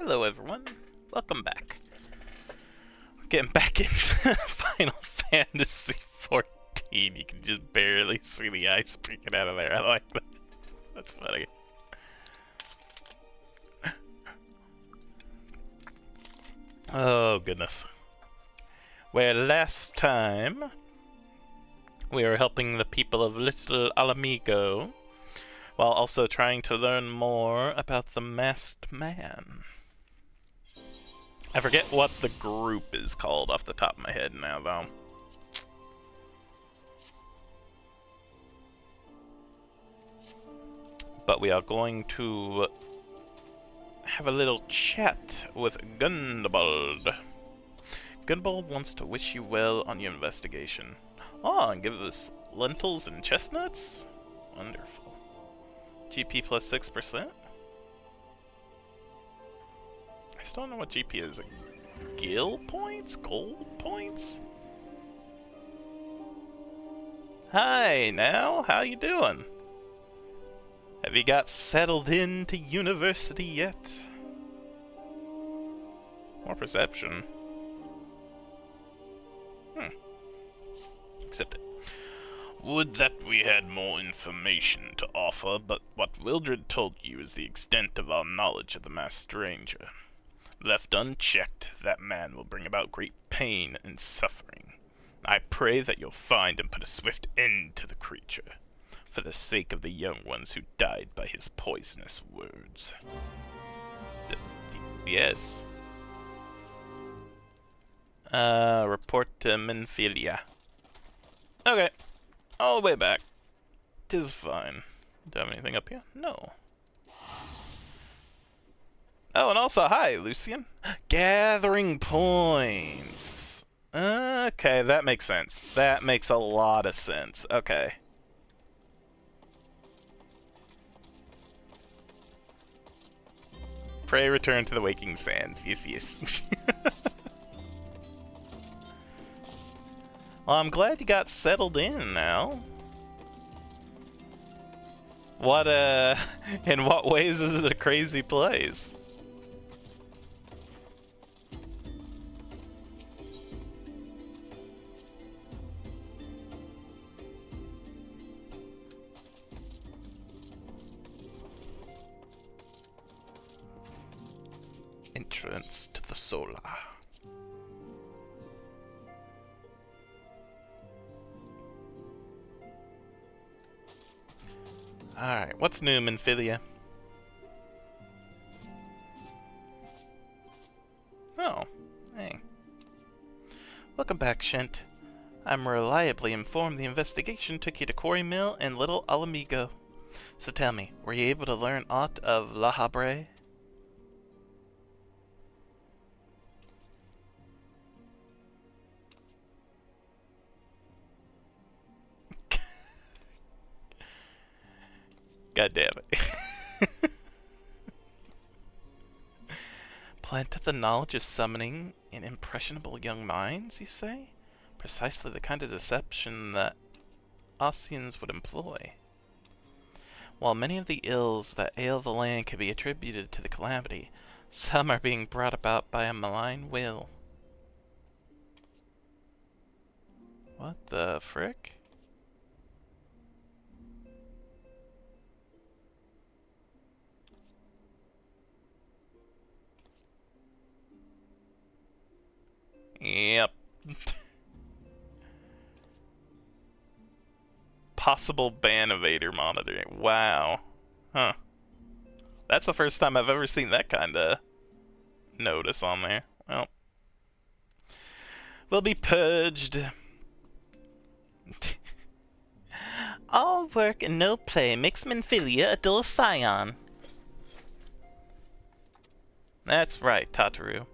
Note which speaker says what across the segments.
Speaker 1: Hello everyone, welcome back. We're getting back into Final Fantasy XIV. You can just barely see the ice peeking out of there. I like that. That's funny. Oh goodness. Where last time we were helping the people of Little Mhigo while also trying to learn more about the masked man. I forget what the group is called off the top of my head now, though. But we are going to have a little chat with Gundabald. Gundabald wants to wish you well on your investigation. Oh, and give us lentils and chestnuts? Wonderful. GP plus 6%? I still don't know what GP is. Gil points? Gold points? Hi, Nell. How you doing? Have you got settled into university yet? More perception. Accept it. Would that we had more information to offer, but what Wildred told you is the extent of our knowledge of the masked stranger. Left unchecked, that man will bring about great pain and suffering. I pray that you'll find and put a swift end to the creature, for the sake of the young ones who died by his poisonous words. Yes. Report to Minfilia. Okay. All the way back. 'Tis fine. Do I have anything up here? No. Oh, and also, hi, Lucian. Gathering points. Okay, that makes sense. That makes a lot of sense. Okay. Pray return to the waking sands. Yes, yes. Well, I'm glad you got settled in now. What, in what ways is it a crazy place? Entrance to the Solar. Alright, what's new, Minfilia? Oh, hey. Welcome back, Shent. I'm reliably informed the investigation took you to Quarry Mill and Little Mhigo. So tell me, were you able to learn aught of La Habre? God damn it. Planted the knowledge of summoning in impressionable young minds, you say? Precisely the kind of deception that Ossians would employ. While many of the ills that ail the land can be attributed to the calamity, some are being brought about by a malign will. What the frick? Yep. Possible ban evader monitoring. Wow. Huh. That's the first time I've ever seen that kind of notice on there. Well. We'll be purged. All work and no play makes Minfilia a dull scion. That's right, Tataru.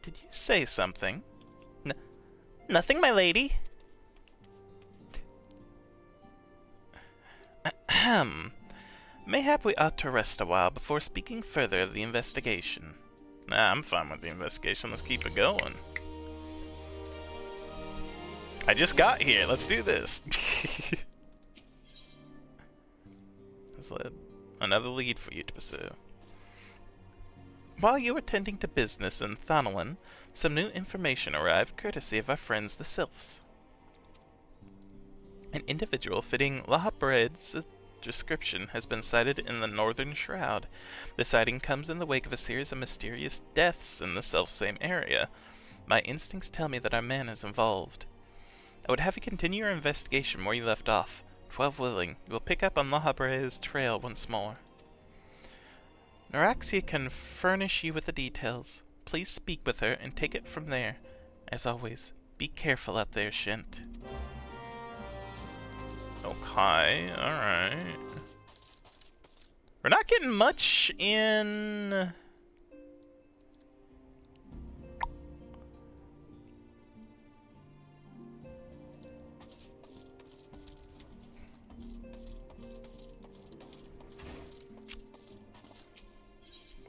Speaker 1: Did you say something? Nothing, my lady. Ahem. Mayhap we ought to rest a while before speaking further of the investigation. Nah, I'm fine with the investigation. Let's keep it going. I just got here. Let's do this. There's another lead for you to pursue.
Speaker 2: While you were tending to business in Thonolin, some new information arrived courtesy of our friends the Sylphs. An individual fitting Lahabred's description has been sighted in the Northern Shroud. The sighting comes in the wake of a series of mysterious deaths in the selfsame area. My instincts tell me that our man is involved. I would have you continue your investigation where you left off. 12 willing, you will pick up on Lahabred's trail once more. Neuraxia can furnish you with the details. Please speak with her and take it from there. As always, be careful out there, Shent. Okay, alright. We're not getting much in...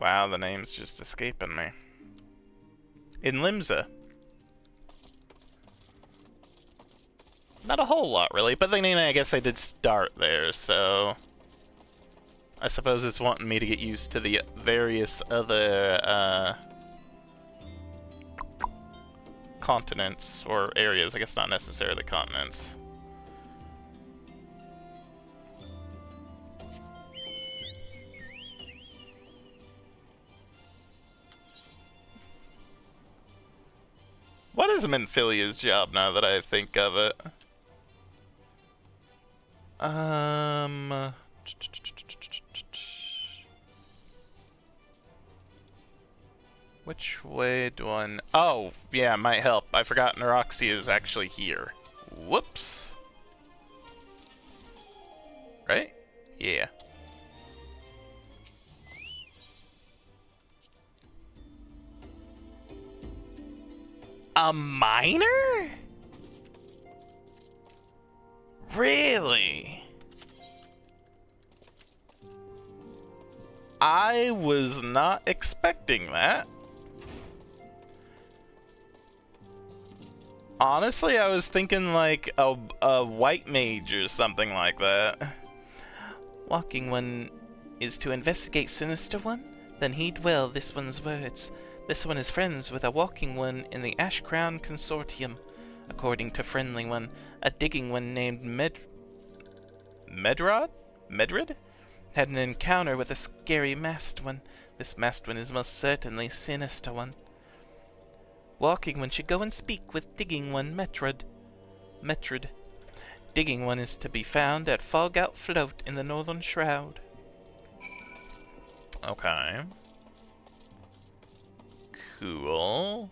Speaker 2: Wow, the name's just escaping me. In Limsa. Not a whole lot, really, but then I guess I did start there, so... I suppose it's wanting me to get used to the various other, continents, or areas, I guess not necessarily continents. What is Menphilia's job now that I think of it? Which way do I... Oh, yeah, might help. I forgot Neuraxia is actually here. Whoops. Right? Yeah. A miner? Really? I was not expecting that. Honestly, I was thinking like a white mage or something like that. Walking One is to investigate Sinister One? Then heed well this one's words. This one is friends with a Walking One in the Ash Crown Consortium. According to Friendly One, a Digging One named Medrid? Had an encounter with a scary Masked One. This Masked One is most certainly Sinister One. Walking One should go and speak with Digging One Metrid. Digging One is to be found at Fogout Float in the Northern Shroud. Okay. Cool.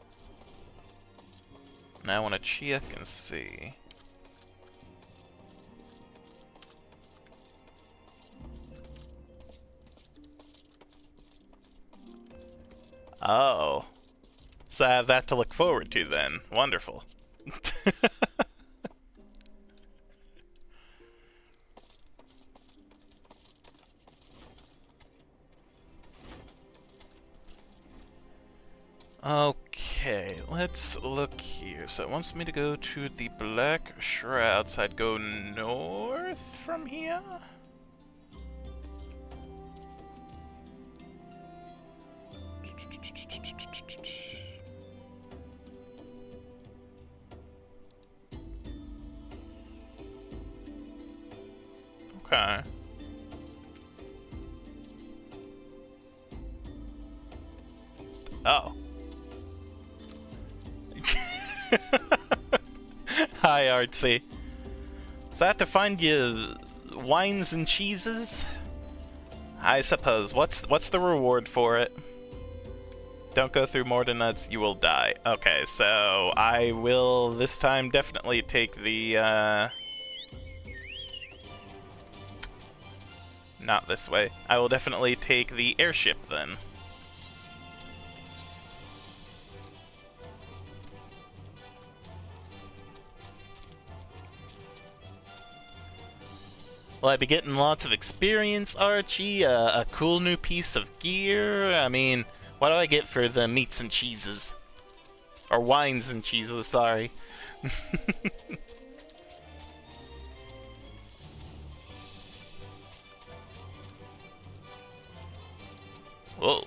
Speaker 2: Now I want to check and see. Oh. So I have that to look forward to then. Wonderful. Okay, let's look here. So it wants me to go to the Black Shroud, so I'd go north from here? Okay. Oh. Hi, Artsy. So I have to find you wines and cheeses? I suppose. What's the reward for it? Don't go through more than nuts, you will die. Okay, so I will this time definitely take the, not this way. I will definitely take the airship then. Will I be getting lots of experience, Archie? A cool new piece of gear? I mean, what do I get for the meats and cheeses? Or wines and cheeses, sorry. Whoa.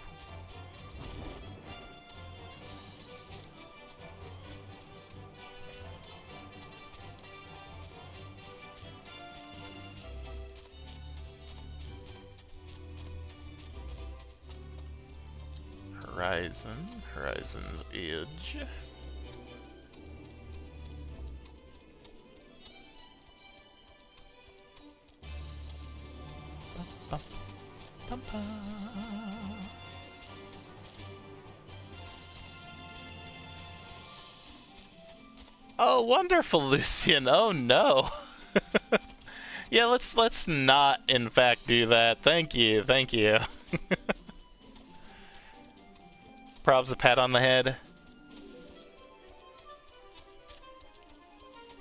Speaker 2: Horizon's edge. Bum, bum, bum. Oh, wonderful, Lucian. Oh no. Yeah, let's not in fact do that. Thank you. Probs a pat on the head.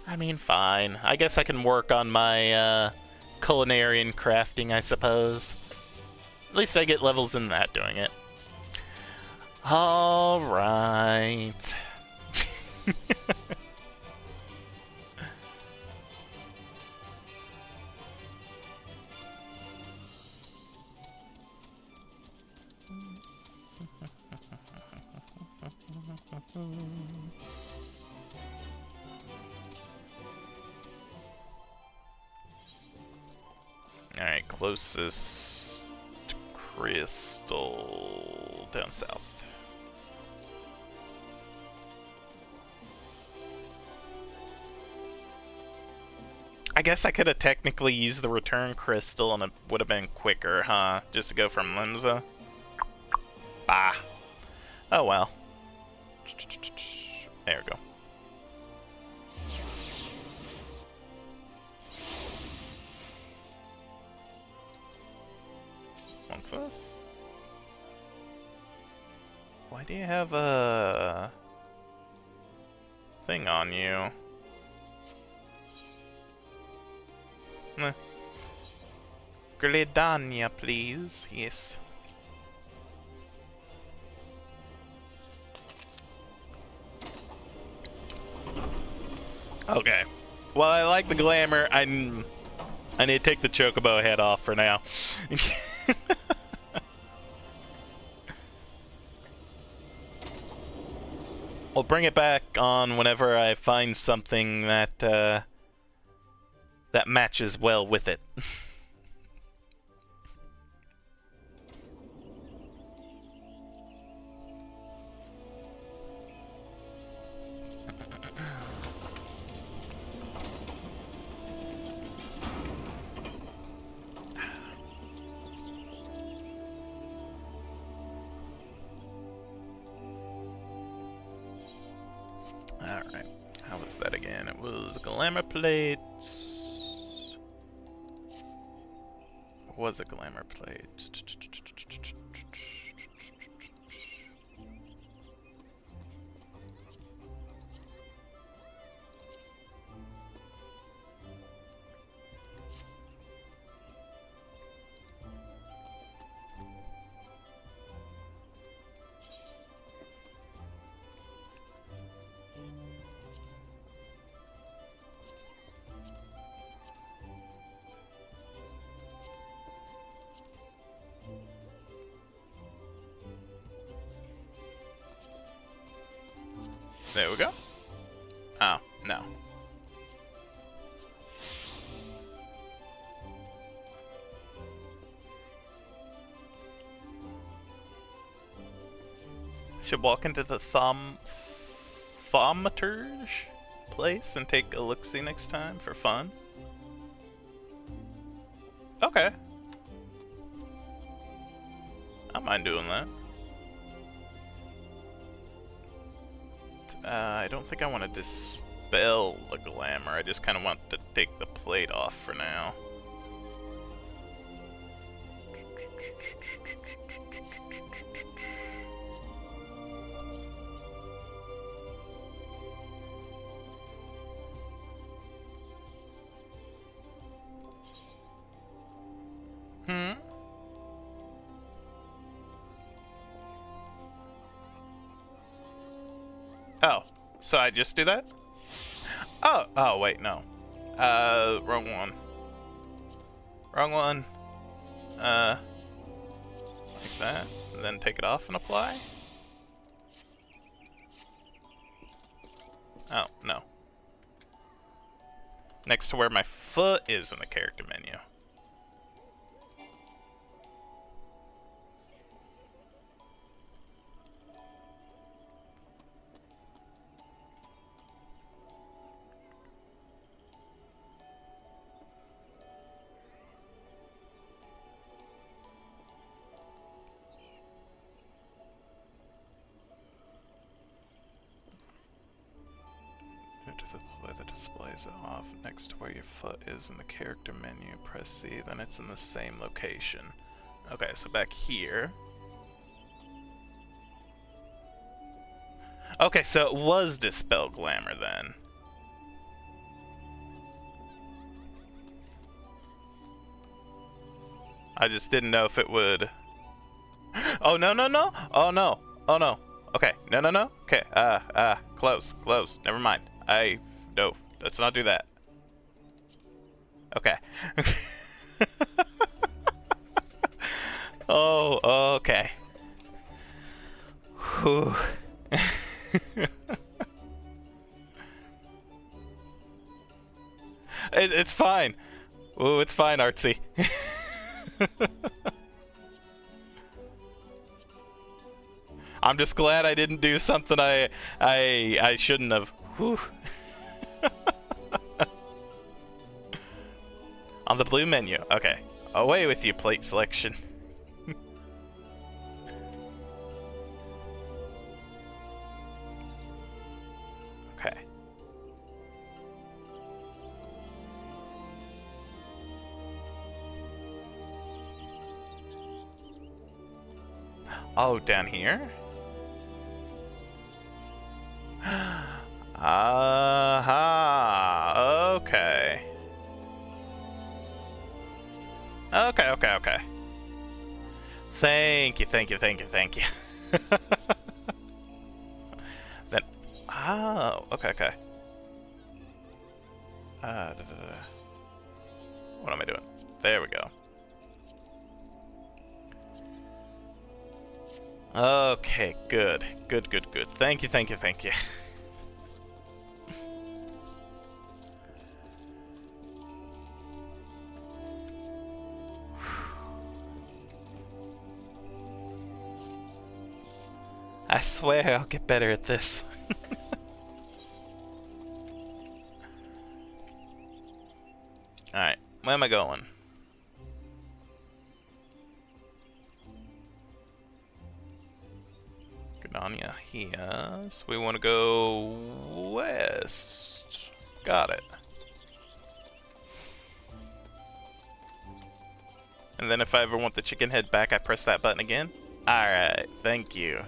Speaker 2: I mean, fine. I guess I can work on my culinary and crafting, I suppose. At least I get levels in that doing it. All right. Alright, closest crystal down south. I guess I could have technically used the return crystal and it would have been quicker, huh? Just to go from Limsa. Bah. Oh well. There we go. What's this? Why do you have a thing on you? Gledania, please. Yes. Okay. Well, I like the glamour. I need to take the chocobo head off for now. We'll bring it back on whenever I find something that that matches well with it. Alright, how was that again? It was glamour plates. What was a glamour plate? There we go. Oh, no. Should walk into the thaumaturge place and take a look-see next time for fun. Okay. I don't mind doing that. I don't think I want to dispel the glamour. I just kind of want to take the plate off for now. Oh, so I just do that? Oh, wait, no. Wrong one. Wrong one. Like that. And then take it off and apply? Oh, no. Next to where my foot is in the character menu. the way that displays it off next to where your foot is in the character menu. Press C, then it's in the same location. Okay, so back here. Okay, so it was Dispel Glamour then. I just didn't know if it would... Oh, no, no, no! Oh, no! Oh, no! Okay, no, no, no! Okay, close, close. Never mind. No, let's not do that. Okay. Oh, okay. Whew. It's fine. Ooh, it's fine, Artsy. I'm just glad I didn't do something I shouldn't have. Whew. On the blue menu. Okay. Away with you, plate selection. Okay. Oh, down here? Aha. Okay. Okay. Thank you. Then, oh, okay. What am I doing? There we go. Okay, good. Thank you. I swear I'll get better at this. Alright, where am I going? Gardania here. So we want to go west. Got it. And then if I ever want the chicken head back, I press that button again. Alright, thank you.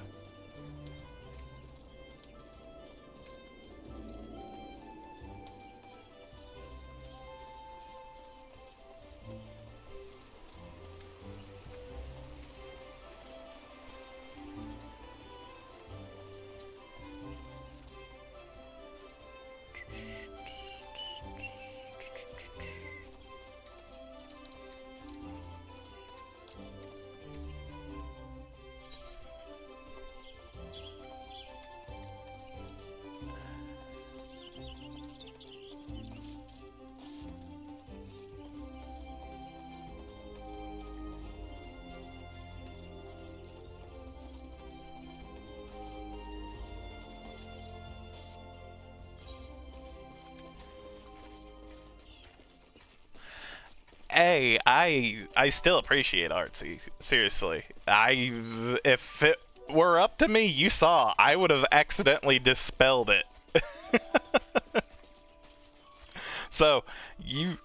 Speaker 2: Hey, I still appreciate Artsy. Seriously. If it were up to me, you saw, I would have accidentally dispelled it. So, you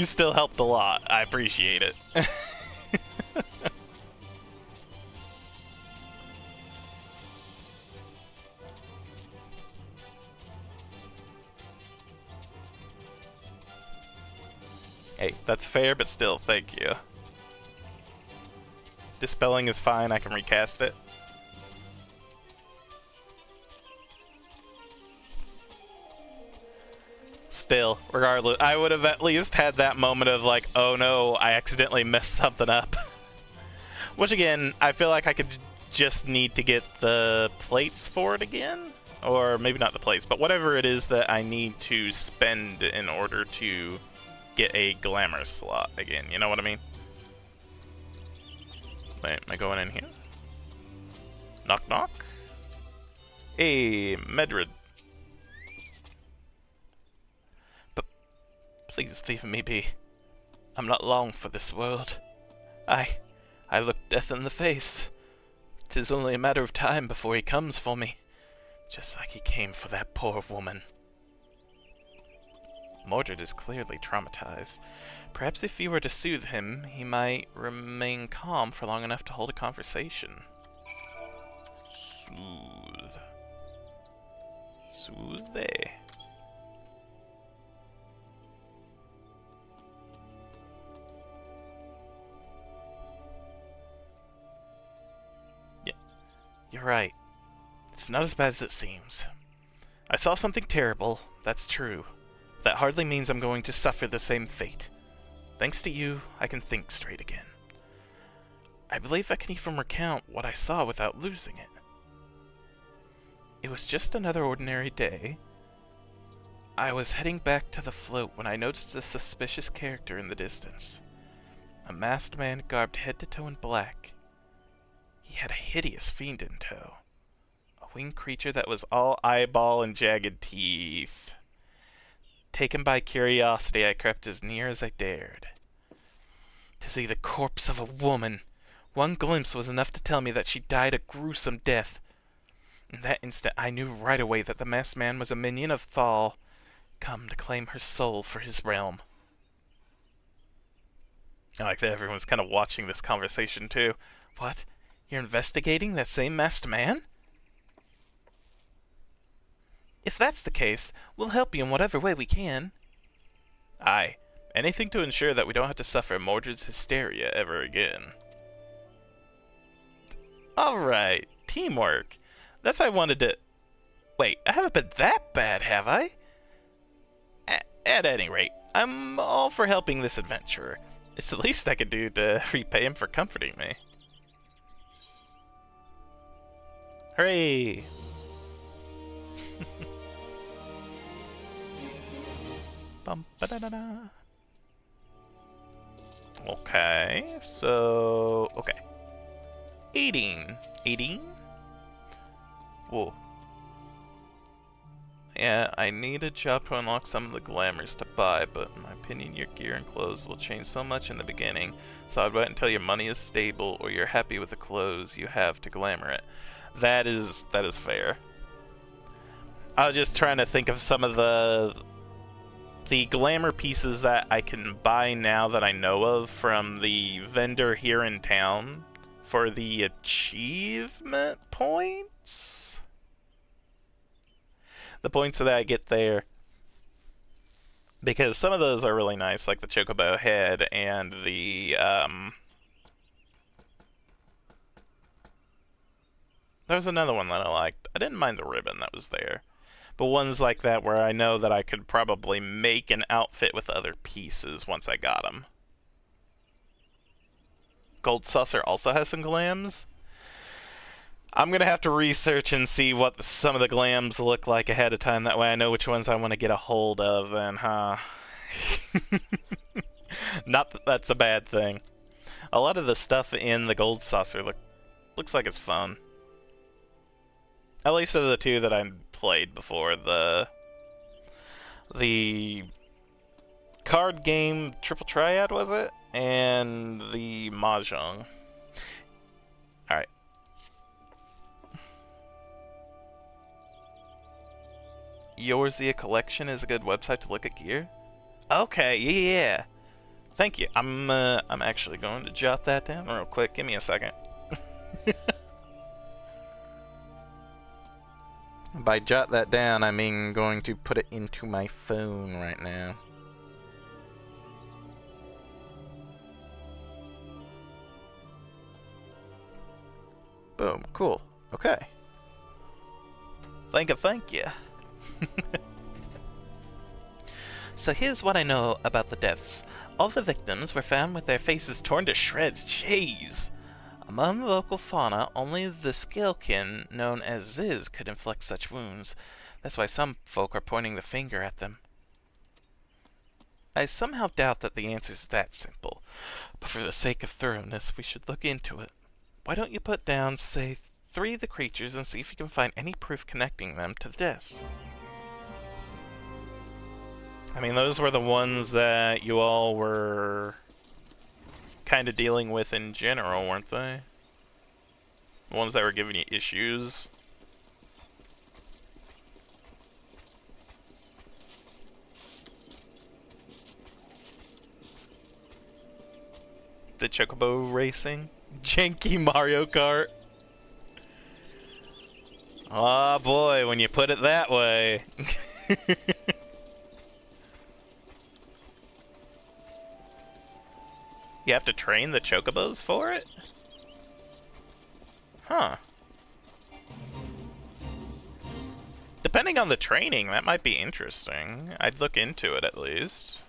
Speaker 2: still helped a lot. I appreciate it. Hey, that's fair, but still, thank you. Dispelling is fine, I can recast it. Still, regardless, I would have at least had that moment of like, oh no, I accidentally messed something up. Which again, I feel like I could just need to get the plates for it again? Or maybe not the plates, but whatever it is that I need to spend in order to get a glamour slot again, you know what I mean? Wait, am I going in here? Knock knock? Hey, Medrid. But please leave me be. I'm not long for this world. I look death in the face. 'Tis only a matter of time before he comes for me. Just like he came for that poor woman. Mordred is clearly traumatized. Perhaps if you were to soothe him, he might remain calm for long enough to hold a conversation. Soothe. Soothe. Yeah, you're right. It's not as bad as it seems. I saw something terrible, that's true. That hardly means I'm going to suffer the same fate. Thanks to you, I can think straight again. I believe I can even recount what I saw without losing it. It was just another ordinary day. I was heading back to the float when I noticed a suspicious character in the distance. A masked man garbed head to toe in black. He had a hideous fiend in tow. A winged creature that was all eyeball and jagged teeth. Taken by curiosity, I crept as near as I dared. To see the corpse of a woman. One glimpse was enough to tell me that she died a gruesome death. In that instant, I knew right away that the masked man was a minion of Thal, come to claim her soul for his realm. I like that everyone's kind of watching this conversation, too. What? You're investigating that same masked man? If that's the case, we'll help you in whatever way we can. Aye. Anything to ensure that we don't have to suffer Mordred's hysteria ever again. Alright, teamwork. That's how I wanted to... Wait, I haven't been that bad, have I? At any rate, I'm all for helping this adventurer. It's the least I could do to repay him for comforting me. Hooray! Bum, ba-da-da-da. Okay, so... Okay. 18. 18? Whoa. Yeah, I need a job to unlock some of the glamours to buy, but in my opinion your gear and clothes will change so much in the beginning, so I'd wait until your money is stable or you're happy with the clothes you have to glamour it. That is fair. I was just trying to think of some of the glamour pieces that I can buy now that I know of from the vendor here in town for the achievement points. The points that I get there. Because some of those are really nice, like the Chocobo head and the, there was another one that I liked. I didn't mind the ribbon that was there. But ones like that where I know that I could probably make an outfit with other pieces once I got them. Gold Saucer also has some glams. I'm going to have to research and see what some of the glams look like ahead of time. That way I know which ones I want to get a hold of then, huh? Not that that's a bad thing. A lot of the stuff in the Gold Saucer looks like it's fun. At least of the two that I played before. The card game Triple Triad, was it? And the Mahjong. Alright. Yorzia Collection is a good website to look at gear. Okay, yeah. Thank you. I'm actually going to jot that down real quick. Give me a second. By jot that down, I mean going to put it into my phone right now. Boom. Cool. Okay. Thank you. So here's what I know about the deaths. All the victims were found with their faces torn to shreds. Jeez. Among the local fauna, only the scalekin, known as Ziz, could inflict such wounds. That's why some folk are pointing the finger at them. I somehow doubt that the answer's that simple, but for the sake of thoroughness, we should look into it. Why don't you put down, say, 3 of the creatures and see if you can find any proof connecting them to the deaths? I mean, those were the ones that you all were kind of dealing with in general, weren't they? The ones that were giving you issues. The chocobo racing. Janky Mario Kart. Oh boy, when you put it that way. You have to train the chocobos for it? Huh. Depending on the training, that might be interesting. I'd look into it at least.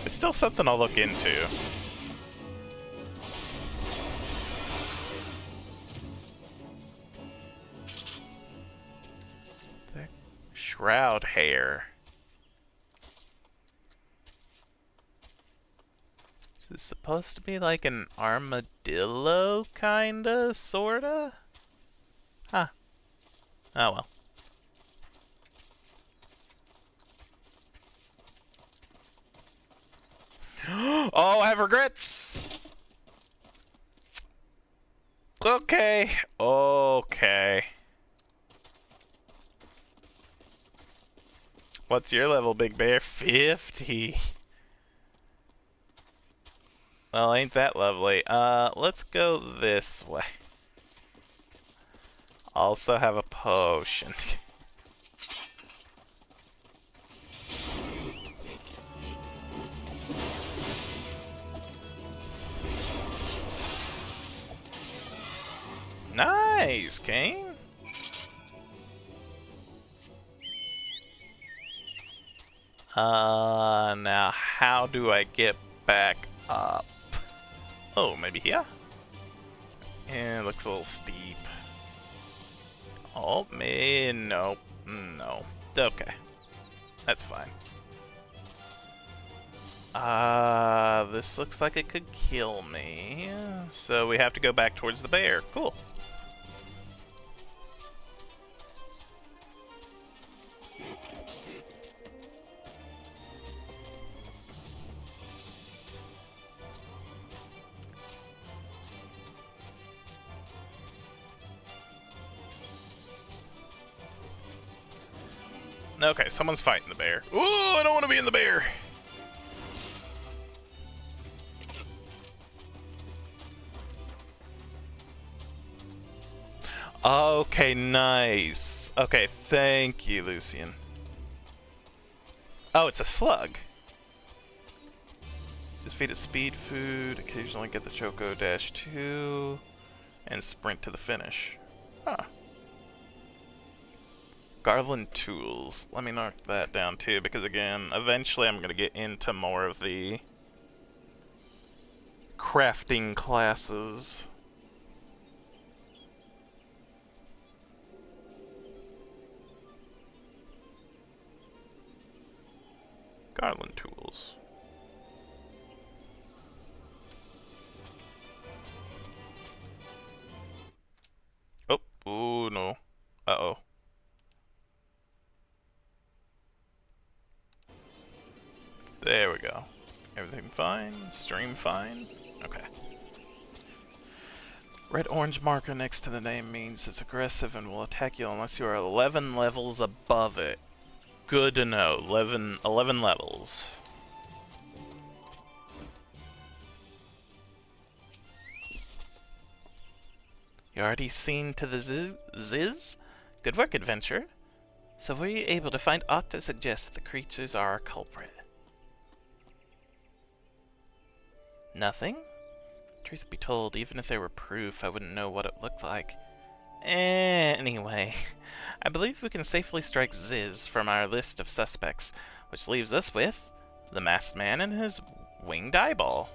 Speaker 2: It's still something I'll look into. The shroud hair. Is this supposed to be like an armadillo, kinda, sorta? Huh. Oh well. Oh, I have regrets! Okay. Okay. What's your level, Big Bear? 50. Well, ain't that lovely. Let's go this way. Also have a potion. Nice, King. Now how do I get back up? Oh, maybe here? Yeah, it looks a little steep. Oh, man, no. No. Okay. That's fine. This looks like it could kill me. So we have to go back towards the bear. Cool. Okay, someone's fighting the bear. Ooh, I don't want to be in the bear. Okay, nice. Okay, thank you, Lucian. Oh, it's a slug. Just feed it speed food, occasionally get the Choco Dash 2, and sprint to the finish. Huh. Garland tools. Let me knock that down too, because again, eventually I'm going to get into more of the crafting classes. Garland tools. Oh, ooh, no. Uh-oh. There we go. Everything fine? Stream fine? Okay. Red-orange marker next to the name means it's aggressive and will attack you unless you are 11 levels above it. Good to know. 11 levels. You already seen to the Ziz? Good work, adventurer. So were you able to find aught to suggest that the creatures are our culprit? Nothing? Truth be told, even if there were proof, I wouldn't know what it looked like. Anyway, I believe we can safely strike Ziz from our list of suspects, which leaves us with the masked man and his winged eyeball.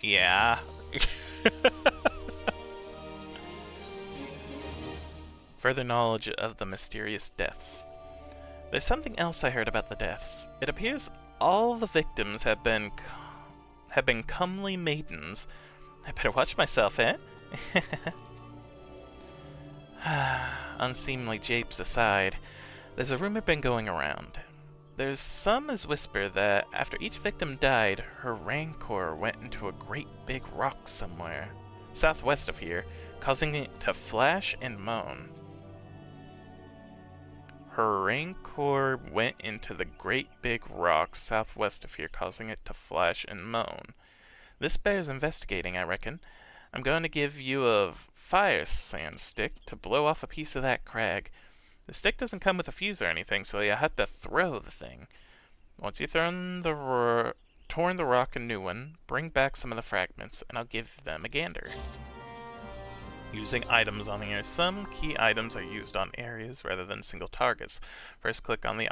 Speaker 2: Yeah. Further knowledge of the mysterious deaths. There's something else I heard about the deaths. It appears all the victims have been comely maidens. I better watch myself, eh? Unseemly japes aside, there's a rumor been going around. There's some as whisper that after each victim died, her rancor went into a great big rock somewhere, southwest of here, causing it to flash and moan. Her rancor went into the great big rock southwest of here, causing it to flash and moan. This bears investigating, I reckon. I'm going to give you a fire sand stick to blow off a piece of that crag. The stick doesn't come with a fuse or anything, so you have to throw the thing. Once you've torn the rock a new one, bring back some of the fragments, and I'll give them a gander. Using items on here. Some key items are used on areas rather than single targets. First, click on the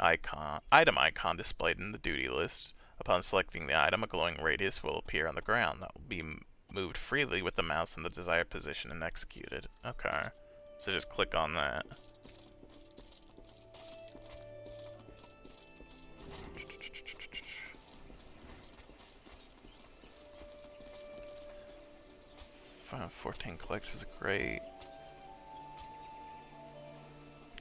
Speaker 2: item icon displayed in the duty list. Upon selecting the item, a glowing radius will appear on the ground. That will be moved freely with the mouse in the desired position and executed. Okay, so just click on that. Final 14 collectors are great.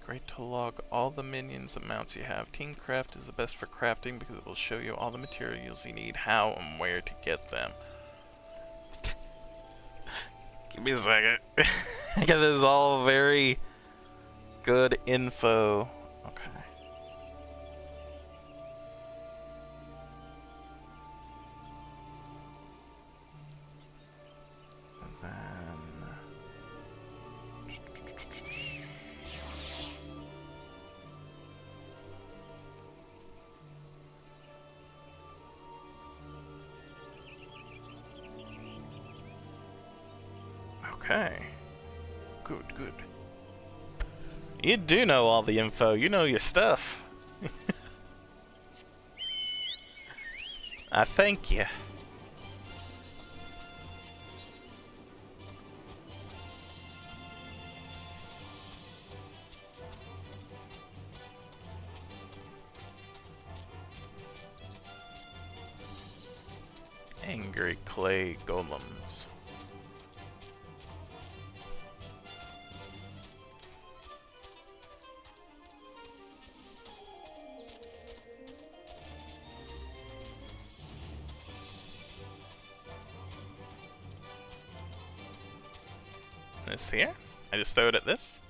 Speaker 2: Great to log all the minions and mounts you have. Team Craft is the best for crafting because it will show you all the materials you need, how and where to get them. Give me a second. This is all very good info. Okay. Okay. Good, good. You do know all the info. You know your stuff. I thank you. Angry clay golems. This here? I just throw it at this?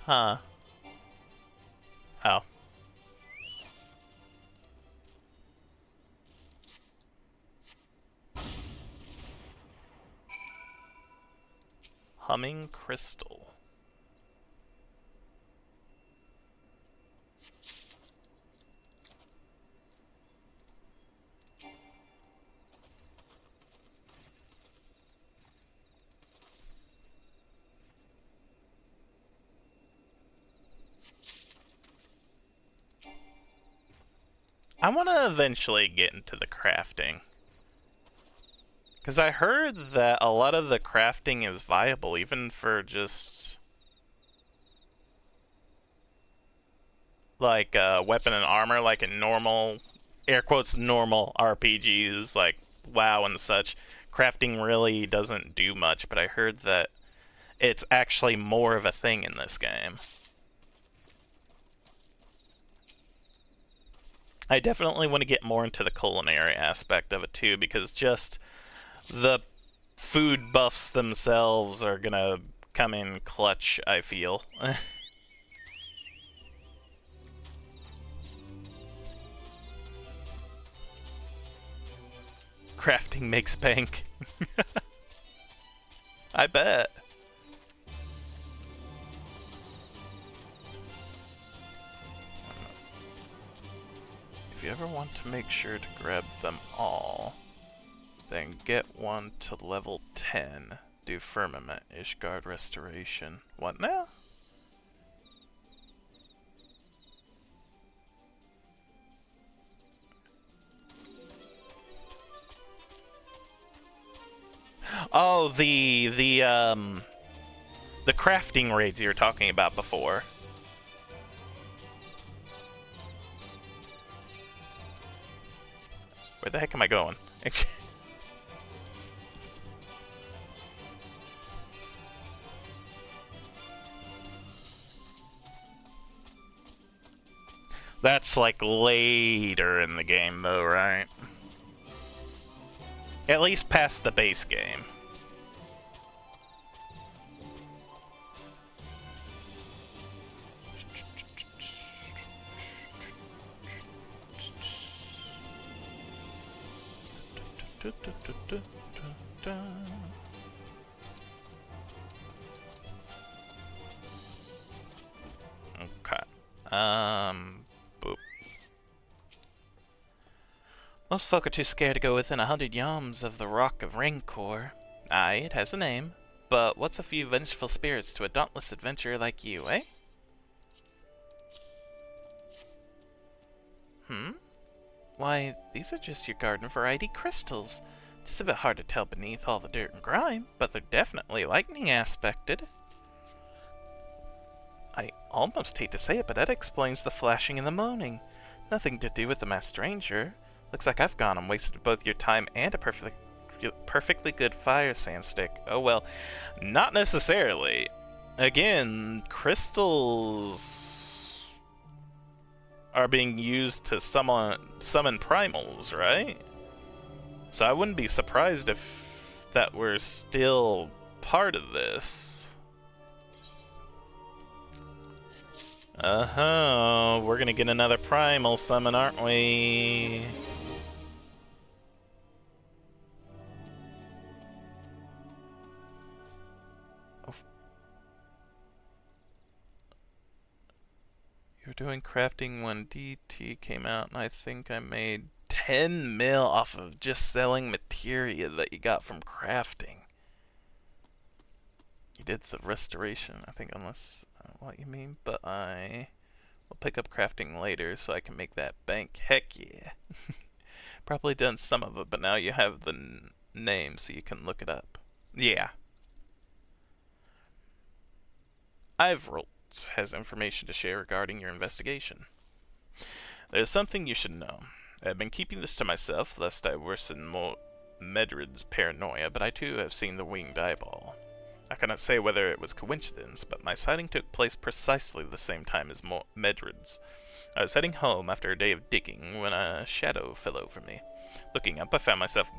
Speaker 2: Huh. Oh. Humming crystal. I want to eventually get into the crafting. Because I heard that a lot of the crafting is viable, even for just like weapon and armor, like in normal, air quotes, normal RPGs, like WoW and such. Crafting really doesn't do much, but I heard that it's actually more of a thing in this game. I definitely want to get more into the culinary aspect of it too, because just the food buffs themselves are gonna come in clutch, I feel. Crafting makes bank. I bet. If you ever want to make sure to grab them all, then get one to level 10. Do Firmament, Ishgard Restoration. What now? Oh, the crafting raids you were talking about before. Where the heck am I going? That's like later in the game though, right? At least past the base game. Okay. Boop. Most folk are too scared to go within 100 yalms of the Rock of Rancor. Aye, it has a name. But what's a few vengeful spirits to a dauntless adventurer like you, eh? Why, these are just your garden variety crystals. Just a bit hard to tell beneath all the dirt and grime, but they're definitely lightning aspected. I almost hate to say it, but that explains the flashing and the moaning. Nothing to do with the masked stranger. Looks like I've gone and wasted both your time and a perfectly good fire sand stick. Oh well, not necessarily. Again, crystals are being used to summon primals, right? So I wouldn't be surprised if that were still part of this. We're gonna get another primal summon, aren't we? Oh. You're doing crafting when DT came out, and I think I made 10 mil off of just selling materia that you got from crafting. You did the restoration, I think, unless what you mean, but I will pick up crafting later so I can make that bank. Heck yeah. Probably done some of it, but now you have the name so you can look it up. Yeah. Ivrolt has information to share regarding your investigation. There's something you should know. I've been keeping this to myself, lest I worsen Medrid's paranoia, but I too have seen the winged eyeball. I cannot say whether it was coincidence, but my sighting took place precisely the same time as Medrid's. I was heading home after a day of digging when a shadow fell over me. Looking up, I found myself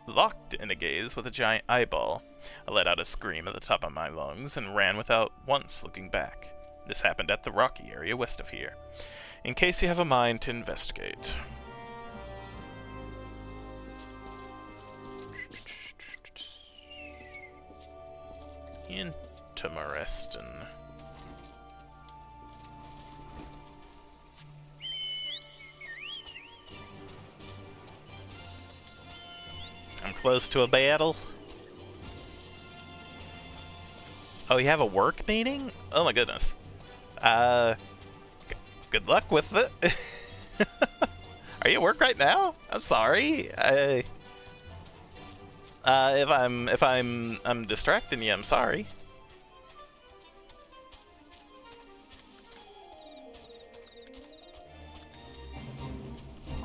Speaker 2: locked in a gaze with a giant eyeball. I let out a scream at the top of my lungs and ran without once looking back. This happened at the rocky area west of here, in case you have a mind to investigate. Interesting. I'm close to a battle. Oh, you have a work meeting? Oh my goodness. Good luck with it. Are you at work right now? I'm sorry. If I'm distracting you, I'm sorry.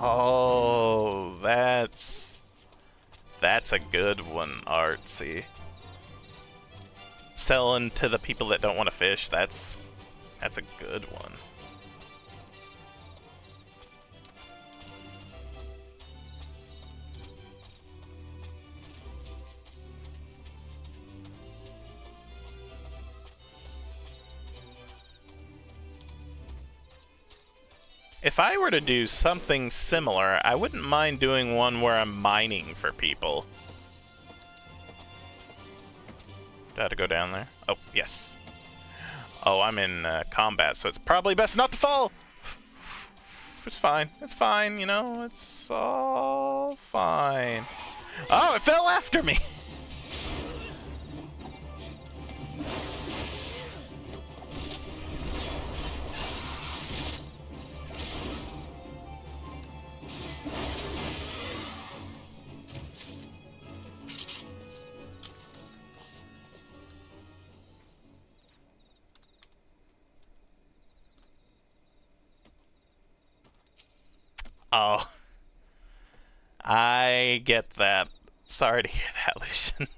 Speaker 2: Oh, that's a good one, Artsy. Selling to the people that don't want to fish, that's a good one. If I were to do something similar, I wouldn't mind doing one where I'm mining for people. Do I have to go down there? Oh, yes. Oh, I'm in combat, so it's probably best not to fall! It's fine. It's fine, you know? It's all fine. Oh, it fell after me! Oh. I get that. Sorry to hear that, Lucian.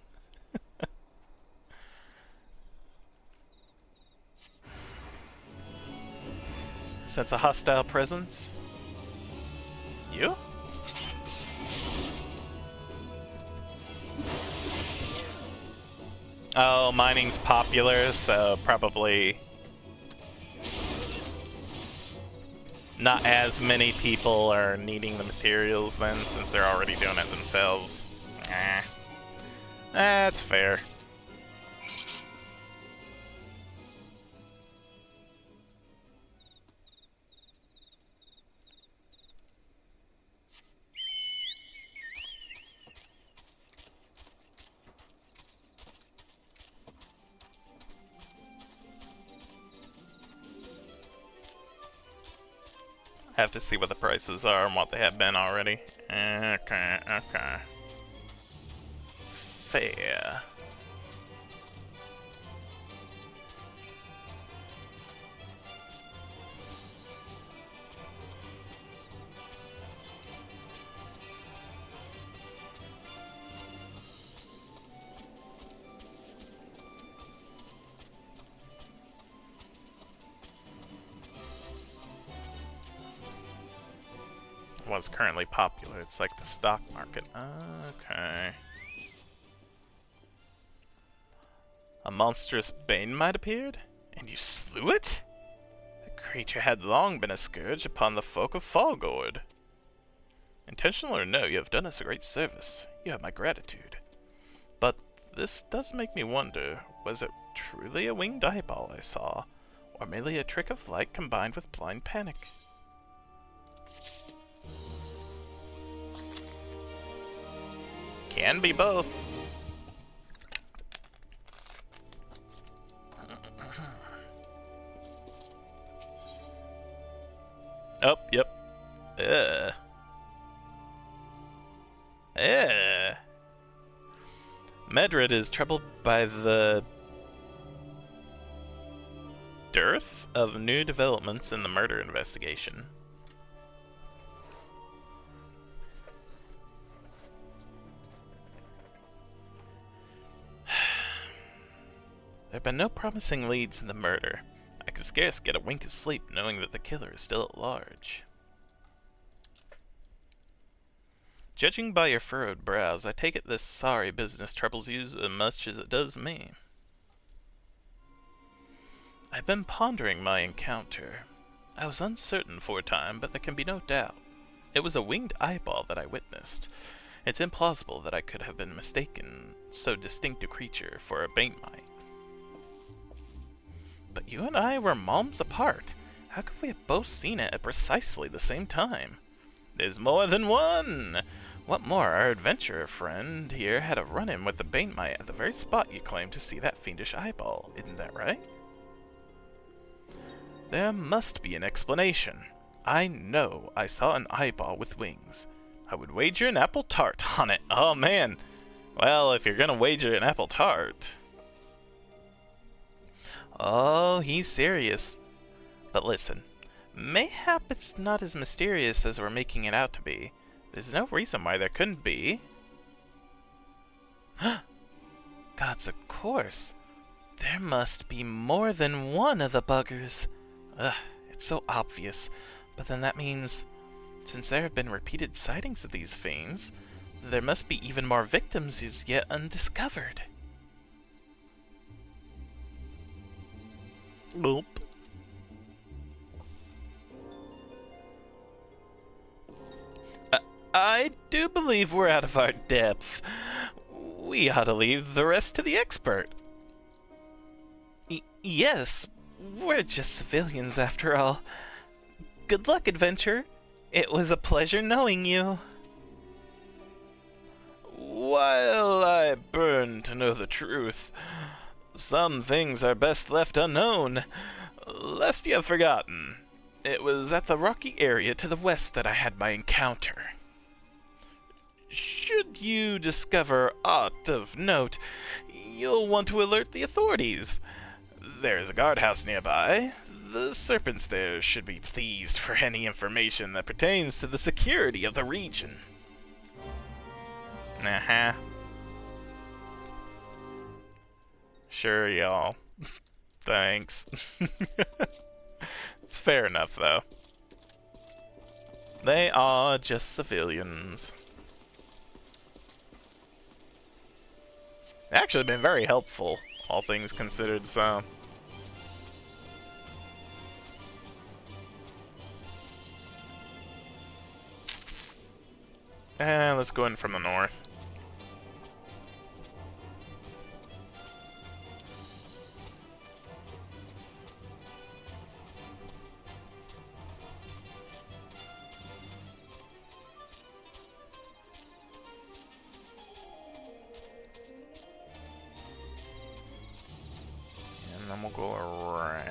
Speaker 2: Sense a hostile presence? You? Oh, mining's popular, so probably not as many people are needing the materials then, since they're already doing it themselves. That's fair. I have to see what the prices are and what they have been already. Okay. Fair. What's currently popular? It's like the stock market. Okay. A monstrous bane might appeared, and you slew it? The creature had long been a scourge upon the folk of Fallgourd. Intentional or no, you have done us a great service. You have my gratitude. But this does make me wonder, was it truly a winged eyeball I saw, or merely a trick of light combined with blind panic? Can be both. Oh, yep. Medred is troubled by the dearth of new developments in the murder investigation. There have been no promising leads in the murder. I could scarce get a wink of sleep knowing that the killer is still at large. Judging by your furrowed brows, I take it this sorry business troubles you as much as it does me. I've been pondering my encounter. I was uncertain for a time, but there can be no doubt. It was a winged eyeball that I witnessed. It's implausible that I could have been mistaken so distinct a creature for a Banemite. But you and I were moms apart. How could we have both seen it at precisely the same time? There's more than one! What more, our adventurer friend here had a run-in with the Banemite at the very spot you claimed to see that fiendish eyeball, isn't that right? There must be an explanation. I know I saw an eyeball with wings. I would wager an apple tart on it. Oh man! Well, if you're gonna wager an apple tart... Oh, he's serious. But listen, mayhap it's not as mysterious as we're making it out to be. There's no reason why there couldn't be. Gods, of course. There must be more than one of the buggers. Ugh, it's so obvious. But then that means, since there have been repeated sightings of these fiends, there must be even more victims as yet undiscovered. Nope. I do believe we're out of our depth. We ought to leave the rest to the expert. Yes, we're just civilians after all. Good luck, adventurer. It was a pleasure knowing you. While I burn to know the truth, some things are best left unknown, lest you have forgotten. It was at the rocky area to the west that I had my encounter. Should you discover aught of note, you'll want to alert the authorities. There's a guardhouse nearby. The serpents there should be pleased for any information that pertains to the security of the region. Uh-huh. Sure, y'all. Thanks. It's fair enough, though. They are just civilians. Actually been very helpful, all things considered, so... let's go in from the north. And then we'll go around.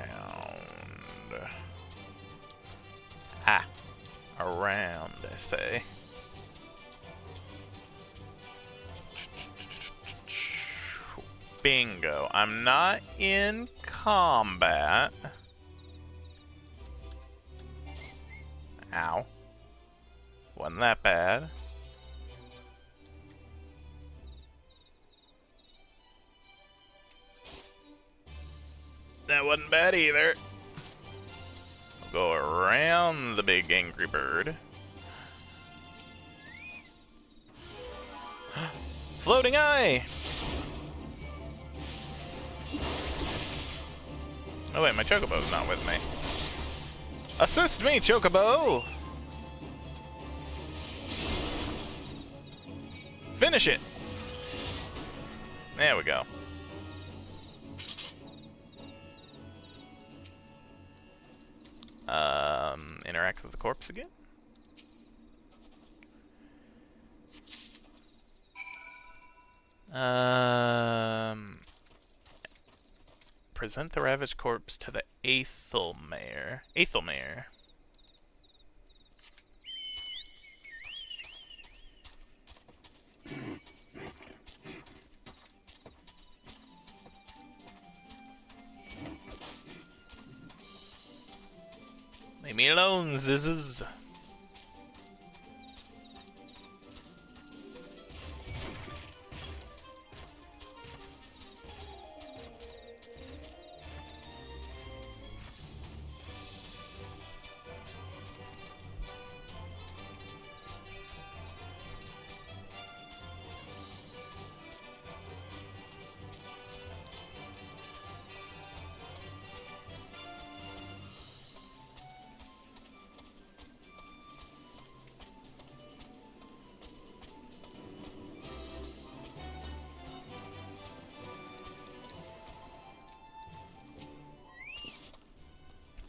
Speaker 2: Ah, around, I say. Bingo. I'm not in combat. Ow. Wasn't that bad. That wasn't bad either. We'll go around the big angry bird. Floating eye! Oh wait, my chocobo's not with me. Assist me, chocobo! Finish it! There we go. Interact with the corpse again? Present the ravaged corpse to the Aethelmare. Aethelmare. Leave me alone, zizzes.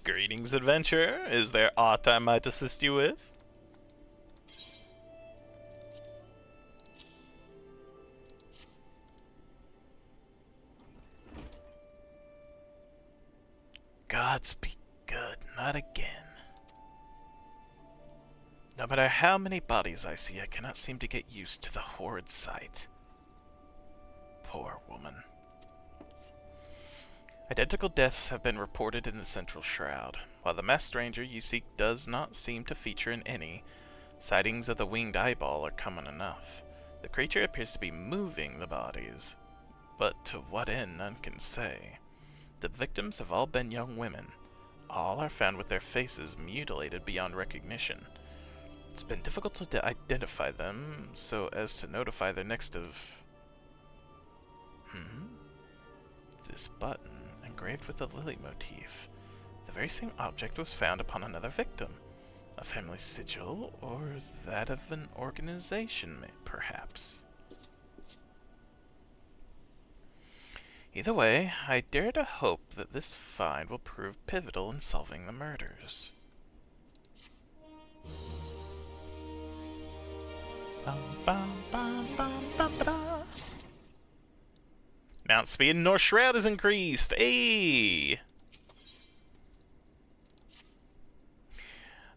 Speaker 2: Greetings, adventurer. Is there aught I might assist you with? Gods be good, not again. No matter how many bodies I see, I cannot seem to get used to the horrid sight. Poor woman. Identical deaths have been reported in the Central Shroud. While the masked stranger you seek does not seem to feature in any, sightings of the winged eyeball are common enough. The creature appears to be moving the bodies, but to what end none can say. The victims have all been young women. All are found with their faces mutilated beyond recognition. It's been difficult to identify them so as to notify their next of... This button, engraved with a lily motif. The very same object was found upon another victim. A family sigil, or that of an organization, perhaps. Either way, I dare to hope that this find will prove pivotal in solving the murders. Mount speed in North Shroud is increased. Ayy!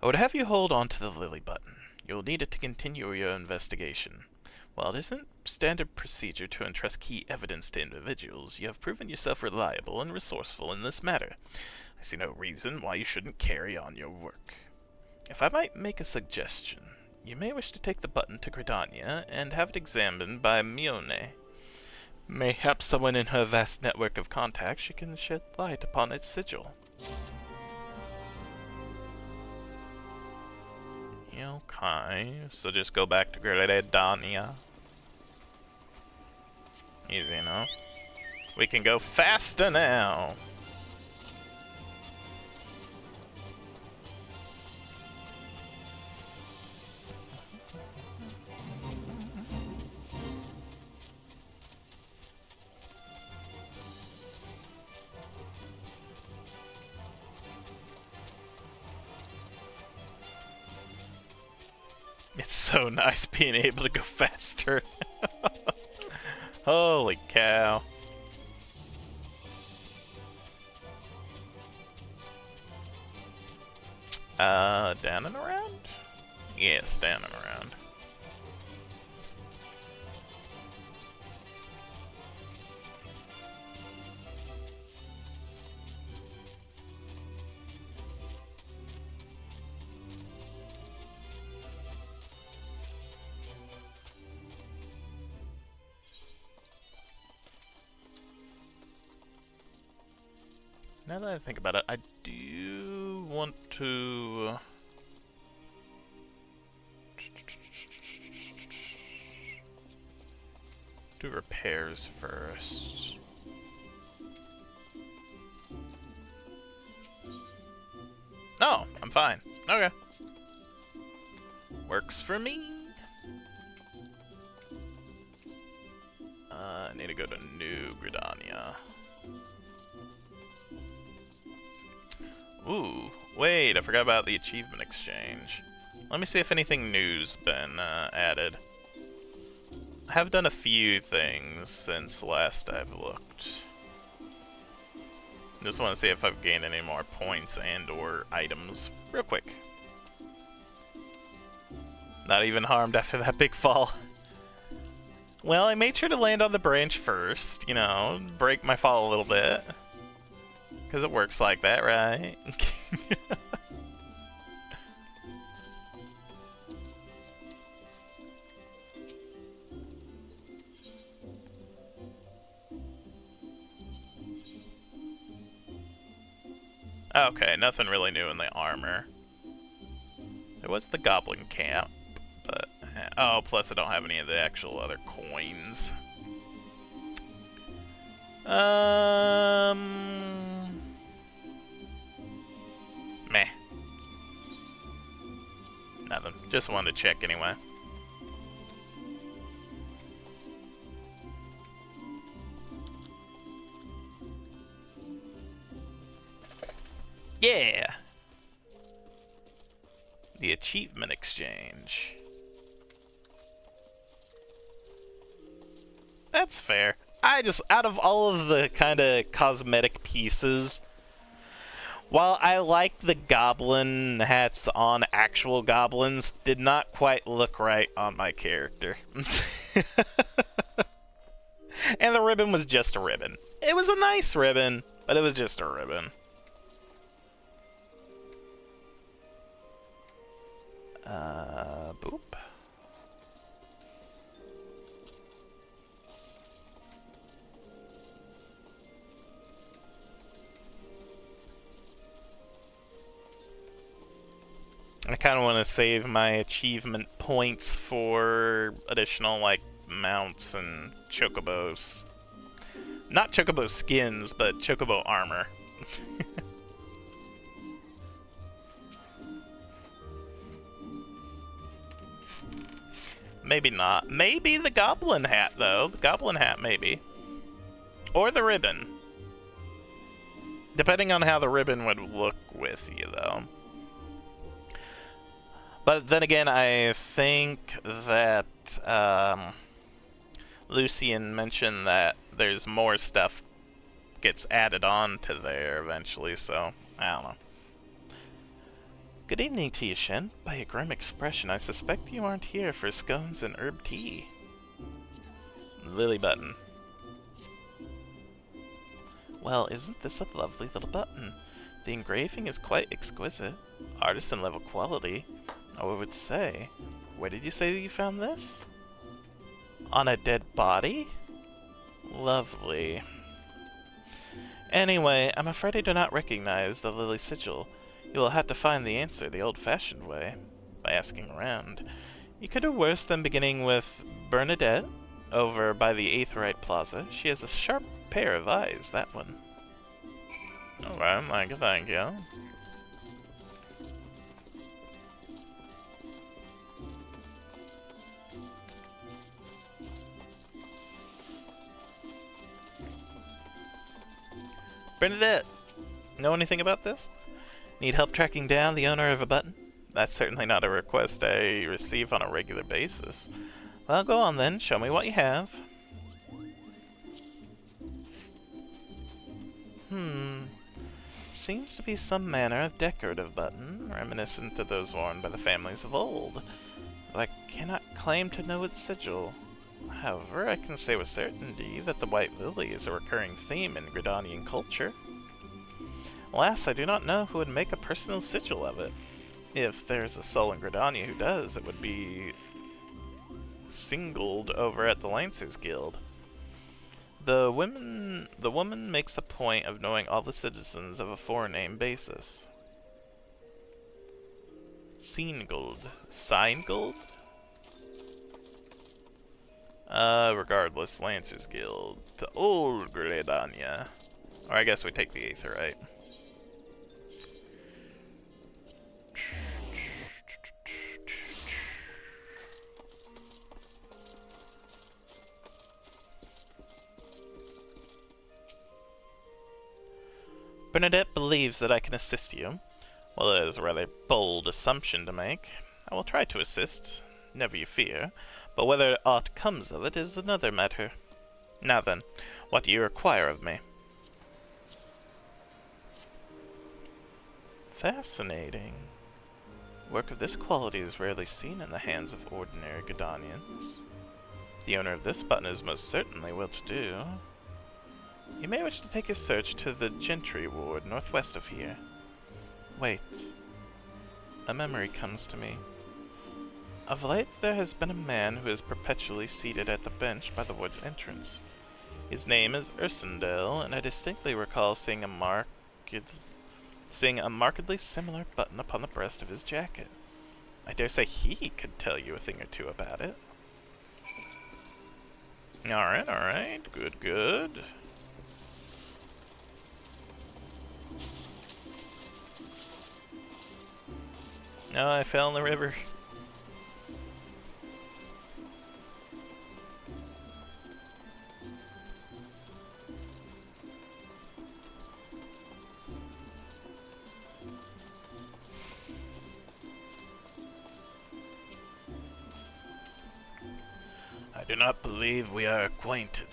Speaker 2: I would have you hold on to the lily button. You will need it to continue your investigation. While it isn't standard procedure to entrust key evidence to individuals, you have proven yourself reliable and resourceful in this matter. I see no reason why you shouldn't carry on your work. If I might make a suggestion, You may wish to take the button to Gridania and have it examined by Mione. Mayhaps someone in her vast network of contacts she can shed light upon its sigil. Okay, so just go back to Gridania. Easy enough. We can go faster now! It's so nice being able to go faster. Holy cow. Down and around? Yes, down and around. Now that I think about it, I do want to... do repairs first. Oh, I'm fine. Okay. Works for me. I need to go to New Gridania. Ooh, wait, I forgot about the achievement exchange. Let me see if anything new's been added. I have done a few things since last I've looked. Just want to see if I've gained any more points and or items real quick. Not even harmed after that big fall. Well, I made sure to land on the branch first, you know, break my fall a little bit. Because it works like that, right? Okay, nothing really new in the armor. There was the goblin camp, but... oh, plus I don't have any of the actual other coins. Meh. Nothing. Just wanted to check anyway. Yeah! The achievement exchange. That's fair. I just, out of all of the kind of cosmetic pieces, while I like the goblin hats on actual goblins, did not quite look right on my character. And the ribbon was just a ribbon. It was a nice ribbon, but it was just a ribbon. Boop. I kind of want to save my achievement points for additional, like, mounts and chocobos. Not chocobo skins, but chocobo armor. Maybe not. Maybe the goblin hat, though. The goblin hat, maybe. Or the ribbon. Depending on how the ribbon would look with you, though. But then again, I think that Lucian mentioned that there's more stuff gets added on to there eventually, so I don't know. Good evening to you, Shen. By your grim expression, I suspect you aren't here for scones and herb tea. Lily button. Well, isn't this a lovely little button? The engraving is quite exquisite. Artisan level quality, I would say. Where did you say you found this? On a dead body? Lovely. Anyway, I'm afraid I do not recognize the lily sigil. You will have to find the answer the old-fashioned way, by asking around. You could do worse than beginning with Bernadette, over by the Aetherite Plaza. She has a sharp pair of eyes, that one. Alright, thank you. Bernadette, know anything about this? Need help tracking down the owner of a button? That's certainly not a request I receive on a regular basis. Well, go on then, show me what you have. Seems to be some manner of decorative button, reminiscent of those worn by the families of old. But I cannot claim to know its sigil. However, I can say with certainty that the white lily is a recurring theme in Gridanian culture. Alas, I do not know who would make a personal sigil of it. If there's a soul in Gridania who does, it would be singled over at the Lancers Guild. The woman makes a point of knowing all the citizens of a forename basis. Singled. Signgold? Regardless, Lancers Guild. To old Gridania. Or I guess we take the Aetherite. Bernadette believes that I can assist you. Well, it is a rather bold assumption to make. I will try to assist, never you fear, but whether aught comes of it is another matter. Now then, what do you require of me? Fascinating. Work of this quality is rarely seen in the hands of ordinary Gridanians. The owner of this button is most certainly well-to-do. You may wish to take your search to the Gentry Ward, northwest of here. Wait. A memory comes to me. Of late, there has been a man who is perpetually seated at the bench by the wood's entrance. His name is Ursendale, and I distinctly recall seeing a markedly similar button upon the breast of his jacket. I dare say he could tell you a thing or two about it. Alright, good. No, I fell in the river. I do not believe we are acquainted.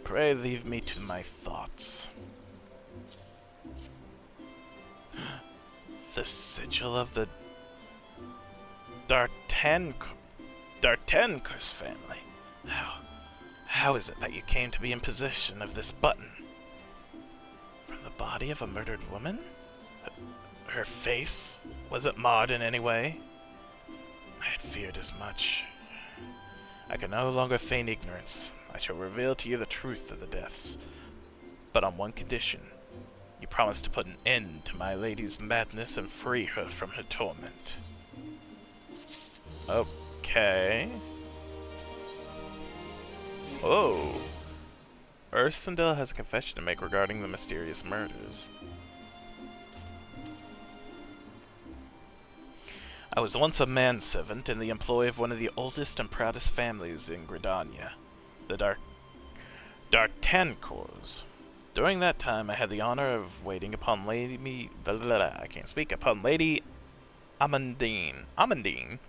Speaker 2: Pray leave me to my thoughts. The sigil of the D'Artancur's family. How is it that you came to be in possession of this button? From the body of a murdered woman? Her face? Was it marred in any way? I had feared as much. I can no longer feign ignorance. I shall reveal to you the truth of the deaths. But on one condition. You promise to put an end to my lady's madness and free her from her torment. Okay. Oh. Ursendale has a confession to make regarding the mysterious murders. I was once a manservant in the employ of one of the oldest and proudest families in Gridania, the D'Artancurs. During that time, I had the honor of waiting upon Lady Amandine,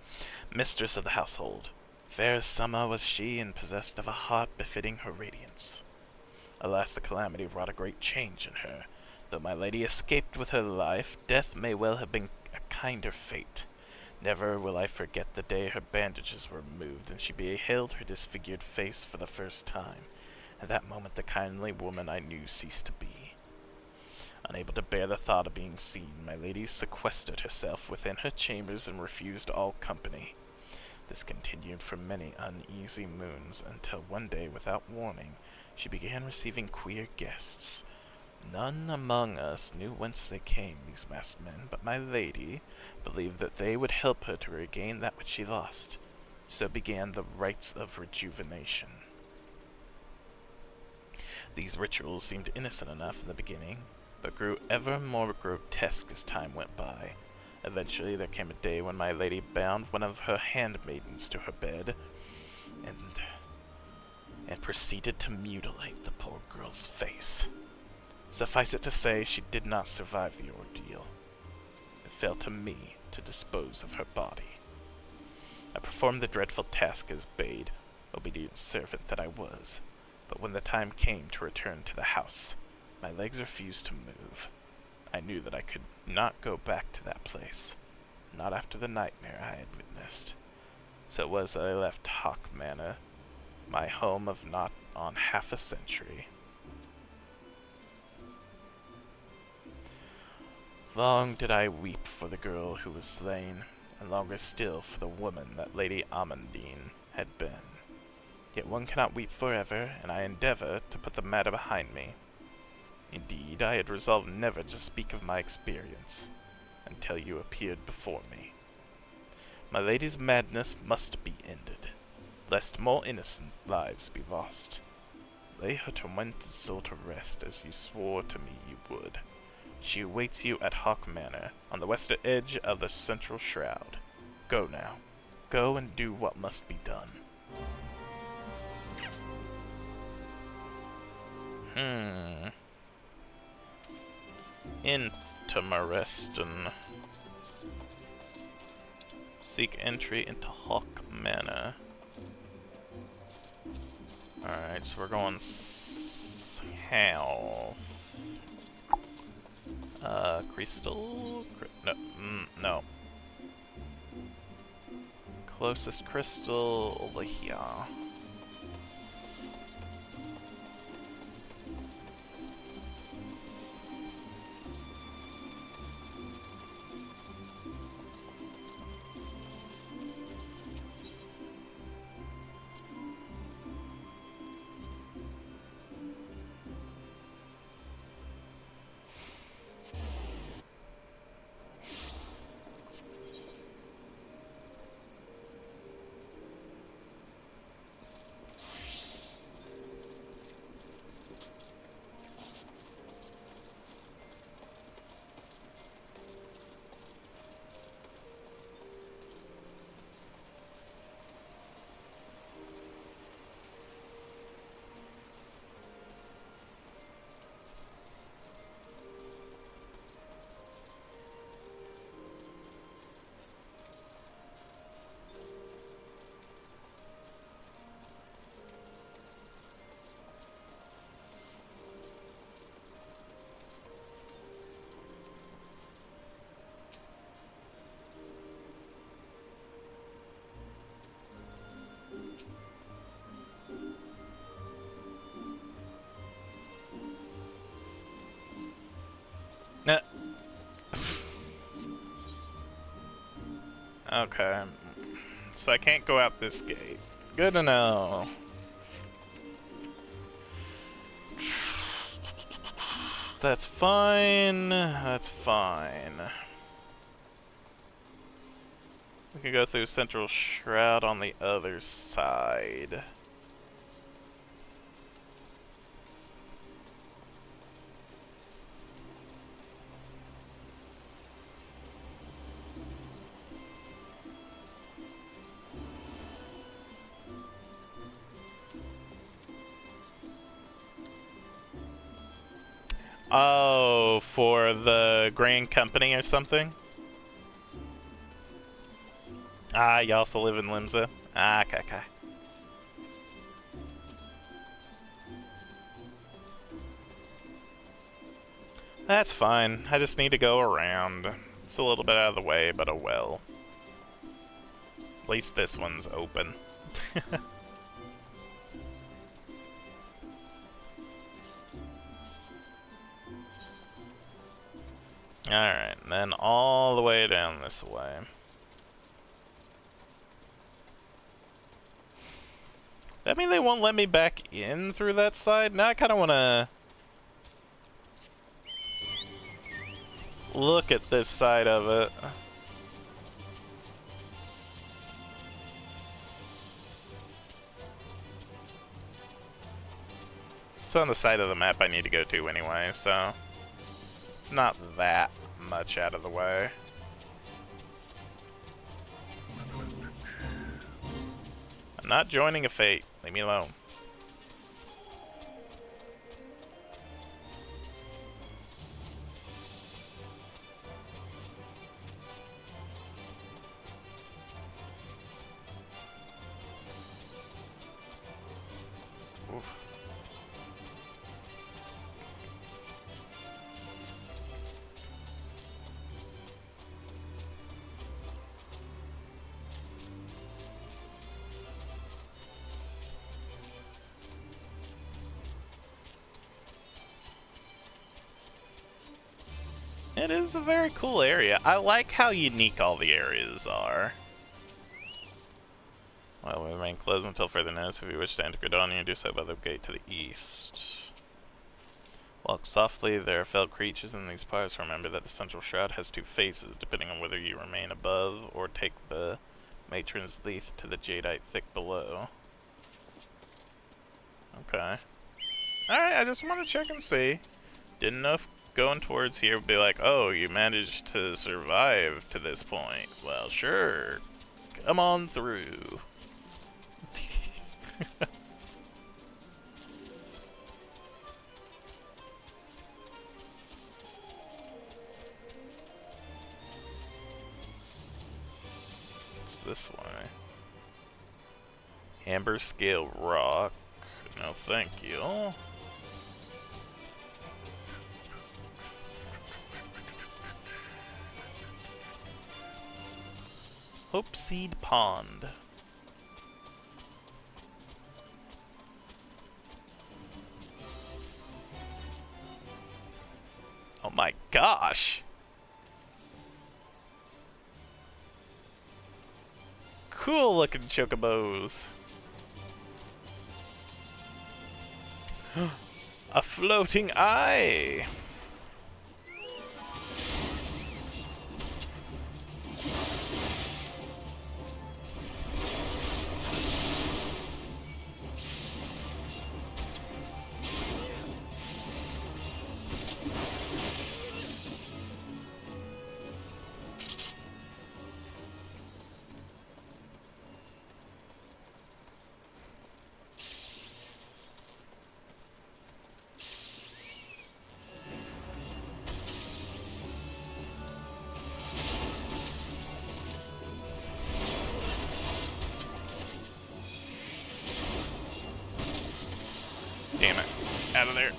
Speaker 2: mistress of the household. Fair as summer was she, and possessed of a heart befitting her radiance. Alas, the calamity wrought a great change in her. Though my lady escaped with her life, death may well have been a kinder fate. Never will I forget the day her bandages were removed, and she beheld her disfigured face for the first time. At that moment the kindly woman I knew ceased to be. Unable to bear the thought of being seen, my lady sequestered herself within her chambers and refused all company. This continued for many uneasy moons, until one day, without warning, she began receiving queer guests. None among us knew whence they came, these masked men, but my lady believed that they would help her to regain that which she lost. So began the rites of rejuvenation. These rituals seemed innocent enough in the beginning, but grew ever more grotesque as time went by. Eventually there came a day when my lady bound one of her handmaidens to her bed, and proceeded to mutilate the poor girl's face. Suffice it to say, she did not survive the ordeal. It fell to me to dispose of her body. I performed the dreadful task as bade, obedient servant that I was, but when the time came to return to the house, my legs refused to move. I knew that I could not go back to that place, not after the nightmare I had witnessed. So it was that I left Hawk Manor, my home of not on half a century. Long did I weep for the girl who was slain, and longer still for the woman that Lady Amandine had been. Yet one cannot weep forever, and I endeavor to put the matter behind me. Indeed, I had resolved never to speak of my experience until you appeared before me. My lady's madness must be ended, lest more innocent lives be lost. Lay her tormented soul to rest as you swore to me you would. She awaits you at Hawk Manor, on the western edge of the central shroud. Go now. Go and do what must be done. Interesting. Seek entry into Hawk Manor. Alright, so we're going south. Crystal? No. Closest crystal over here. Okay. So I can't go out this gate. Good to know. That's fine. That's fine. We can go through Central Shroud on the other side. Oh, for the Grand Company or something? Ah, you also live in Limsa? Ah, okay. That's fine. I just need to go around. It's a little bit out of the way, but oh well. At least this one's open. Alright, and then all the way down this way. That mean they won't let me back in through that side? Now I kind of want to look at this side of it. It's on the side of the map I need to go to anyway, so it's not that much out of the way. I'm not joining a fate. Leave me alone. Oof. It is a very cool area. I like how unique all the areas are. Well, we remain closed until further notice. If you wish to enter Gridania, do so by the gate to the east. Walk softly. There are fell creatures in these parts. Remember that the central shroud has two faces, depending on whether you remain above or take the matron's leaf to the jadeite thick below. Okay. Alright, I just want to check and see. Didn't know if going towards here would be like, oh, you managed to survive to this point. Well, sure. Come on through. It's this way. Amber scale rock. No, thank you. Hope Seed Pond. Oh my gosh! Cool looking chocobos. A floating eye! Damn it. Out of there.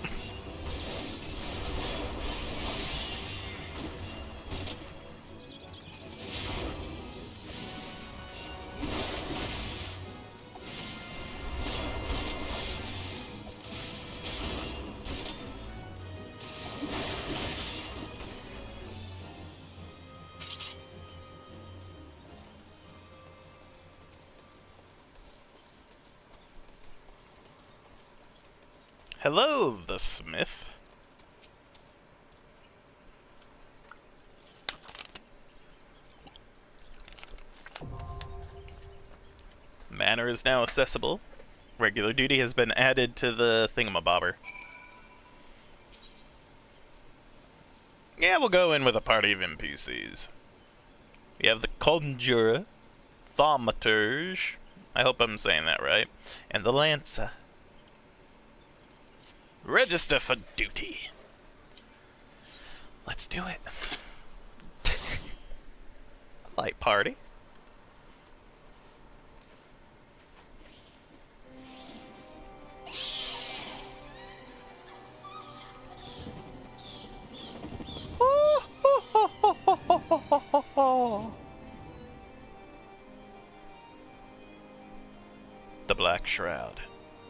Speaker 2: Hello, the Smith. Manor is now accessible. Regular duty has been added to the thingamabobber. Yeah, we'll go in with a party of NPCs. We have the Conjurer, Thaumaturge, I hope I'm saying that right, and the Lancer. Register for duty. Let's do it. Light party. The Black Shroud.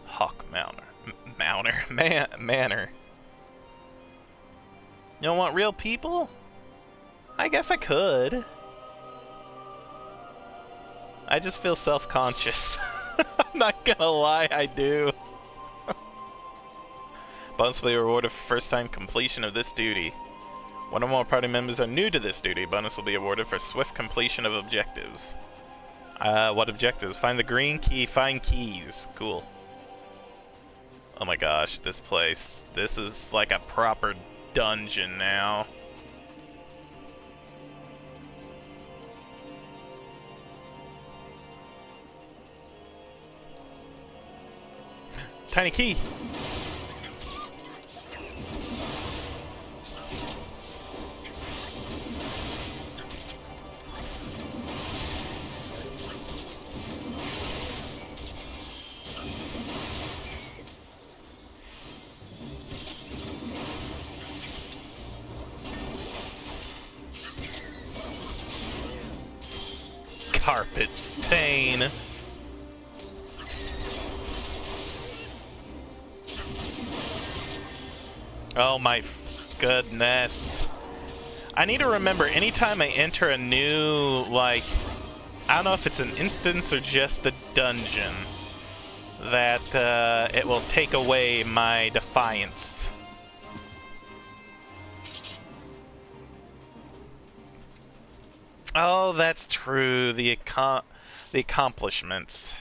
Speaker 2: Hawk Manor. You don't want real people? I guess I could. I just feel self-conscious. Not gonna lie, I do. Bonus will be rewarded for first time completion of this duty. One or more party members are new to this duty. Bonus will be awarded for swift completion of objectives. What objectives? Find the green key, find keys. Cool. Oh my gosh, this place. This is like a proper dungeon now. Tiny key! Carpet stain. Oh my goodness. I need to remember anytime I enter a new, like, I don't know if it's an instance or just the dungeon, that it will take away my defiance. Oh, that's true. The accomplishments.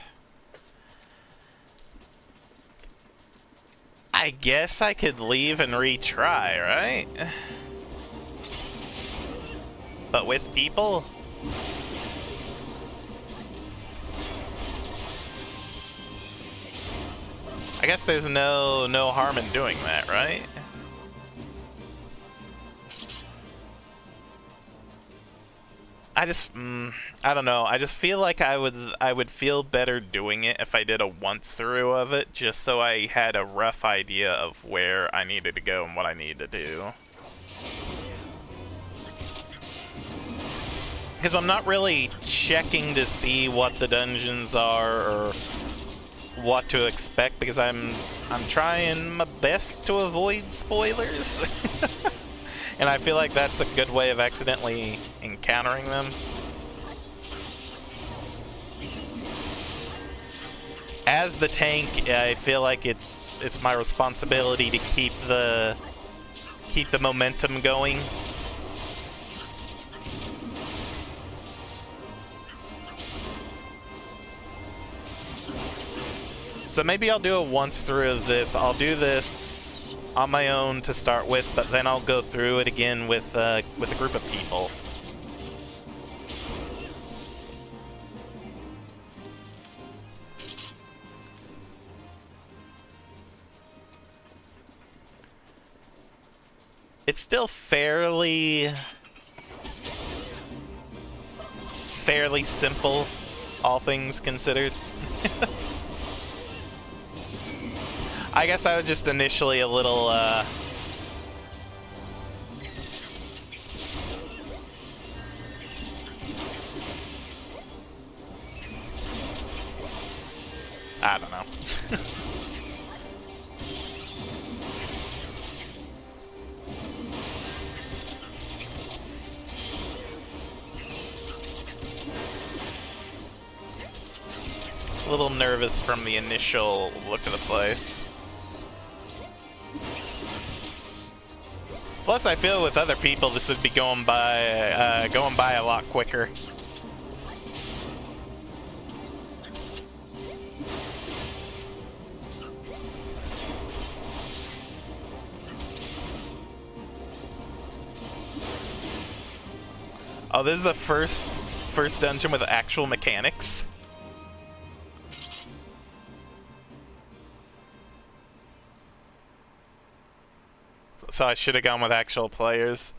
Speaker 2: I guess I could leave and retry, right? But with people? I guess there's no harm in doing that, right? I just, I don't know. I just feel like I would feel better doing it if I did a once through of it, just so I had a rough idea of where I needed to go and what I needed to do. Because I'm not really checking to see what the dungeons are or what to expect, because I'm trying my best to avoid spoilers. And I feel like that's a good way of accidentally encountering them. As the tank, I feel like it's my responsibility to keep the momentum going. So maybe I'll do a once through of this. I'll do this on my own to start with, but then I'll go through it again with a group of people. It's still fairly simple, all things considered. I guess I was just initially a little, I don't know. A little nervous from the initial look of the place. Plus, I feel with other people, this would be going by a lot quicker. Oh, this is the first dungeon with actual mechanics. So I should have gone with actual players.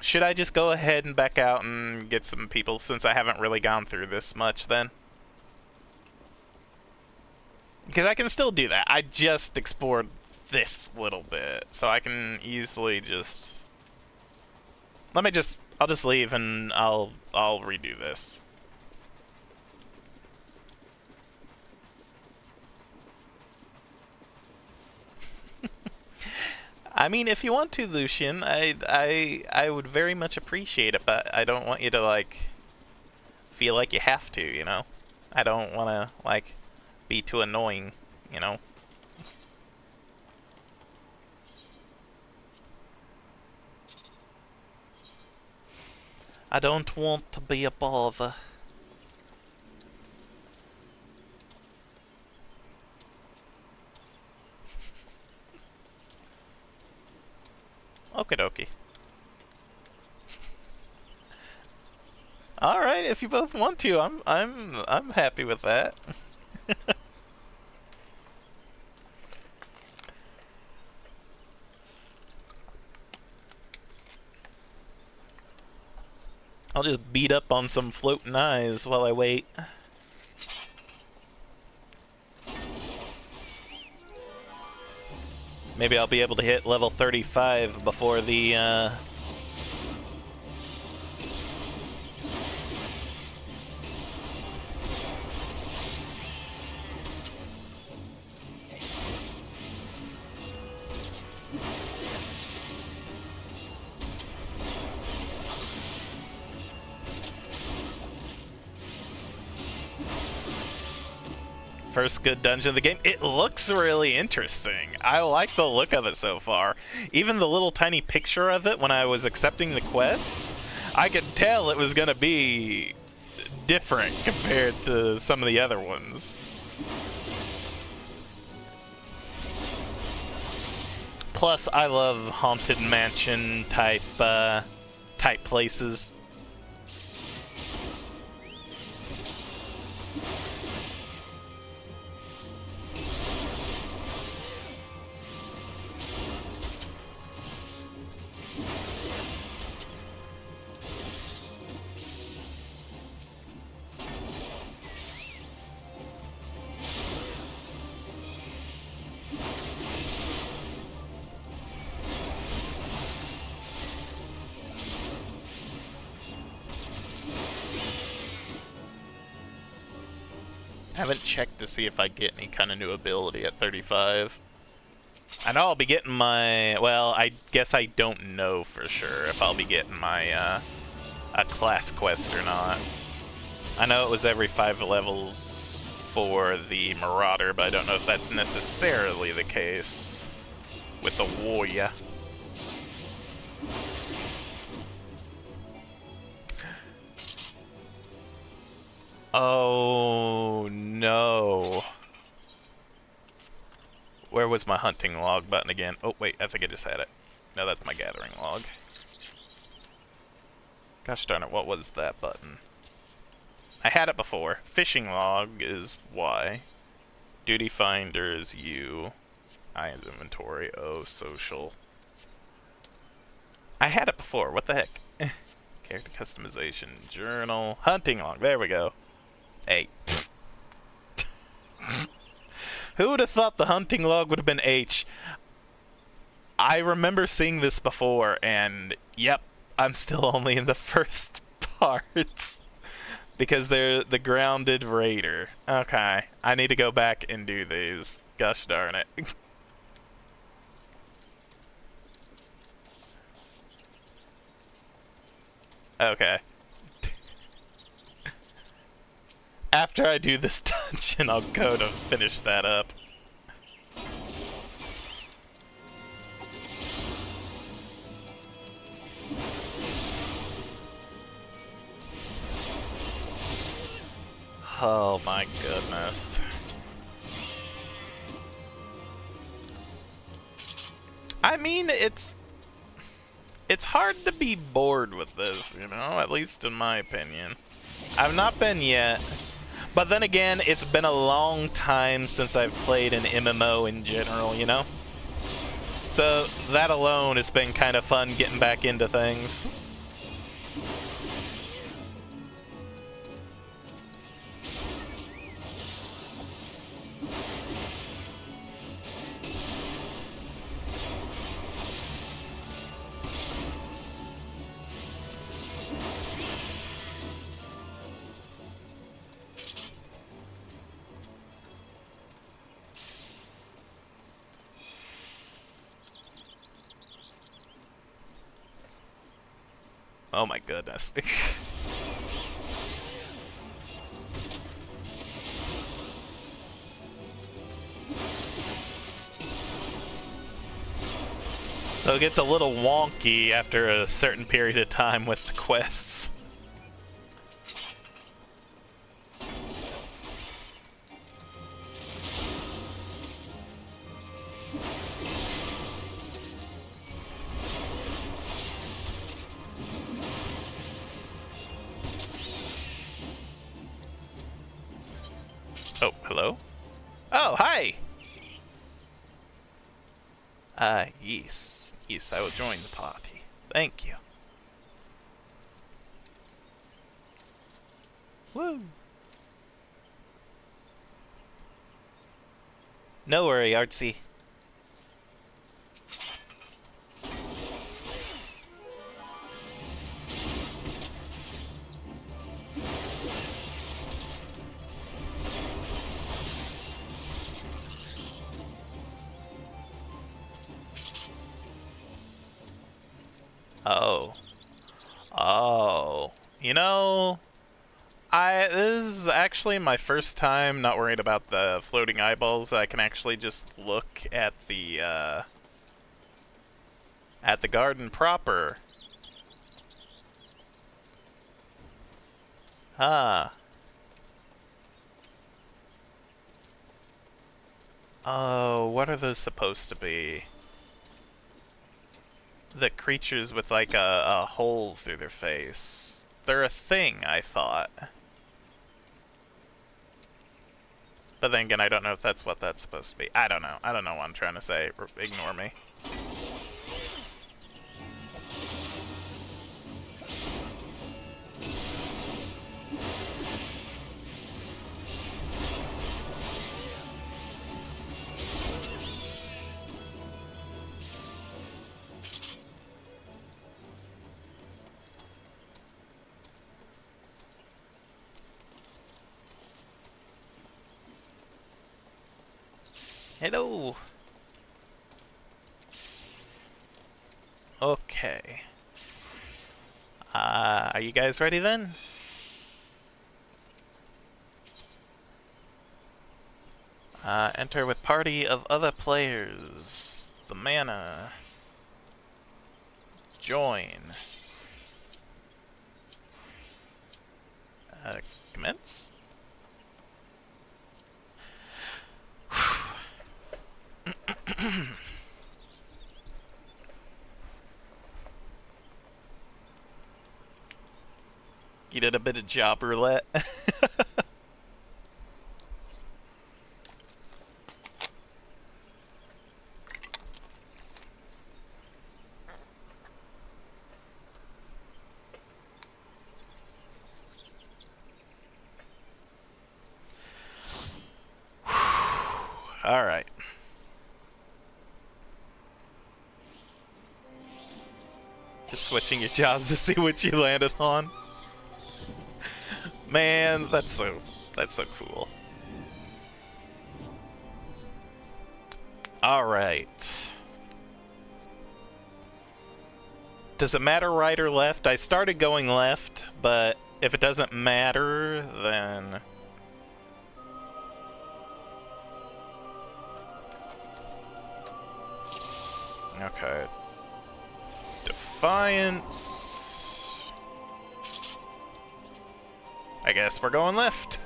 Speaker 2: Should I just go ahead and back out and get some people, since I haven't really gone through this much then? Because I can still do that. I just explored this little bit, so I can easily just... I'll just leave and I'll redo this. I mean, if you want to, Lucian, I would very much appreciate it, but I don't want you to, like, feel like you have to, you know? I don't want to, like, be too annoying, you know? I don't want to be a bother. Okie dokie. All right, if you both want to, I'm happy with that. I'll just beat up on some floating eyes while I wait. Maybe I'll be able to hit level 35 before the first good dungeon of the game. It looks really interesting. I like the look of it so far. Even the little tiny picture of it when I was accepting the quests, I could tell it was gonna be different compared to some of the other ones. Plus, I love haunted mansion type places. I haven't checked to see if I get any kind of new ability at 35. I know I'll be getting my... Well, I guess I don't know for sure if I'll be getting my, a class quest or not. I know it was every 5 levels for the Marauder, but I don't know if that's necessarily the case with the Warrior. Oh, no. Where was my hunting log button again? Oh, wait, I think I just had it. No, that's my gathering log. Gosh darn it, what was that button? I had it before. Fishing log is Y. Duty finder is U. I is inventory. O, social. I had it before, what the heck? Character customization, journal, hunting log, there we go. Hey. Who would have thought the hunting log would have been H? I remember seeing this before, and yep, I'm still only in the first parts. Because they're the grounded raider. Okay, I need to go back and do these. Gosh darn it. Okay. After I do this dungeon, I'll go to finish that up. Oh my goodness. I mean, it's hard to be bored with this, you know, at least in my opinion. I've not been yet. But then again, it's been a long time since I've played an MMO in general, you know? So that alone has been kind of fun getting back into things. Oh my goodness. So it gets a little wonky after a certain period of time with the quests. Oh, hello? Oh, hi! Yes. Yes, I will join the party. Thank you. Woo! No worry, Artsy. Oh. Oh. You know, this is actually my first time not worried about the floating eyeballs. I can actually just look at the garden proper. Huh. Oh, what are those supposed to be? The creatures with like a hole through their face. They're a thing, I thought. But then again, I don't know if that's what that's supposed to be. I don't know. I don't know what I'm trying to say. Ignore me. Hello. Okay. Are you guys ready then? Enter with party of other players. The mana. Join. Commence? You did a bit of job roulette. All right. Just switching your jobs to see what you landed on. Man, that's so cool. All right. Does it matter right or left? I started going left, but if it doesn't matter, then okay. Defiance. I guess we're going left.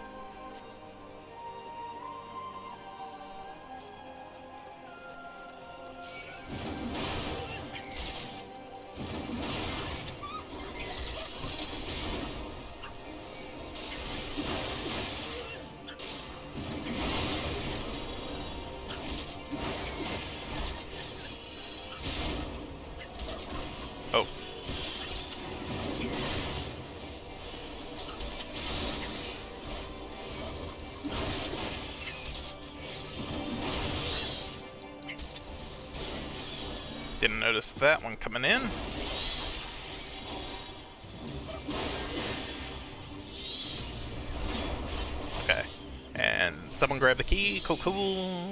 Speaker 2: Oh. Didn't notice that one coming in. Okay. And someone grab the key. Cool, cool.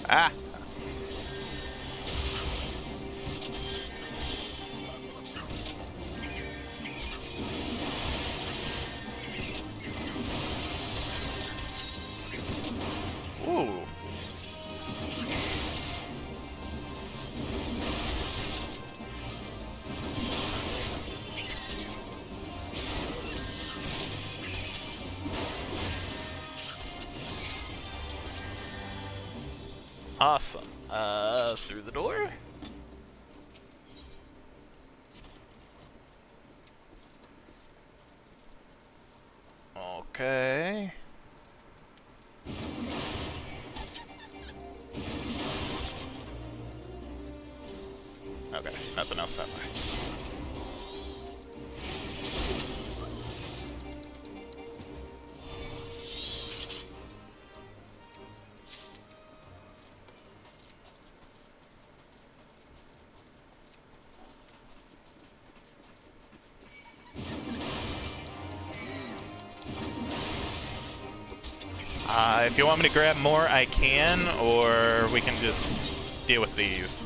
Speaker 2: Ah! Ooh.
Speaker 1: Awesome. Through the door? Okay. Okay, nothing else that way. If you want me to grab more, I can, or we can just deal with these.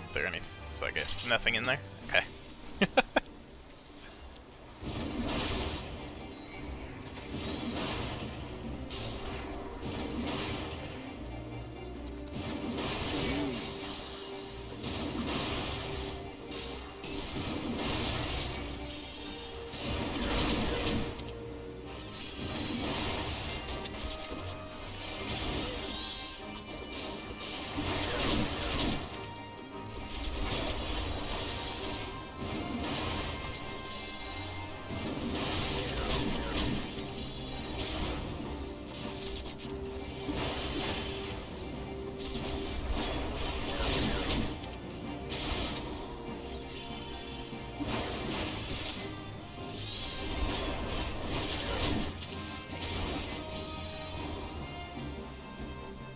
Speaker 1: Is there any, I guess, nothing in there? Okay.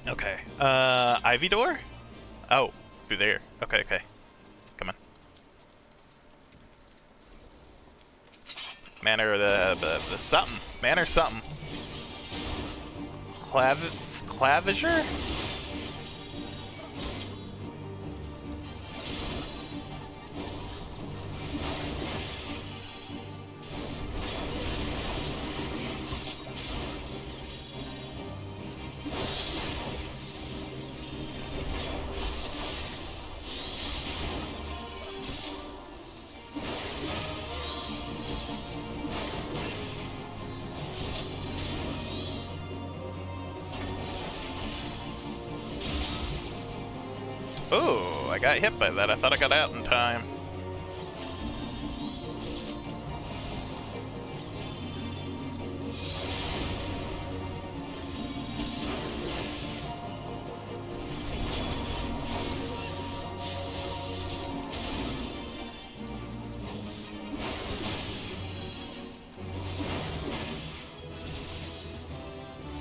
Speaker 1: Okay. Ivy door? Oh, through there. Okay, okay. Come on. Man or the something. Man or something. Claviger? Oh, I got hit by that. I thought I got out in time.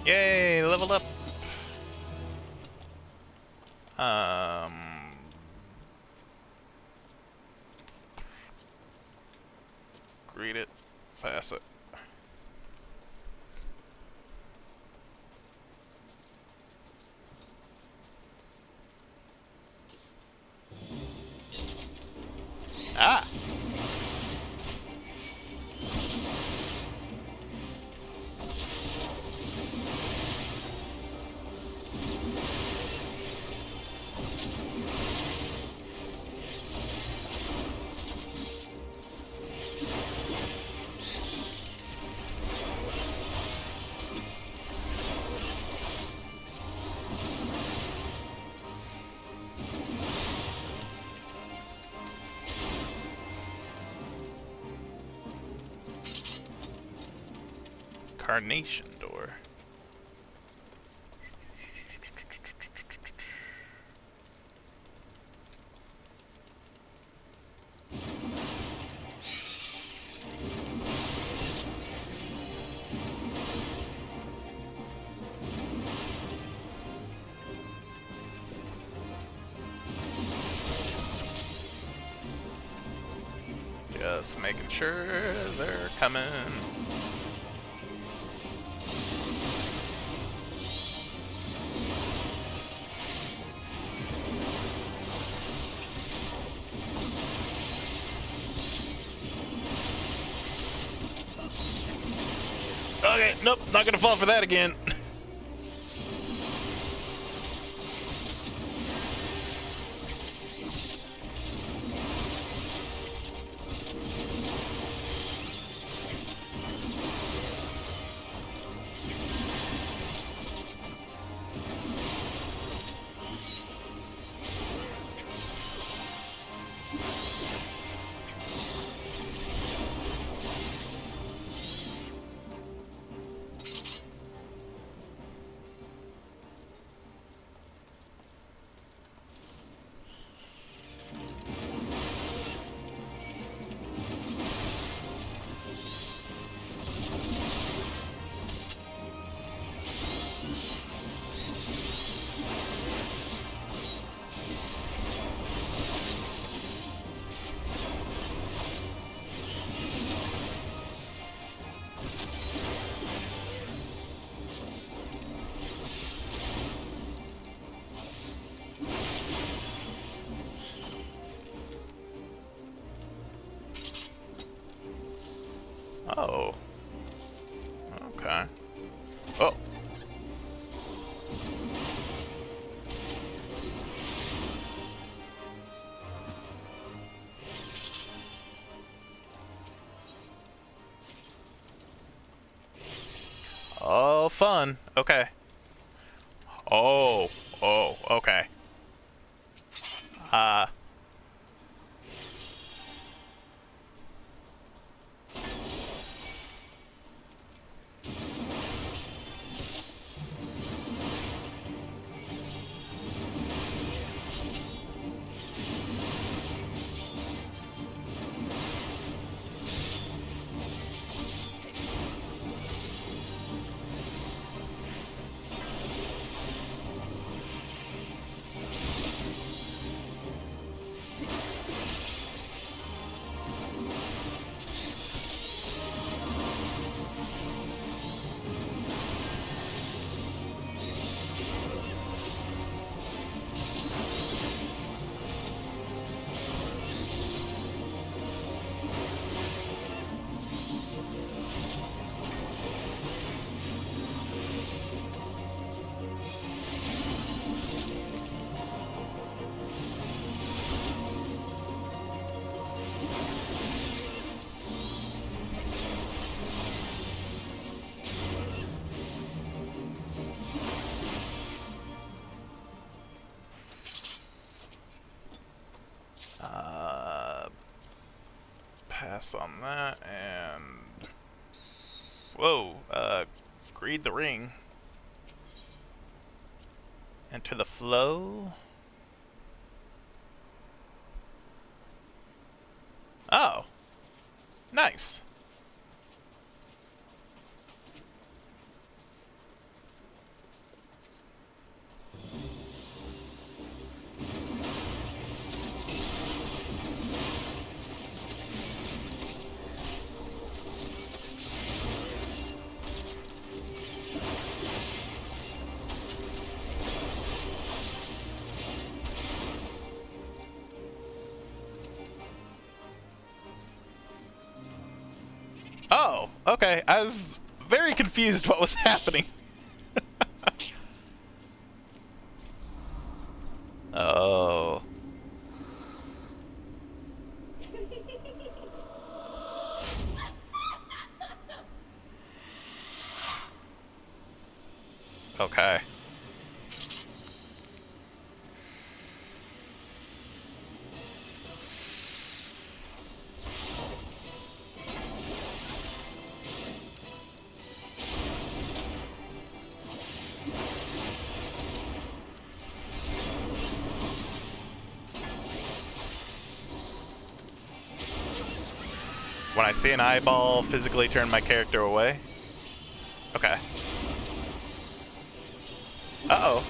Speaker 1: Yay, leveled up. Read it, pass it. Ah! Carnation door.
Speaker 2: Just making sure they're coming.
Speaker 1: Okay, nope, not gonna fall for that again.
Speaker 2: Oh. Okay. Oh. Oh, fun. Okay. Oh. Oh, okay. Uh. Pass on that and whoa, greed the ring. Enter the flow. Oh. Nice. Oh, okay. I was very confused what was happening. Oh. Okay. When I see an eyeball, physically turn my character away? Okay. Uh-oh.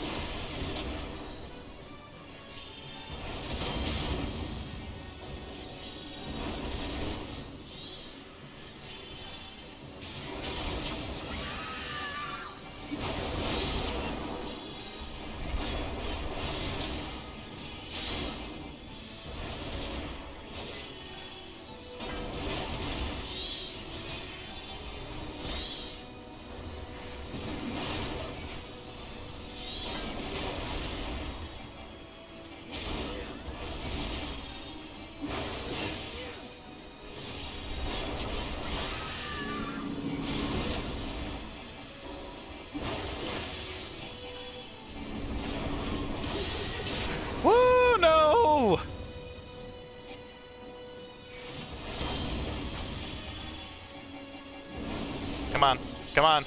Speaker 2: Come on. Come on.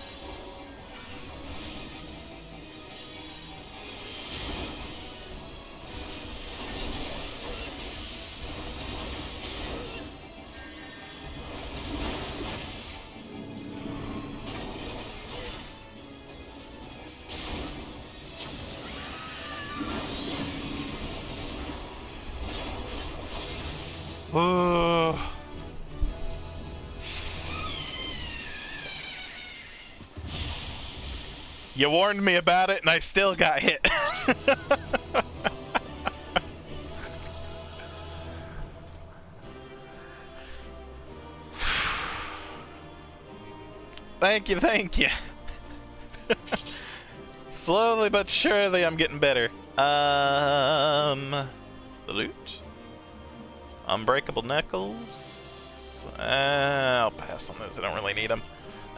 Speaker 2: Oh. You warned me about it and I still got hit. Thank you, thank you. Slowly but surely I'm getting better. The loot. Unbreakable Knuckles. I'll pass on those, I don't really need them.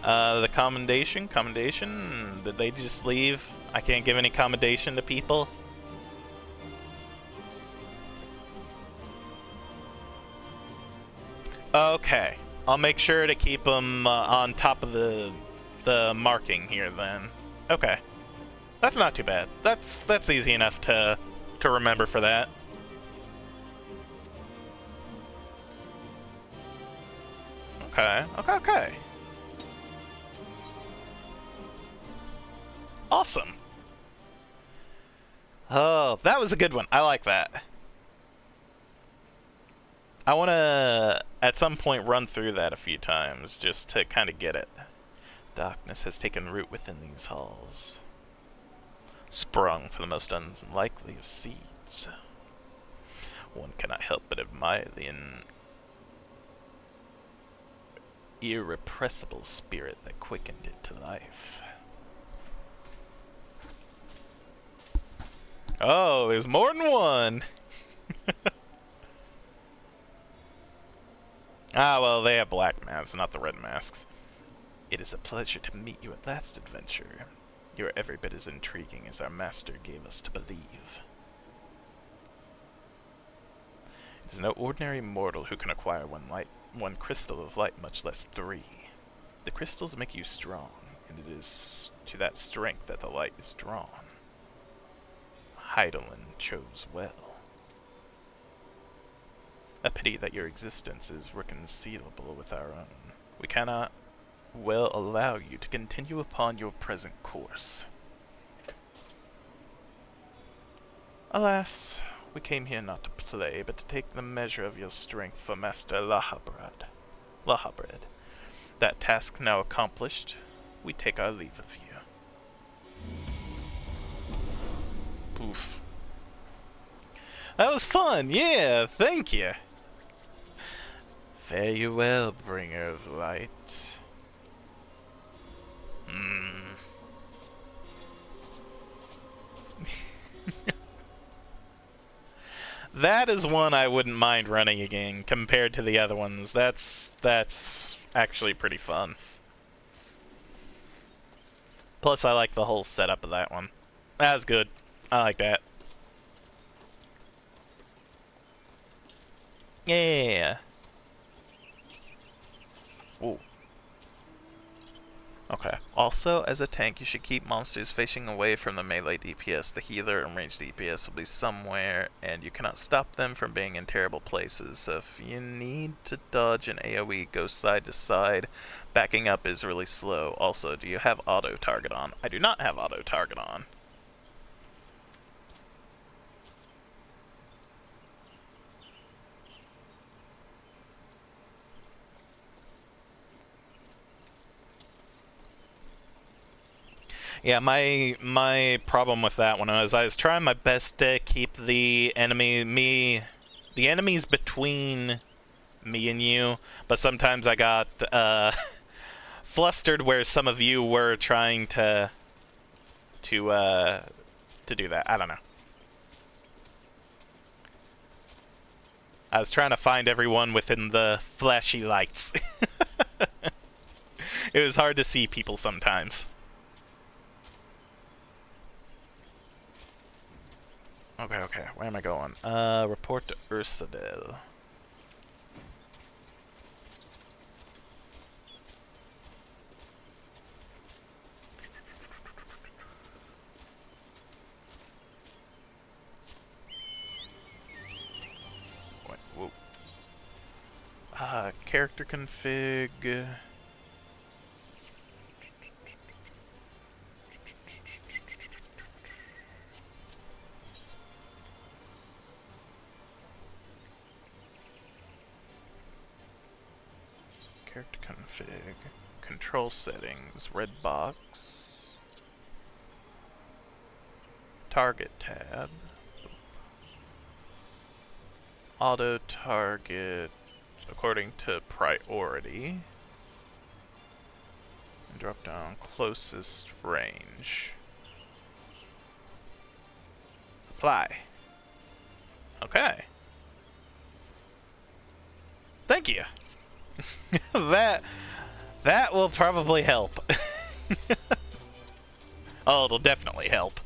Speaker 2: The commendation. Did they just leave? I can't give any commendation to people. Okay, I'll make sure to keep them on top of the marking here then. Okay, that's not too bad. That's easy enough to remember for that. Okay. Awesome. Oh, that was a good one. I like that. I want to, at some point, run through that a few times, just to kind of get it. Darkness has taken root within these halls. Sprung from the most unlikely of seeds. One cannot help but admire the irrepressible spirit that quickened it to life. Oh, there's more than one! Ah, well, they have black masks, not the red masks. It is a pleasure to meet you at last, adventurer. You are every bit as intriguing as our master gave us to believe. It is no ordinary mortal who can acquire one crystal of light, much less 3. The crystals make you strong, and it is to that strength that the light is drawn. Heidelin chose well. A pity that your existence is reconcilable with our own. We cannot well allow you to continue upon your present course. Alas, we came here not to play, but to take the measure of your strength for Master Lahabred. That task now accomplished, we take our leave of you. Poof. That was fun, yeah, thank you. Fare you well, bringer of light. That is one I wouldn't mind running again compared to the other ones. That's actually pretty fun. Plus, I like the whole setup of that one. That was good. I like that. Yeah. Ooh. Okay. Also, as a tank, you should keep monsters facing away from the melee DPS. The healer and ranged DPS will be somewhere, and you cannot stop them from being in terrible places. So if you need to dodge an AoE, go side to side. Backing up is really slow. Also, do you have auto-target on? I do not have auto-target on. Yeah, my problem with that one was I was trying my best to keep the enemies between me and you, but sometimes I got flustered where some of you were trying to do that. I don't know. I was trying to find everyone within the flashy lights. It was hard to see people sometimes. Okay, where am I going? Report to Ursadel. character config. Character config. Control settings. Red box. Target tab. Auto target according to priority. And drop down closest range. Apply. Okay. Thank you. that will probably help. Oh, it'll definitely help.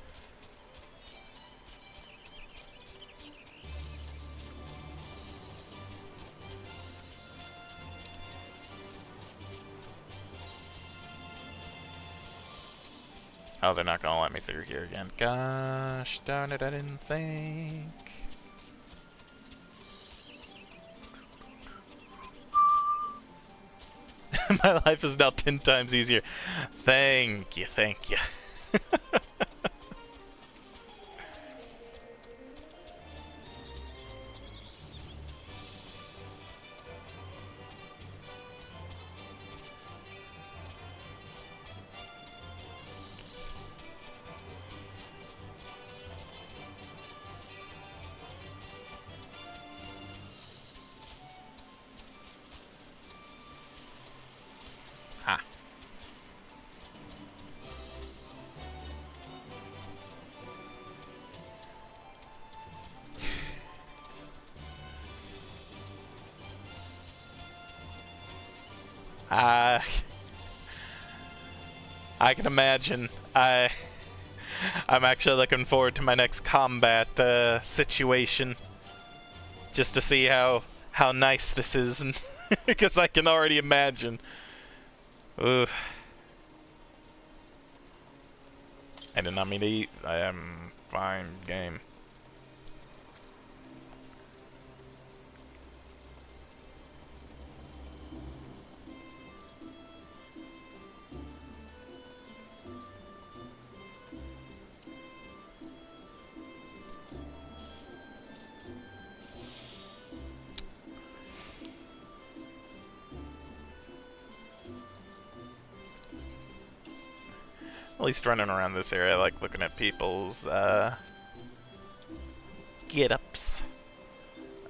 Speaker 2: Oh, they're not gonna let me through here again. Gosh darn it, I didn't think. My life is now 10 times easier. Thank you, thank you. Ha. I can imagine. I'm actually looking forward to my next combat situation, just to see how nice this is, and because I can already imagine. Ooh. I did not mean to eat. I am fine. Game. At least running around this area, I like looking at people's get-ups.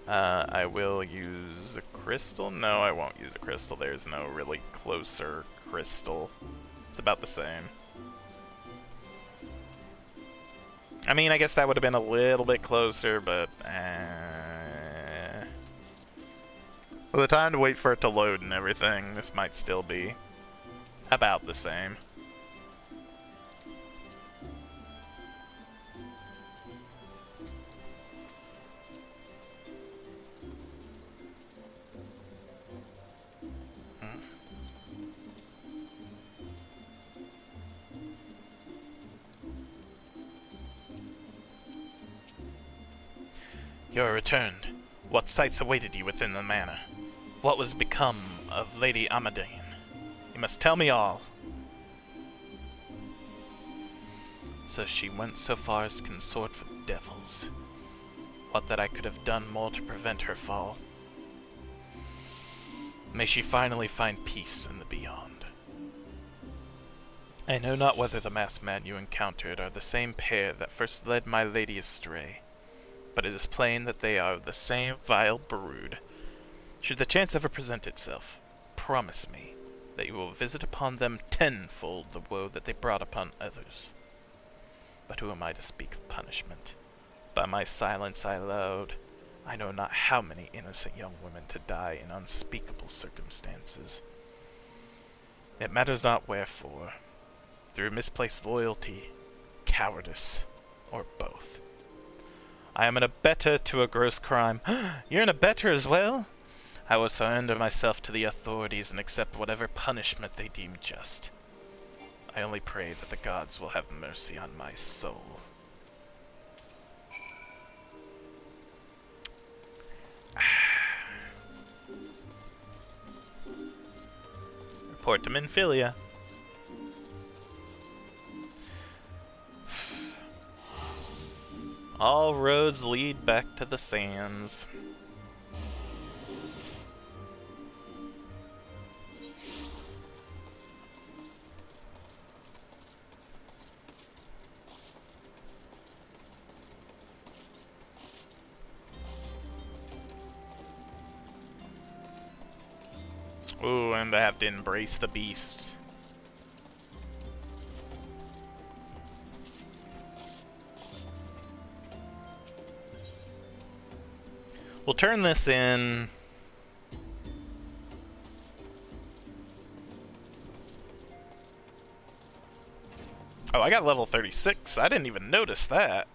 Speaker 2: I will use a crystal. No, I won't use a crystal. There's no really closer crystal. It's about the same. I mean, I guess that would have been a little bit closer, but with the time to wait for it to load and everything, this might still be about the same. You are returned. What sights awaited you within the manor? What was become of Lady Amadine? You must tell me all. So she went so far as to consort with devils. What that I could have done more to prevent her fall. May she finally find peace in the beyond. I know not whether the masked man you encountered are the same pair that first led my lady astray, but it is plain that they are the same vile brood. Should the chance ever present itself, promise me that you will visit upon them tenfold the woe that they brought upon others. But who am I to speak of punishment? By my silence I allowed, I know not how many innocent young women to die in unspeakable circumstances. It matters not wherefore, through misplaced loyalty, cowardice, or both. I am an abettor to a gross crime. You're an abettor as well? I will surrender myself to the authorities and accept whatever punishment they deem just. I only pray that the gods will have mercy on my soul. Port to Minfilia. All roads lead back to the sands. Ooh, and I have to embrace the beast. We'll turn this in. Oh, I got level 36. I didn't even notice that.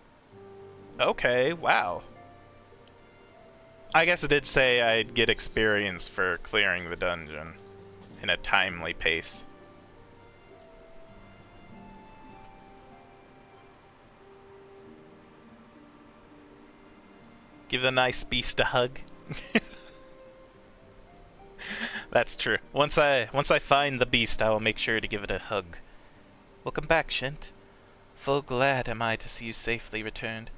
Speaker 2: Okay, wow. I guess it did say I'd get experience for clearing the dungeon in a timely pace. Give the nice beast a hug. That's true. Once I find the beast, I will make sure to give it a hug. Welcome back, Shint. Full glad am I to see you safely returned.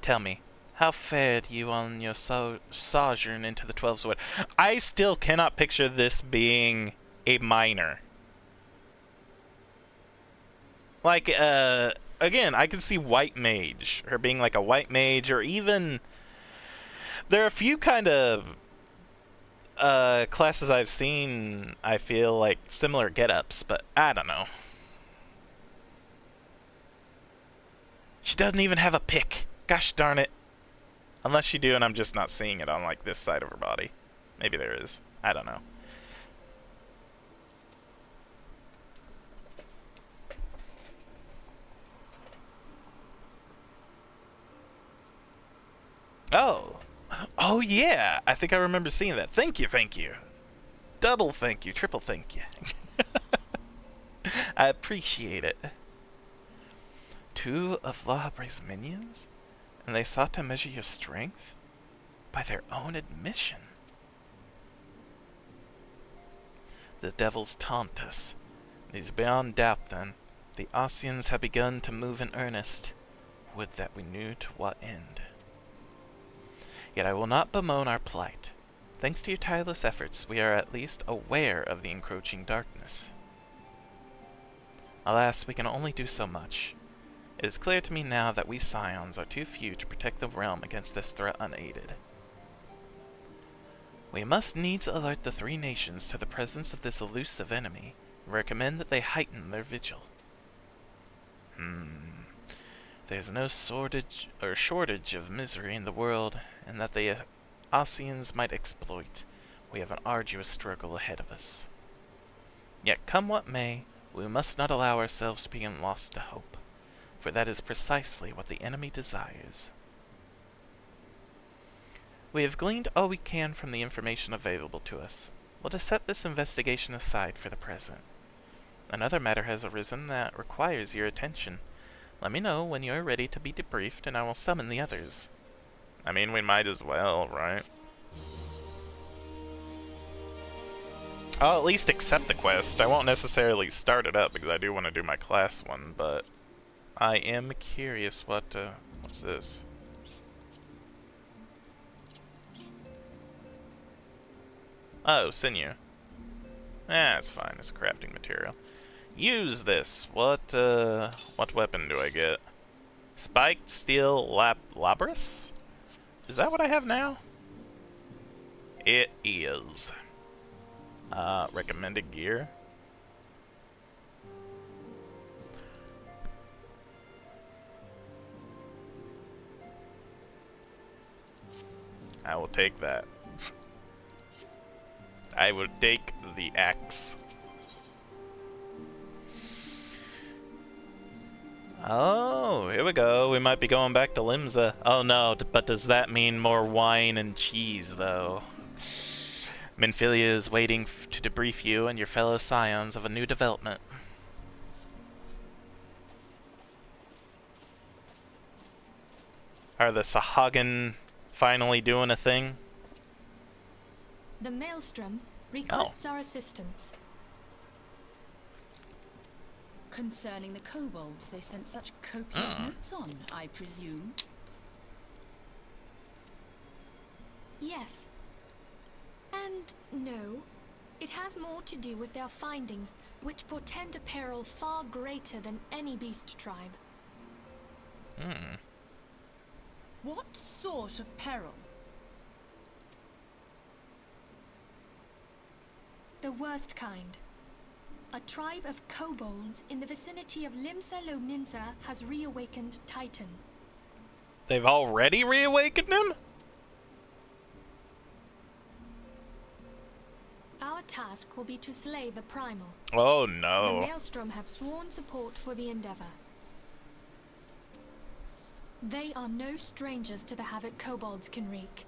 Speaker 2: Tell me, how fared you on your sojourn into the 12's Wood? I still cannot picture this being a minor. Like, again, I can see white mage, her being like a white mage, or even there are a few kind of classes I've seen, I feel like similar get-ups, but I don't know. She doesn't even have a pick. Gosh darn it. Unless you do and I'm just not seeing it on like this side of her body. Maybe there is. I don't know. Oh. Oh yeah. I think I remember seeing that. Thank you, thank you. Double thank you, triple thank you. I appreciate it. 2 of Lahabre's minions? And they sought to measure your strength? By their own admission. The devils taunt us. It is beyond doubt, then. The Ossians have begun to move in earnest. Would that we knew to what end. Yet I will not bemoan our plight. Thanks to your tireless efforts, we are at least aware of the encroaching darkness. Alas, we can only do so much. It is clear to me now that we Scions are too few to protect the realm against this threat unaided. We must needs alert the 3 nations to the presence of this elusive enemy, and recommend that they heighten their vigil. There's no shortage of misery in the world, and that the Ossians might exploit. We have an arduous struggle ahead of us. Yet come what may, we must not allow ourselves to be lost to hope, for that is precisely what the enemy desires. We have gleaned all we can from the information available to us. Let us set this investigation aside for the present. Another matter has arisen that requires your attention. Let me know when you are ready to be debriefed, and I will summon the others. I mean, we might as well, right? I'll at least accept the quest. I won't necessarily start it up because I do want to do my class one, but I am curious what's this? Oh, sinew. It's fine. It's a crafting material. Use this. What weapon do I get? Spiked steel labris? Is that what I have now? It is. Recommended gear. I will take that. I will take the axe. Oh, here we go. We might be going back to Limsa. Oh no, but does that mean more wine and cheese, though? Minfilia is waiting to debrief you and your fellow Scions of a new development. Are the Sahagin finally doing a thing?
Speaker 3: The Maelstrom requests our assistance. Concerning the kobolds they sent such copious notes on, I presume?
Speaker 4: Yes. And no. It has more to do with their findings, which portend a peril far greater than any beast tribe.
Speaker 3: What sort of peril?
Speaker 4: The worst kind. A tribe of kobolds in the vicinity of Limsa Lominsa has reawakened Titan.
Speaker 2: They've already reawakened him?
Speaker 4: Our task will be to slay the Primal.
Speaker 2: Oh
Speaker 4: The
Speaker 2: no.
Speaker 4: Maelstrom have sworn support for the endeavor. They are no strangers to the havoc kobolds can wreak.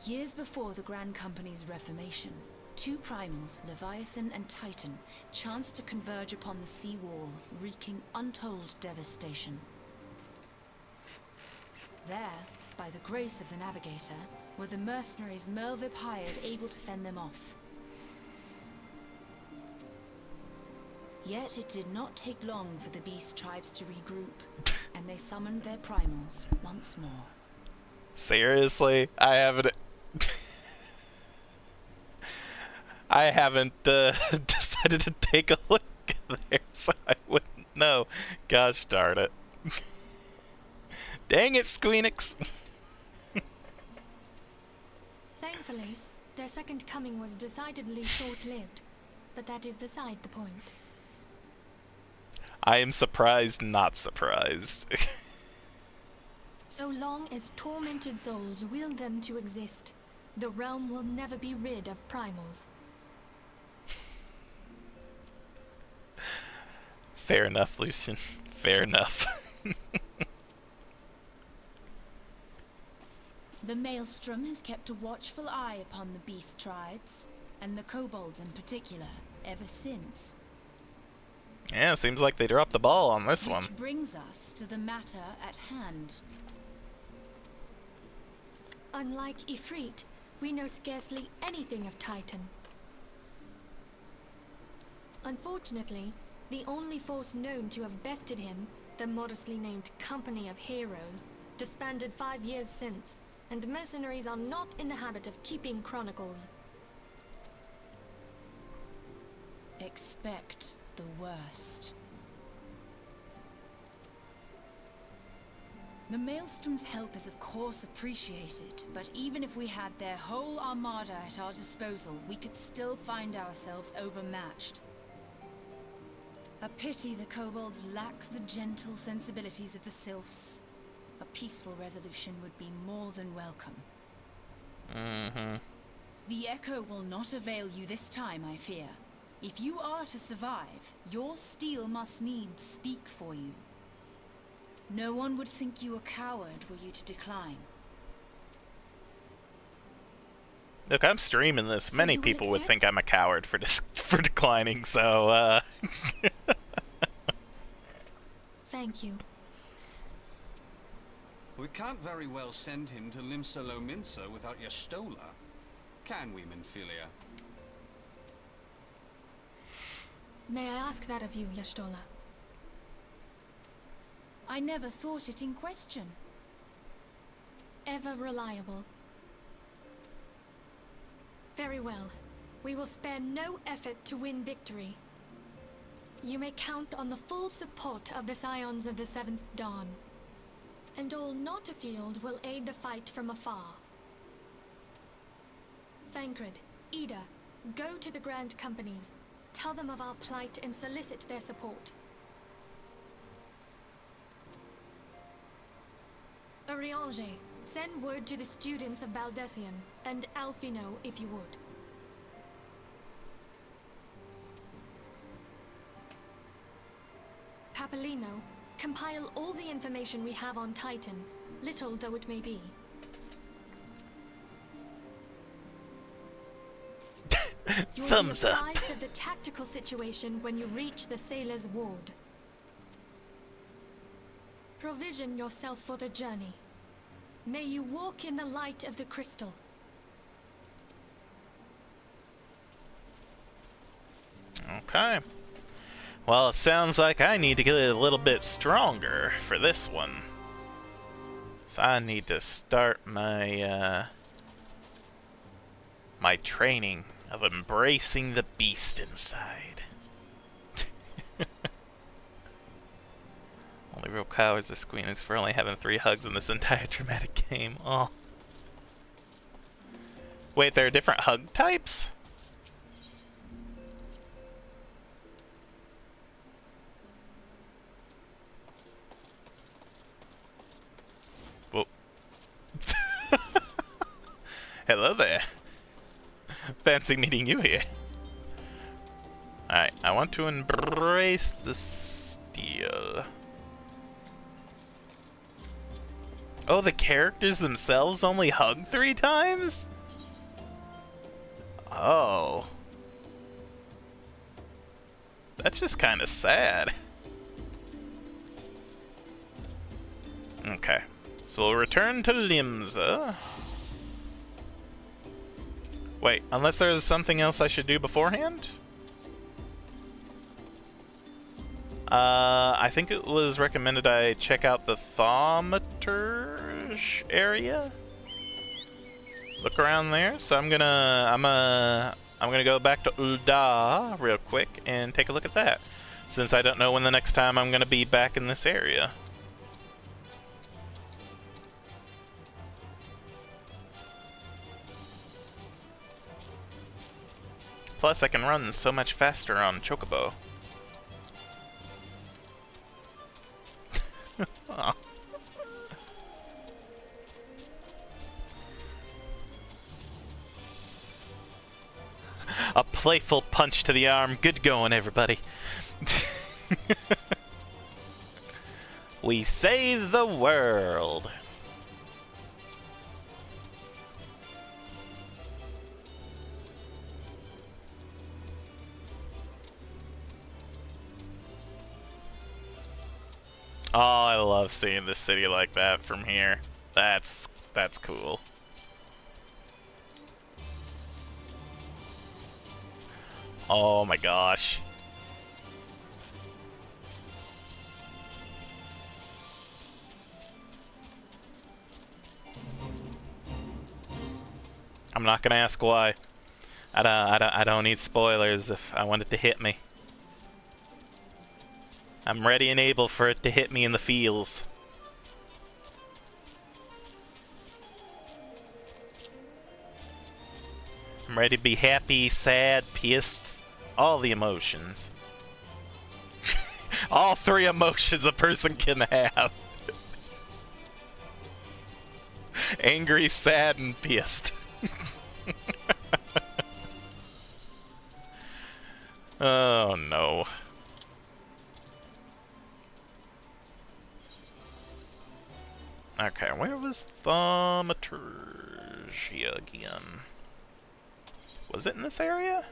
Speaker 3: Years before the Grand Company's reformation, two primals, Leviathan and Titan, chanced to converge upon the sea wall, wreaking untold devastation. There, by the grace of the Navigator, were the mercenaries Merlvip hired able to fend them off. Yet it did not take long for the beast tribes to regroup, and they summoned their primals once more.
Speaker 2: Seriously? I haven't decided to take a look there, so I wouldn't know. Gosh darn it. Dang it, Squeenix.
Speaker 4: Thankfully, their second coming was decidedly short-lived, but that is beside the point.
Speaker 2: I am surprised, not surprised.
Speaker 4: So long as tormented souls will them to exist, the realm will never be rid of primals.
Speaker 2: Fair enough, Lucian. Fair enough.
Speaker 3: The Maelstrom has kept a watchful eye upon the beast tribes, and the kobolds in particular, ever since.
Speaker 2: Yeah, seems like they dropped the ball on this one.
Speaker 3: Which brings us to the matter at hand.
Speaker 4: Unlike Ifrit, we know scarcely anything of Titan. Unfortunately, the only force known to have bested him, the modestly named Company of Heroes, disbanded 5 years since, and mercenaries are not in the habit of keeping chronicles.
Speaker 3: Expect the worst. The Maelstrom's help is of course appreciated, but even if we had their whole armada at our disposal, we could still find ourselves overmatched. A pity the kobolds lack the gentle sensibilities of the sylphs. A peaceful resolution would be more than welcome. The echo will not avail you this time, I fear. If you are to survive, your steel must needs speak for you. No one would think you a coward were you to decline.
Speaker 2: Look, I'm streaming this.
Speaker 4: So
Speaker 2: Many
Speaker 4: you will
Speaker 2: people would
Speaker 4: accept?
Speaker 2: think I'm a coward for for declining, so,
Speaker 4: Thank you.
Speaker 5: We can't very well send him to Limsa Lominsa without Yastola, can we, Minfilia?
Speaker 4: May I ask that of you, Yastola?
Speaker 3: I never thought it in question.
Speaker 4: Ever reliable. Very well. We will spare no effort to win victory. You may count on the full support of the Scions of the Seventh Dawn. And all not afield will aid the fight from afar. Thancred, Ida, go to the Grand Companies. Tell them of our plight and solicit their support. Ariange, send word to the students of Baldessian, and Alfino if you would. Papalimo, compile all the information we have on Titan, little though it may be. You'll
Speaker 2: thumbs
Speaker 4: be
Speaker 2: up.
Speaker 4: apprised of the tactical situation when you reach the Sailor's Ward. Provision yourself for the journey. May you walk in the light of the crystal.
Speaker 2: Okay. Well, it sounds like I need to get a little bit stronger for this one. So I need to start my, my training of embracing the beast inside. Only real cowards are squeamish for only having 3 hugs in this entire dramatic game. Oh. Wait, there are different hug types? Whoa. Hello there. Fancy meeting you here. Alright, I want to embrace the steel. Oh, the characters themselves only hug 3 times? Oh. That's just kind of sad. Okay. So we'll return to Limsa. Wait, unless there's something else I should do beforehand? I think it was recommended I check out the thaumaturge area. Look around there. So I'm gonna go back to Ul'dah real quick and take a look at that, since I don't know when the next time I'm gonna be back in this area. Plus, I can run so much faster on Chocobo. Oh. A playful punch to the arm. Good going, everybody. We save the world. Oh, I love seeing this city like that from here. That's cool. Oh my gosh. I'm not gonna ask why. I don't need spoilers if I want it to hit me. I'm ready and able for it to hit me in the feels. I'm ready to be happy, sad, pissed, all the emotions. All 3 emotions a person can have. Angry, sad, and pissed. Oh no. Okay, where was Thaumaturgia again? Was it in this area?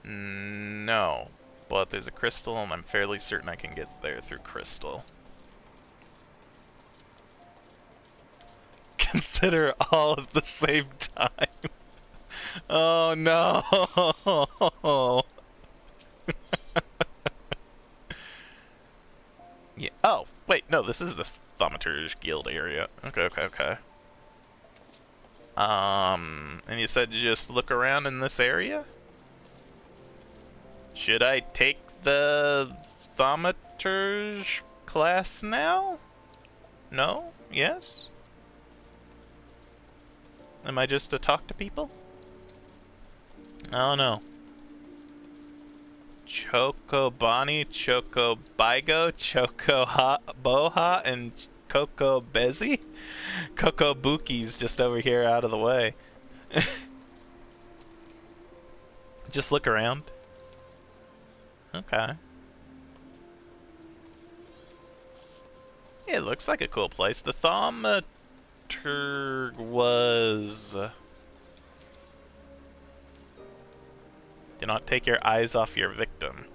Speaker 2: No, but there's a crystal and I'm fairly certain I can get there through crystal. Consider all at the same time. Oh no! Yeah. Oh, wait, no, this is the Thaumaturge Guild area. Okay. And you said just look around in this area? Should I take the Thaumaturge class now? No? Yes? Am I just to talk to people? Oh no. Chocobani, Chocobigo, Chocoboha, and Kokobezi? Kokobuki's just over here out of the way. Just look around. Okay. Yeah, it looks like a cool place. The Thaumaturge was... Do not take your eyes off your victim.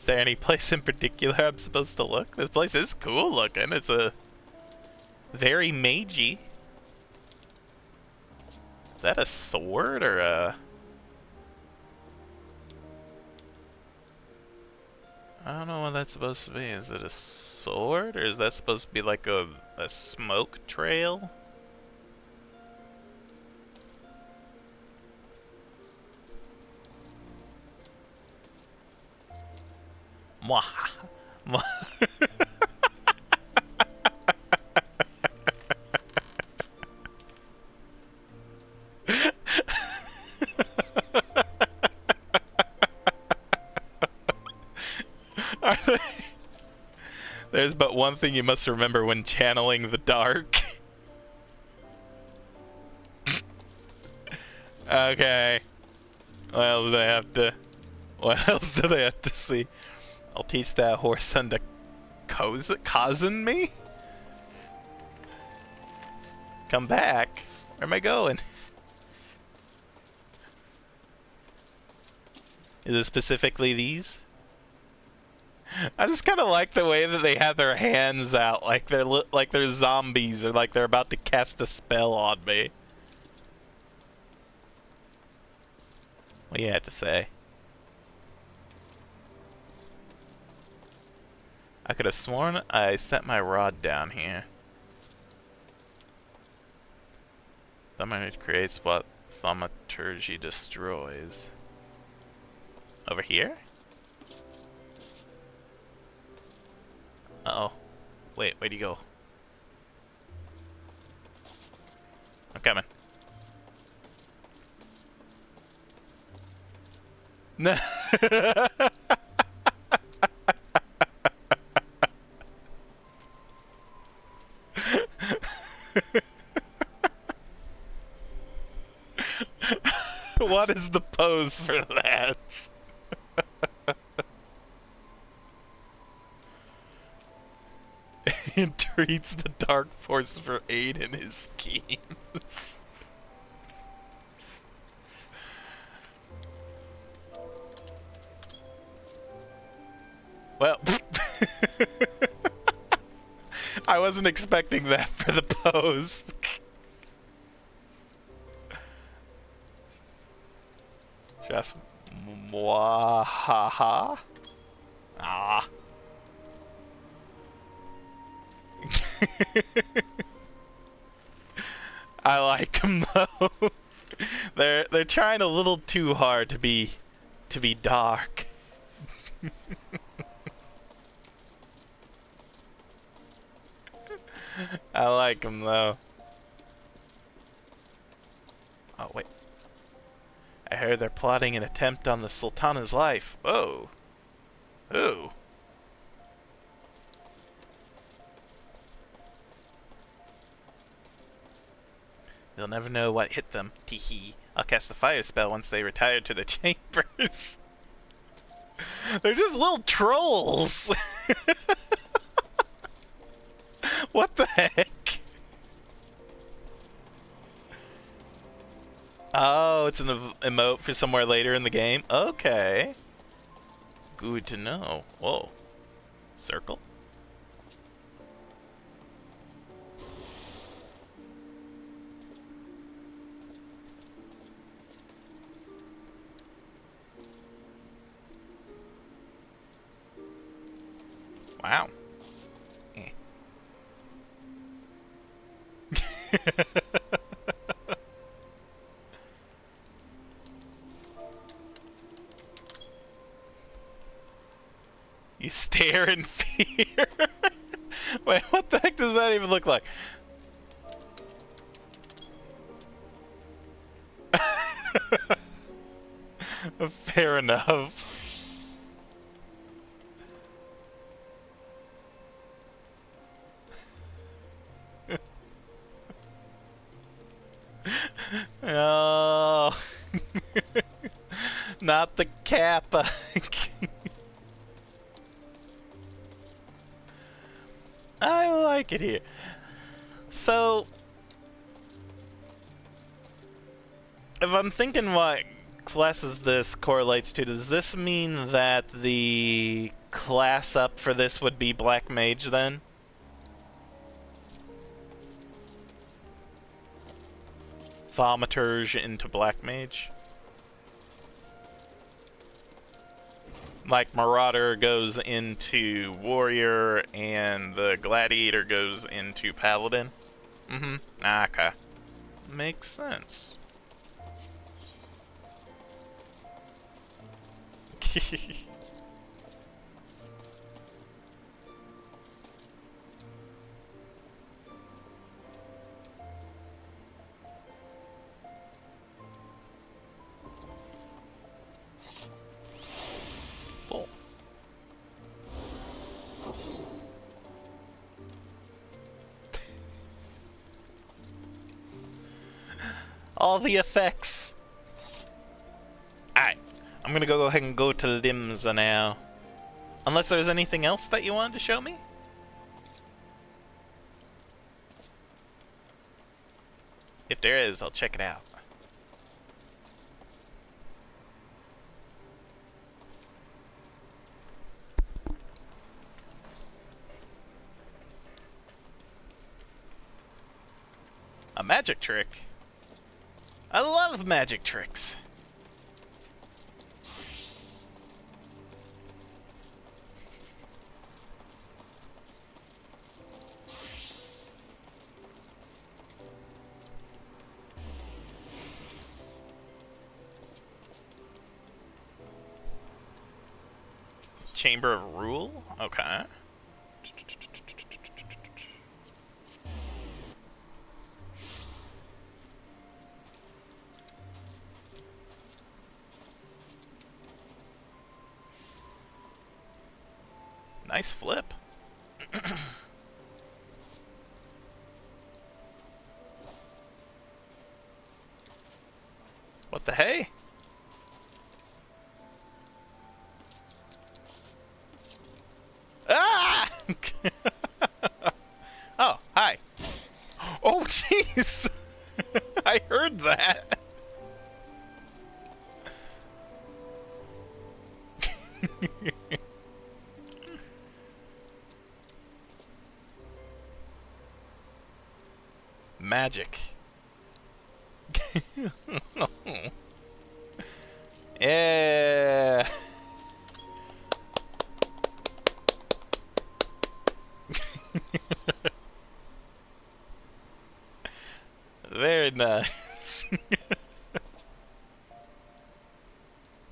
Speaker 2: there any place in particular I'm supposed to look? This place is cool looking. It's a very magey. Is that a sword or a... I don't know what that's supposed to be. Is it a sword or is that supposed to be like a smoke trail? Mwah. Mwah. There's but one thing you must remember when channeling the dark. Okay. Well, do they have to... What else do they have to see? I'll teach that horse unto cousin me? Come back. Where am I going? Is it specifically these? I just kind of like the way that they have their hands out, like they're zombies, or like they're about to cast a spell on me. What do you have to say? I could have sworn I set my rod down here. Thaumaturgy creates what thaumaturgy destroys. Over here? Uh-oh. Wait, where'd he go? I'm coming. No. What is the pose for that? He entreats the dark force for aid in his schemes. Well, I wasn't expecting that for the pose. Just mwahaha. Ah. I like them though. They're trying a little too hard to be dark. I like them though. Oh wait. I heard they're plotting an attempt on the Sultana's life. Whoa. Ooh. They'll never know what hit them. Teehee. I'll cast the fire spell once they retire to their chambers. They're just little trolls. What the heck? Oh, it's an emote for somewhere later in the game? Okay. Good to know. Whoa. Circle? Wow. Eh. You stare in fear. Wait, what the heck does that even look like? Fair enough. Oh. Not the Kappa. I like it here. So, if I'm thinking what classes this correlates to, does this mean that the class up for this would be Black Mage then. Thaumaturge into Black Mage. Like Marauder goes into Warrior and the Gladiator goes into Paladin. Mm-hmm. Okay. Makes sense. Cool. All the effects. Alright. I'm gonna go ahead and go to Limsa now. Unless there's anything else that you wanted to show me? If there is, I'll check it out. A magic trick? I love magic tricks. Chamber of Rule? Okay. Nice flip. What the hey? Ah! Oh, hi. Oh, jeez. I heard that. Magic. Yeah. Very nice.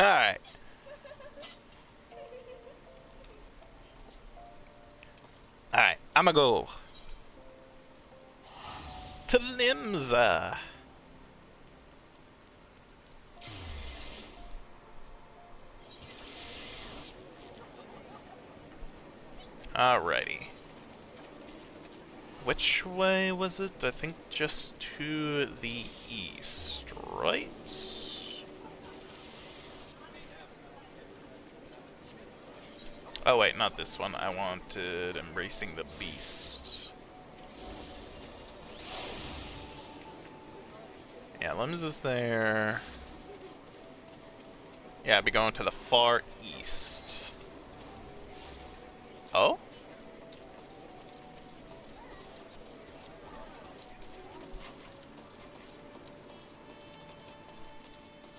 Speaker 2: Alright. Alright, I'ma go to Limsa. Alrighty. Which way was it? I think just to the east, right? Oh wait, not this one. I wanted Embracing the Beast. Yeah, Limbs is there. Yeah, I'd be going to the far east. Oh?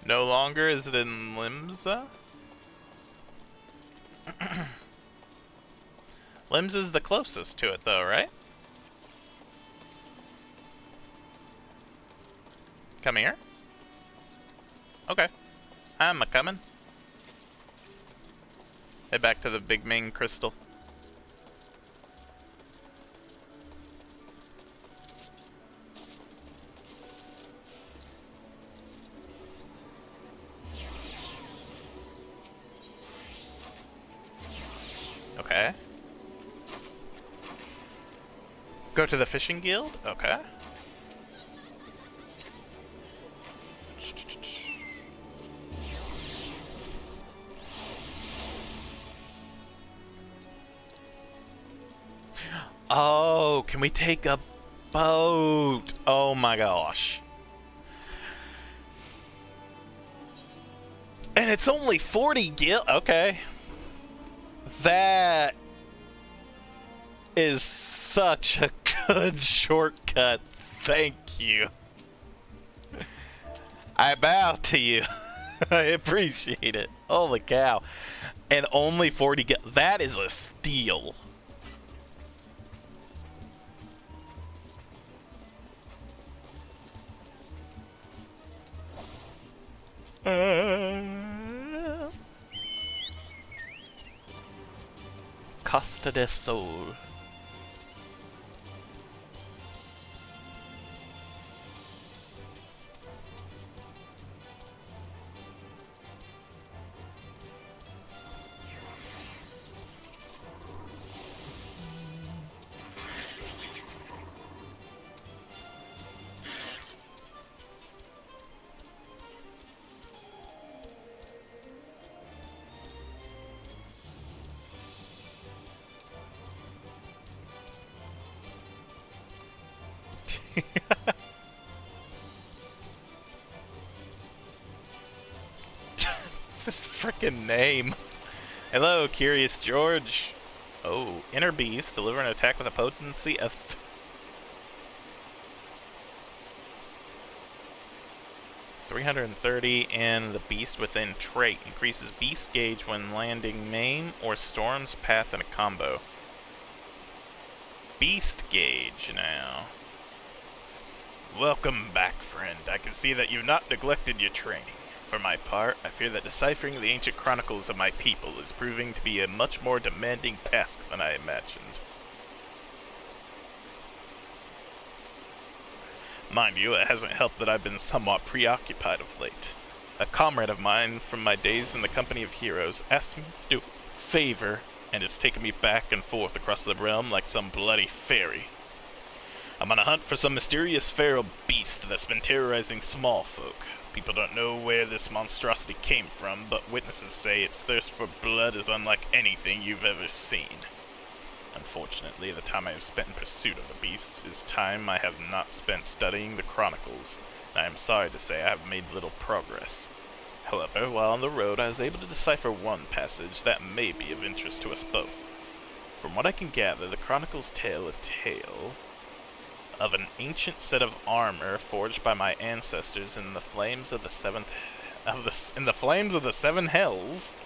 Speaker 2: No longer is it in Limsa? Limbs is the closest to it though, right? Come here? Okay. I'm a-coming. Head back to the big main crystal. Okay. Go to the fishing guild? Okay. Oh, can we take a boat? Oh my gosh. And it's only 40 gil. Okay. That is such a good shortcut. Thank you. I bow to you. I appreciate it. Holy cow. And only 40 that is a steal. Costa del Sol. This frickin' name. Hello, Curious George. Oh, Inner Beast. Deliver an attack with a potency of 330, and the Beast Within trait increases Beast gauge when landing main or storms path in a combo. Beast gauge now. Welcome back, friend. I can see that you've not neglected your training. For my part, I fear that deciphering the ancient chronicles of my people is proving to be a much more demanding task than I imagined. Mind you, it hasn't helped that I've been somewhat preoccupied of late. A comrade of mine from my days in the company of heroes asked me to do a favor, and has taken me back and forth across the realm like some bloody fairy. I'm on a hunt for some mysterious feral beast that's been terrorizing small folk. People don't know where this monstrosity came from, but witnesses say its thirst for blood is unlike anything you've ever seen. Unfortunately, the time I have spent in pursuit of the beasts is time I have not spent studying the chronicles, and I am sorry to say I have made little progress. However, while on the road, I was able to decipher one passage that may be of interest to us both. From what I can gather, the chronicles tell a tale of an ancient set of armor forged by my ancestors in the flames of the seven hells,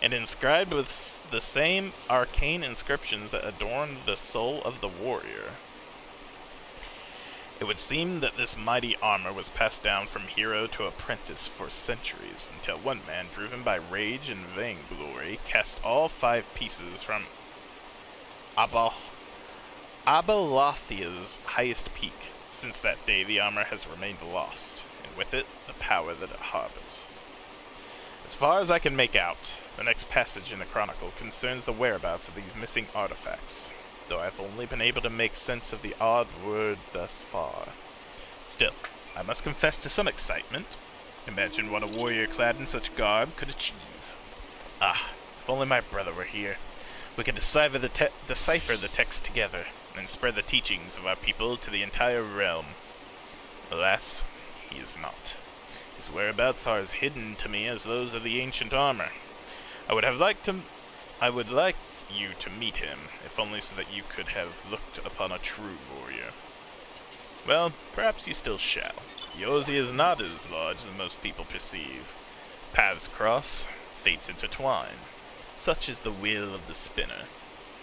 Speaker 2: and inscribed with the same arcane inscriptions that adorned the soul of the warrior. It would seem that this mighty armor was passed down from hero to apprentice for centuries, until one man, driven by rage and vainglory, cast all 5 pieces from Abalathia's highest peak. Since that day, the armor has remained lost, and with it, the power that it harbors. As far as I can make out, the next passage in the chronicle concerns the whereabouts of these missing artifacts, though I've only been able to make sense of the odd word thus far. Still, I must confess to some excitement. Imagine what a warrior clad in such garb could achieve. Ah, if only my brother were here. We could decipher the text together, and spread the teachings of our people to the entire realm. Alas, he is not. His whereabouts are as hidden to me as those of the ancient armor. I would like you to meet him, if only so that you could have looked upon a true warrior. Well, perhaps you still shall. Yozi is not as large as most people perceive. Paths cross, fates intertwine. Such is the will of the spinner.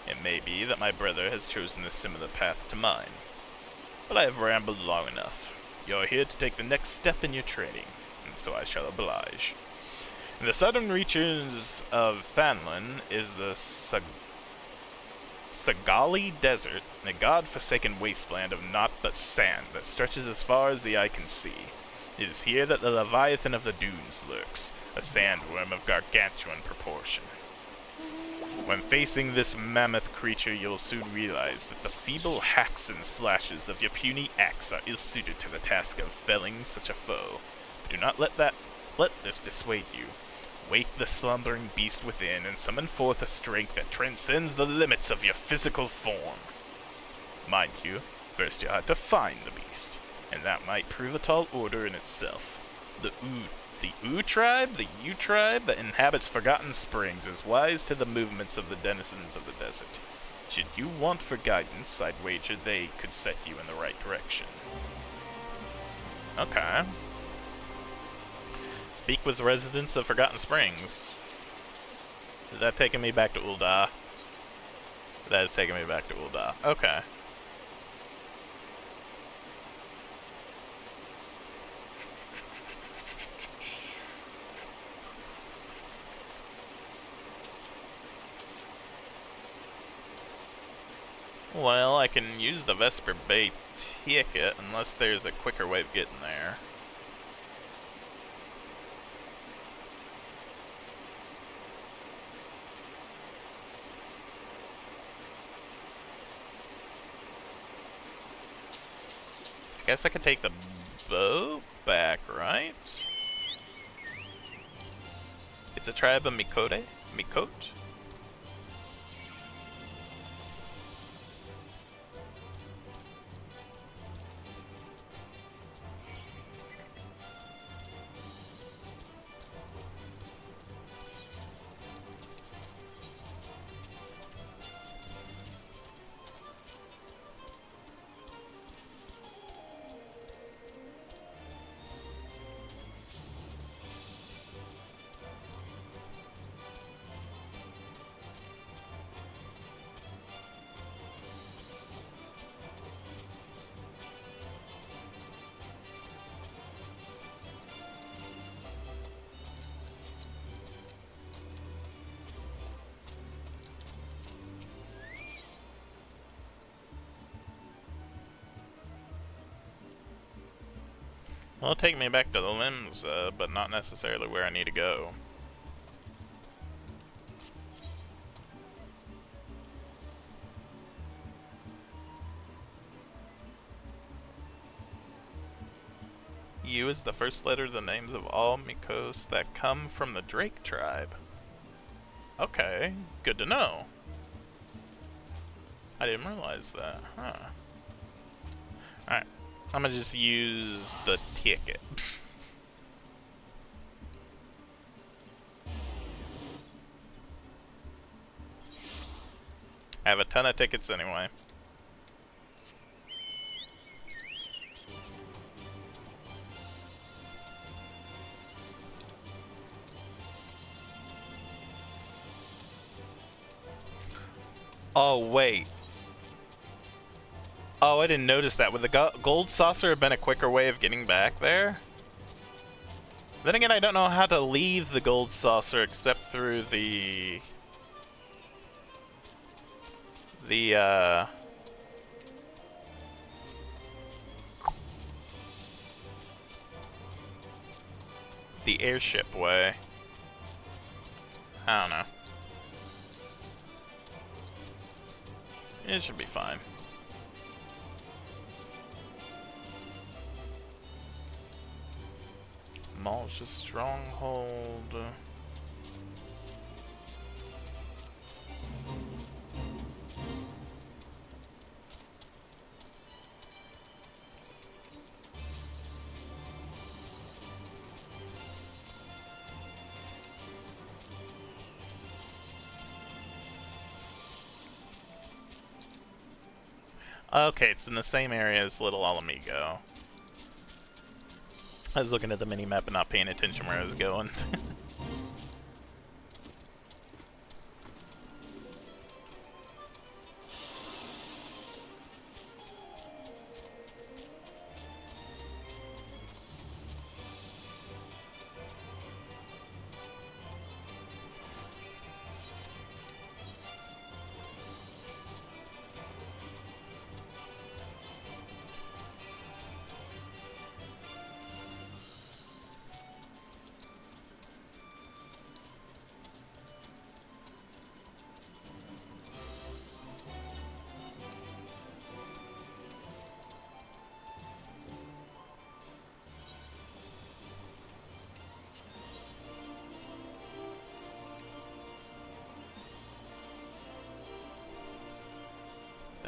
Speaker 2: It may be that my brother has chosen a similar path to mine. But I have rambled long enough. You're here to take the next step in your training, and so I shall oblige. In the southern reaches of Thanlin is the Sagali Desert, a god-forsaken wasteland of naught but sand that stretches as far as the eye can see. It is here that the Leviathan of the Dunes lurks, a sandworm of gargantuan proportion. When facing this mammoth creature, you'll soon realize that the feeble hacks and slashes of your puny axe are ill-suited to the task of felling such a foe. But do not let this dissuade you. Wake the slumbering beast within and summon forth a strength that transcends the limits of your physical form. Mind you, first you'll have to find the beast, and that might prove a tall order in itself. The
Speaker 1: The U tribe that inhabits Forgotten Springs, is wise to the movements of the denizens of the desert. Should you want for guidance, I'd wager they could set you in the right direction. Okay. Speak with residents of Forgotten Springs. Is that taking me back to Ul'dah? That is taking me back to Ul'dah. Okay. Well, I can use the Vesper Bay ticket unless there's a quicker way of getting there. I guess I could take the boat back, right? It's a tribe of Mikote? Mikote? Well, take me back to the limbs, but not necessarily where I need to go. U is the first letter of the names of all Mhikos that come from the Drake tribe. Okay, good to know. I didn't realize that, huh. Alright, I'm gonna just use the ticket. I have a ton of tickets anyway. Oh, wait. Oh, I didn't notice that. Would the gold saucer have been a quicker way of getting back there? Then again, I don't know how to leave the gold saucer except through the airship way. I don't know. It should be fine. Demolish a stronghold. Okay, it's in the same area as Little Alamigo. I was looking at the mini-map and not paying attention where I was going.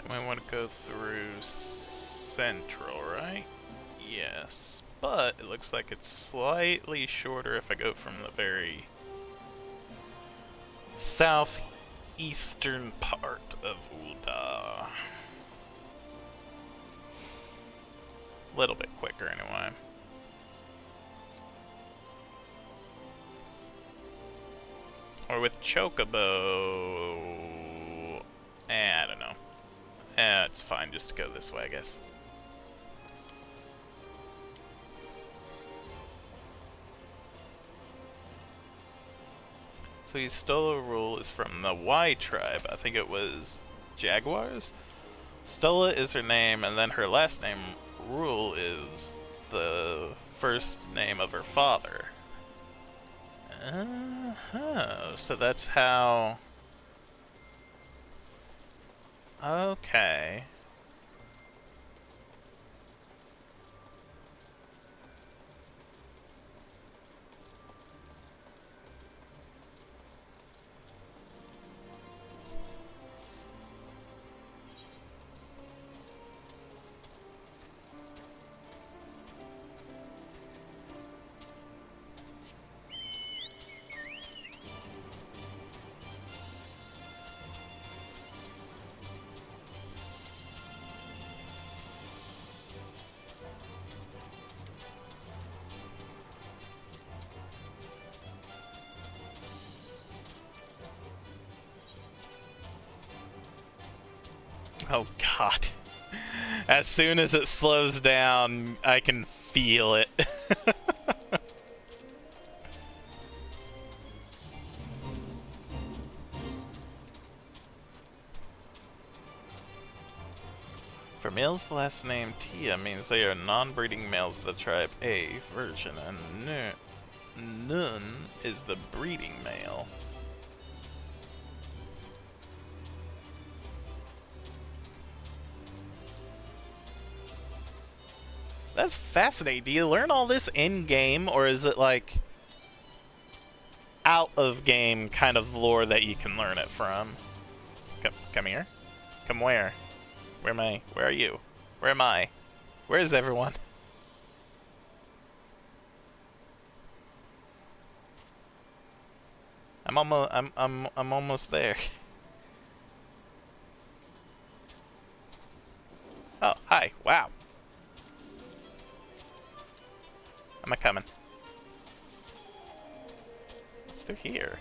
Speaker 1: Then we want to go through Central, right? Yes.
Speaker 2: but it looks like it's slightly shorter if I go from the very southeastern part of Ul'dah. A little bit quicker anyway. Or with Chocobo... I don't know. It's fine just to go this way, I guess. So Stola rule is from the Y tribe. I think it was Jaguars? Stola is her name, and then her last name, Rule, is the first name of her father. So that's how... Okay. Oh god. As soon as it slows down, I can feel it. For males, the last name Tia means they are non-breeding males of the tribe A version, and Nun is the breeding male. That's fascinating. Do you learn all this in-game, or is it like out-of-game kind of lore that you can learn it from? Come here. Come where? Where am I? Where are you? Where am I? Where is everyone? I'm almost there. Oh, hi. Wow. Am I coming? What's through here?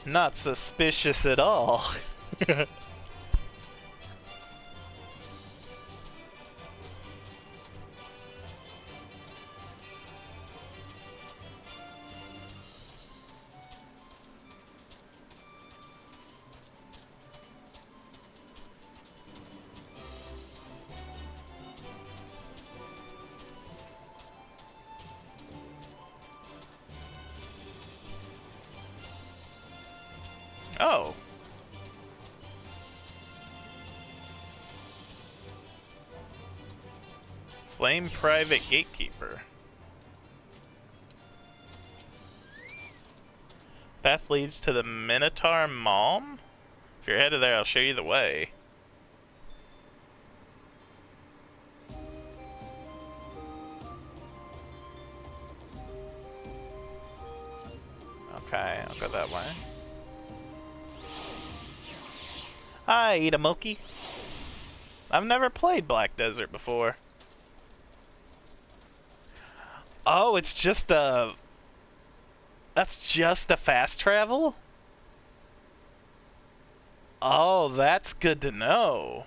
Speaker 2: Not suspicious at all. Oh. Flame Private Gatekeeper. Path leads to the Minotaur Malm? If you're headed there, I'll show you the way. Okay, I'll go that way. Hi, Itamoki. I've never played Black Desert before. Oh, it's just a... That's just a fast travel? Oh, that's good to know.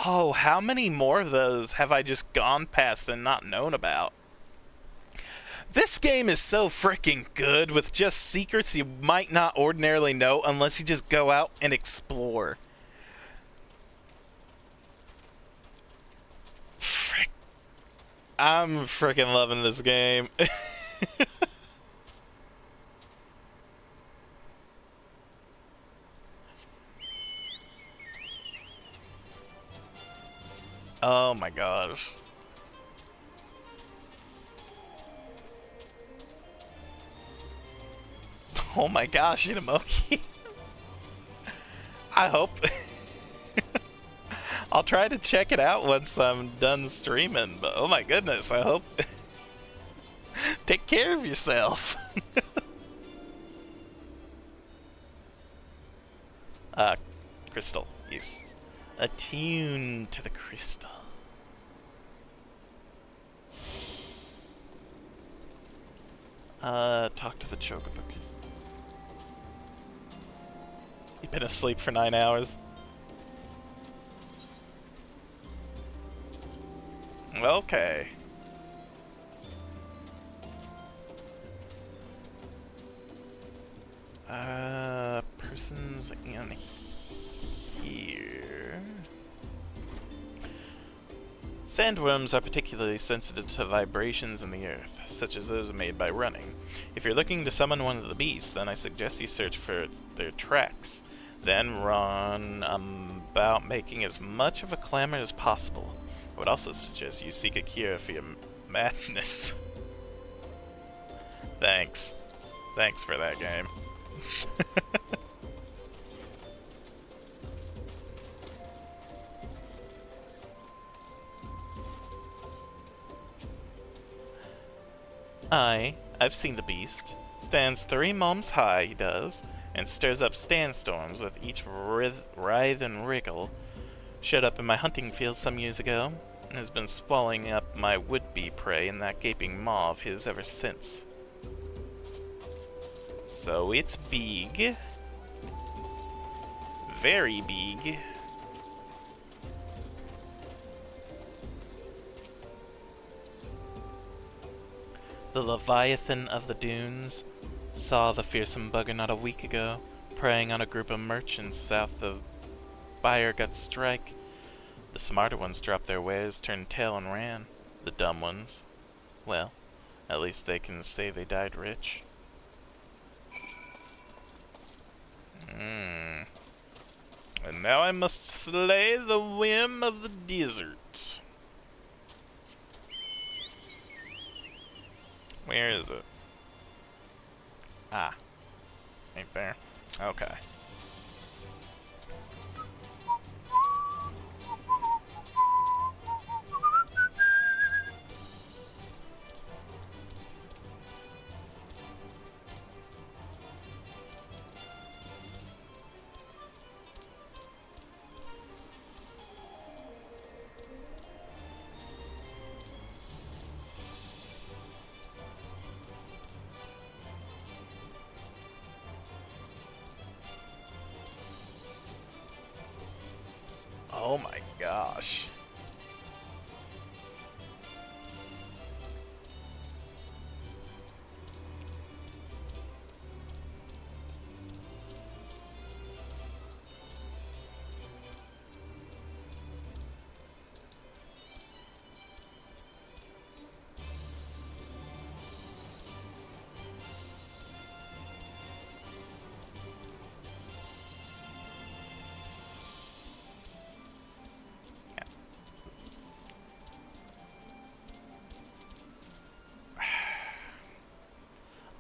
Speaker 2: Oh, how many more of those have I just gone past and not known about? This game is so freaking good with just secrets you might not ordinarily know unless you just go out and explore. Frick. I'm freaking loving this game. Oh my gosh. Oh my gosh, Inamoki. I hope... I'll try to check it out once I'm done streaming, but oh my goodness, I hope... Take care of yourself. Crystal, yes. Attune to the crystal. Talk to the Chocobo Kid. You've been asleep for 9 hours. Okay. Persons in here. Sandworms are particularly sensitive to vibrations in the earth, such as those made by running. If you're looking to summon one of the beasts, then I suggest you search for their tracks. Then run about making as much of a clamor as possible. I would also suggest you seek a cure for your madness. Thanks. Thanks for that game. I've seen the beast. Stands 3 moms high, he does, and stirs up sandstorms with each writhe and wriggle. Showed up in my hunting field some years ago, and has been swallowing up my would-be prey in that gaping maw of his ever since. So it's big. Very big. The Leviathan of the Dunes saw the fearsome bugger not a week ago, preying on a group of merchants south of Bayergut Strike. The smarter ones dropped their wares, turned tail and ran. The dumb ones, well, at least they can say they died rich. And now I must slay the whim of the desert. Where is it? Ah. Ain't there. Okay. Oh my gosh.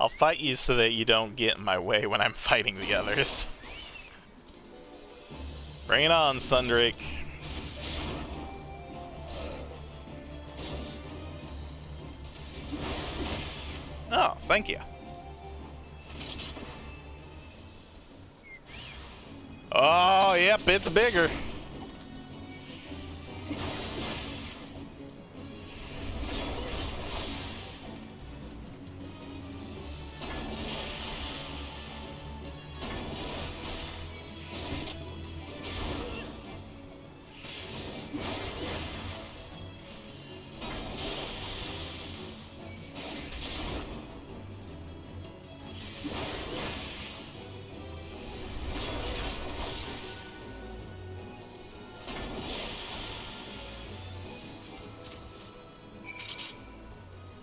Speaker 2: I'll fight you so that you don't get in my way when I'm fighting the others. Bring it on, Sundrake. Oh, thank you. Oh, yep, it's bigger.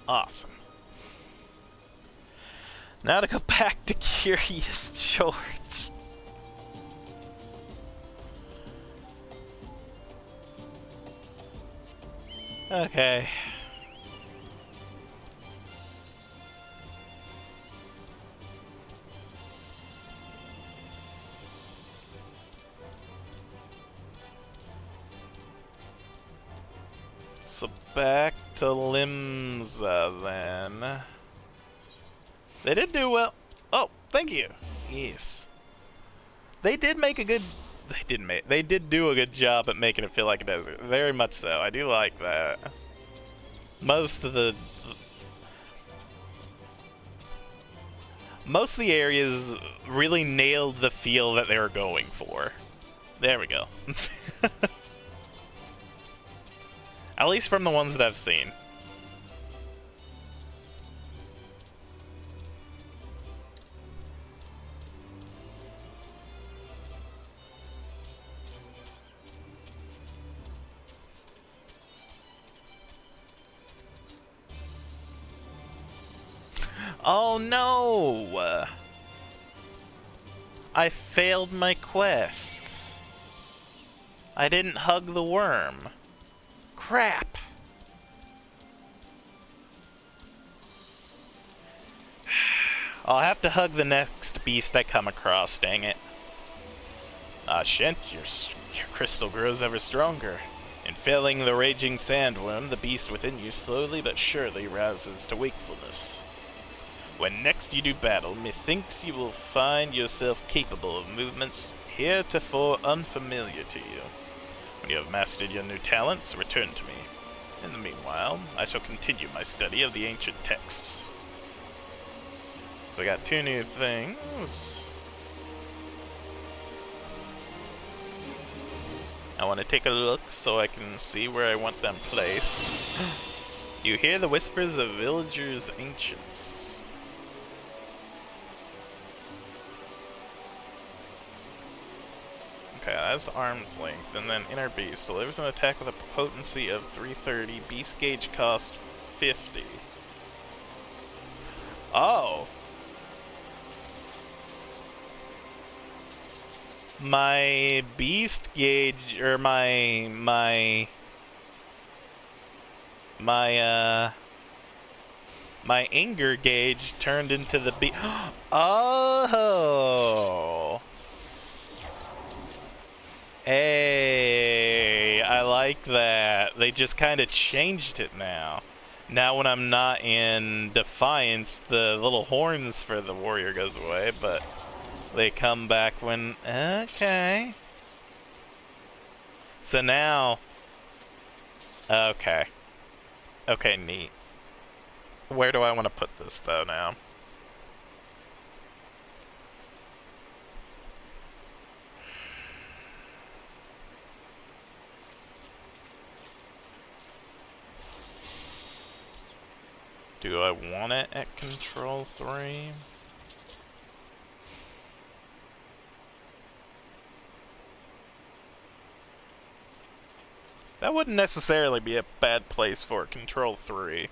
Speaker 2: Awesome. Now to go back to Curious George. Okay. So back to Limsa then. They did do well. Oh, thank you. Yes. They did make a good. They did do a good job at making it feel like a desert. Very much so. I do like that. Most of the areas really nailed the feel that they were going for. There we go. At least from the ones that I've seen. Oh no! I failed my quest. I didn't hug the worm. Crap! I'll have to hug the next beast I come across, dang it. Ah, Shent, your crystal grows ever stronger. In felling the raging sandworm, the beast within you slowly but surely rouses to wakefulness. When next you do battle, methinks you will find yourself capable of movements heretofore unfamiliar to you. When you have mastered your new talents, return to me. In the meanwhile, I shall continue my study of the ancient texts. So we got 2 new things. I want to take a look so I can see where I want them placed. You hear the whispers of villagers' ancients. Okay, that's arm's length, and then inner beast delivers an attack with a potency of 330, beast gauge cost 50. Oh! My beast gauge, or my anger gauge turned into the Oh! Hey, I like that. They just kind of changed it now. Now when I'm not in Defiance, the little horns for the warrior goes away, but they come back when... Okay. So now... Okay. Okay, neat. Where do I want to put this, though, now? Do I want it at Control 3? That wouldn't necessarily be a bad place for Control 3.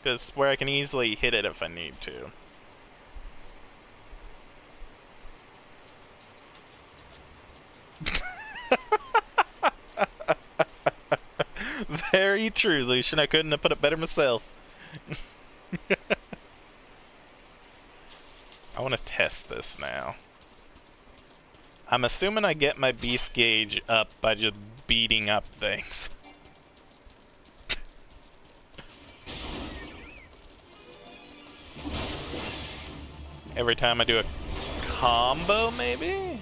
Speaker 2: Because where I can easily hit it if I need to. Very true, Lucian. I couldn't have put it better myself. I want to test this now. I'm assuming I get my beast gauge up by just beating up things. Every time I do a combo, maybe?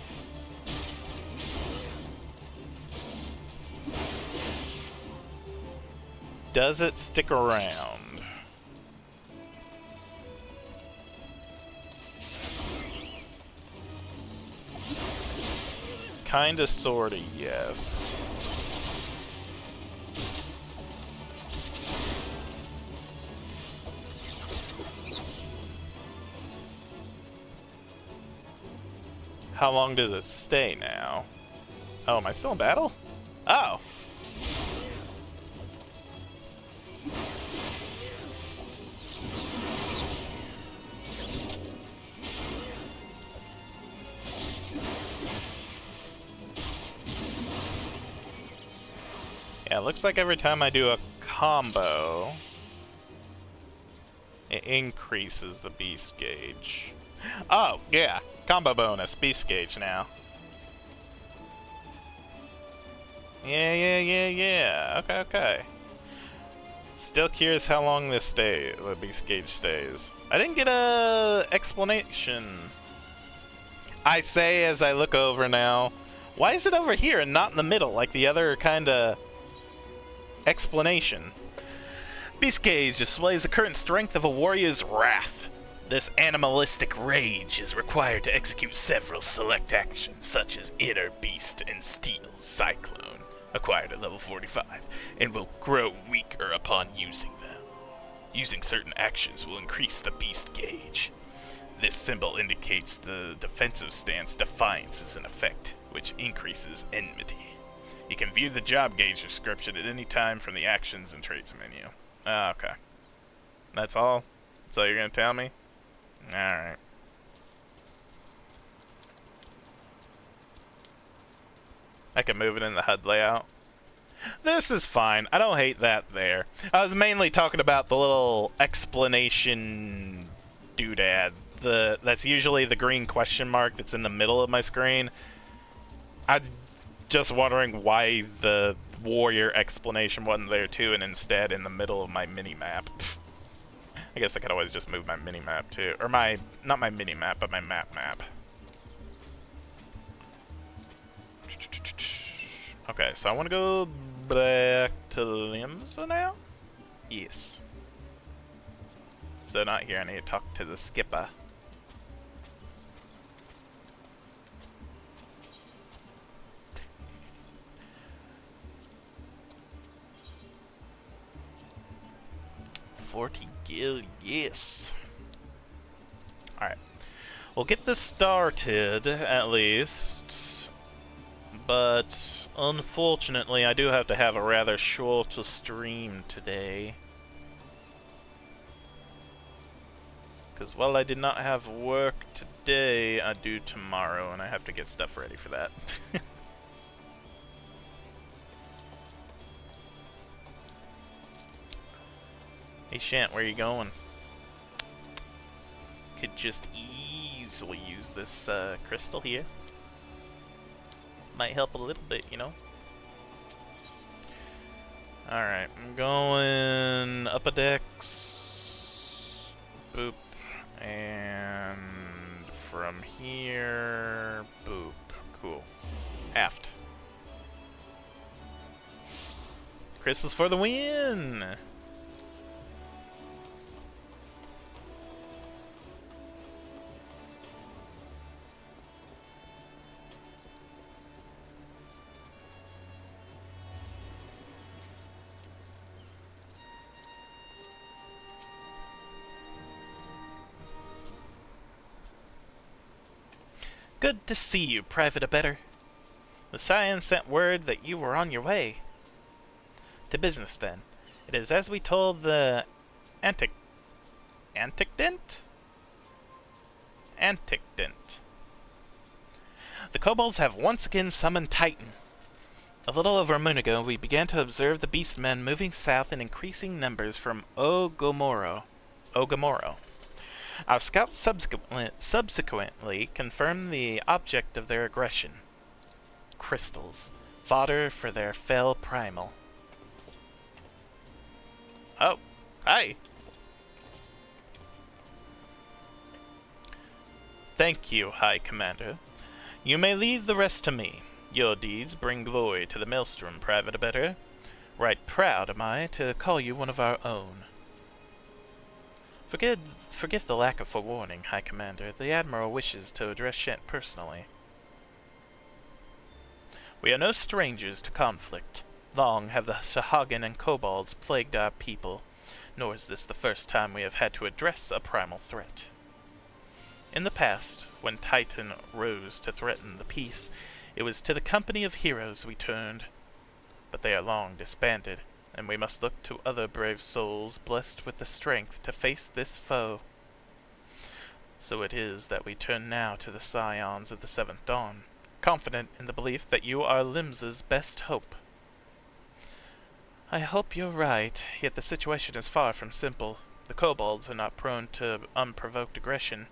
Speaker 2: Does it stick around? Kinda, sorta, yes. How long does it stay now? Oh, am I still in battle? Oh. Yeah, it looks like every time I do a combo, it increases the beast gauge. Oh, yeah. Combo bonus, beast gauge now. Yeah. Okay. Still curious how long the beast gauge stays. I didn't get a explanation. I say as I look over now, why is it over here and not in the middle like the other kind of explanation? Beast gauge displays the current strength of a warrior's wrath. This animalistic rage is required to execute several select actions, such as Inner Beast and Steel Cyclone, acquired at level 45, and will grow weaker upon using them. Using certain actions will increase the beast gauge. This symbol indicates the defensive stance Defiance is in effect, which increases enmity. You can view the job gauge description at any time from the actions and traits menu. Ah, okay. That's all? That's all you're gonna tell me? Alright. I can move it in the HUD layout. This is fine. I don't hate that there. I was mainly talking about the little explanation doodad. That's usually the green question mark that's in the middle of my screen. I'm just wondering why the warrior explanation wasn't there too, and instead in the middle of my mini-map. I guess I could always just move my mini-map too. Or not my mini-map, but my map. Okay, so I want to go back to Limsa now? Yes. So not here, I need to talk to the skipper. Gil, yes. Alright. We'll get this started, at least. But, unfortunately, I do have to have a rather short stream today. Because while I did not have work today, I do tomorrow, and I have to get stuff ready for that. Hey Shant, where are you going? Could just easily use this crystal here. Might help a little bit, you know? Alright, I'm going up a decks. Boop. And from here, boop. Cool. Aft. Crystals for the win! Good to see you, Private Abettor. The Scion sent word that you were on your way. To business, then. It is as we told the Anticdent? The kobolds have once again summoned Titan. A little over a moon ago, we began to observe the beastmen moving south in increasing numbers from Ogomoro. Our scouts subsequently confirmed the object of their aggression. Crystals. Fodder for their fell primal. Oh, hi! Thank you, High Commander. You may leave the rest to me. Your deeds bring glory to the Maelstrom, Private Abettor. Right proud am I to call you one of our own. Forgive the lack of forewarning, High Commander. The Admiral wishes to address Shant personally. We are no strangers to conflict. Long have the Sahuagin and kobolds plagued our people, nor is this the first time we have had to address a primal threat. In the past, when Titan rose to threaten the peace, it was to the company of heroes we turned. But they are long disbanded, and we must look to other brave souls blessed with the strength to face this foe. So it is that we turn now to the Scions of the Seventh Dawn, confident in the belief that you are Limsa's best hope. I hope you're right, yet the situation is far from simple. The kobolds are not prone to unprovoked aggression.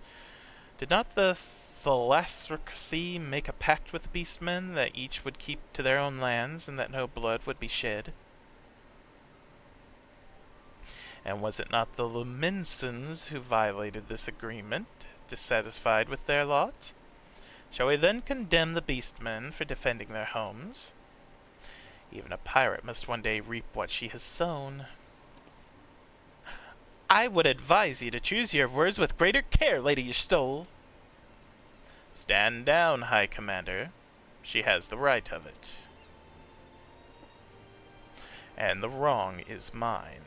Speaker 2: Did not the Thalassarchy make a pact with the beastmen that each would keep to their own lands and that no blood would be shed? And was it not the Luminsons who violated this agreement, dissatisfied with their lot? Shall we then condemn the beastmen for defending their homes? Even a pirate must one day reap what she has sown. I would advise you to choose your words with greater care, Lady Ystole. Stand down, High Commander. She has the right of it. And the wrong is mine.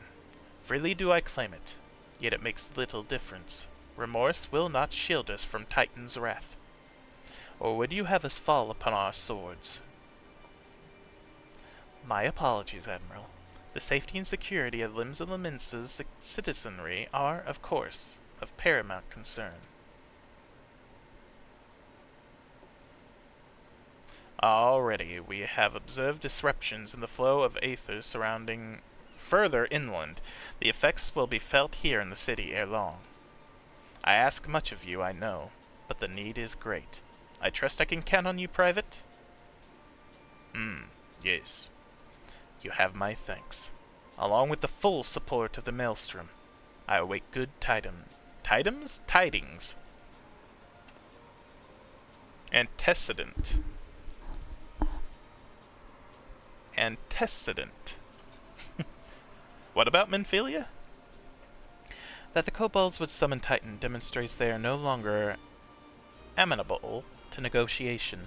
Speaker 2: Freely do I claim it, yet it makes little difference. Remorse will not shield us from Titan's wrath. Or would you have us fall upon our swords? My apologies, Admiral. The safety and security of Limsa Lominsa's citizenry are, of course, of paramount concern. Already, we have observed disruptions in the flow of aether surrounding further inland. The effects will be felt here in the city ere long. I ask much of you, I know, but the need is great. I trust I can count on you, Private? Yes. You have my thanks. Along with the full support of the Maelstrom, I await good tidings. Antecedent. What about Menphilia? That the kobolds would summon Titan demonstrates they are no longer amenable to negotiation.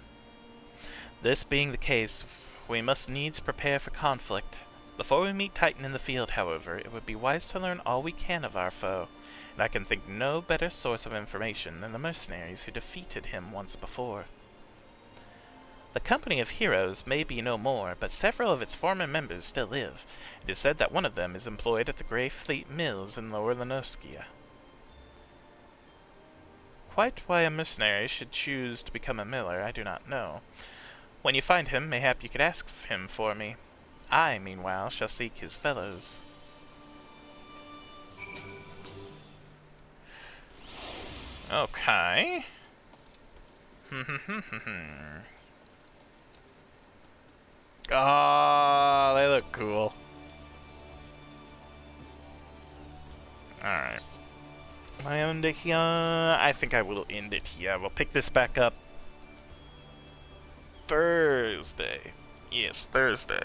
Speaker 2: This being the case, we must needs prepare for conflict. Before we meet Titan in the field, however, it would be wise to learn all we can of our foe, and I can think no better source of information than the mercenaries who defeated him once before. The company of heroes may be no more, but several of its former members still live. It is said that one of them is employed at the Grey Fleet Mills in Lower Lenoskia. Quite why a mercenary should choose to become a miller, I do not know. When you find him, mayhap you could ask him for me. I, meanwhile, shall seek his fellows. Okay. Ah, they look cool. Alright. Am I end it here? I think I will end it here. We'll pick this back up Thursday. Yes, Thursday.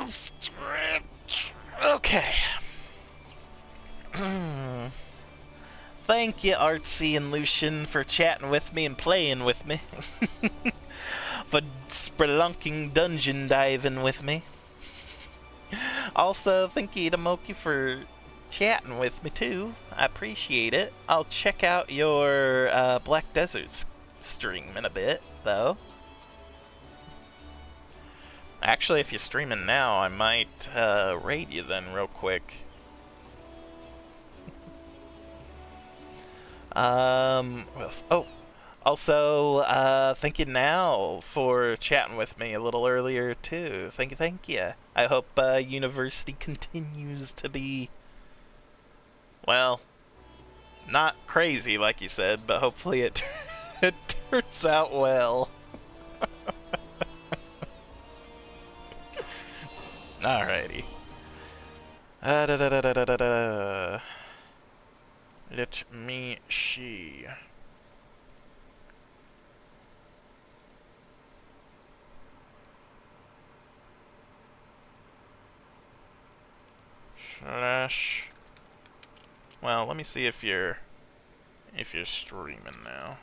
Speaker 2: Stretch. Okay. Thank you, Artsy and Lucian, for chatting with me and playing with me. For spelunking dungeon diving with me. Also, thank you to Moki for chatting with me too. I appreciate it. I'll check out your Black Desert stream in a bit, though. Actually, if you're streaming now, I might raid you then real quick. What else? Oh, also, thank you now for chatting with me a little earlier too. Thank you. I hope university continues to be, well, not crazy like you said, but hopefully it it turns out well. Alrighty. Let me see. Slash. Well, let me see if you're streaming now.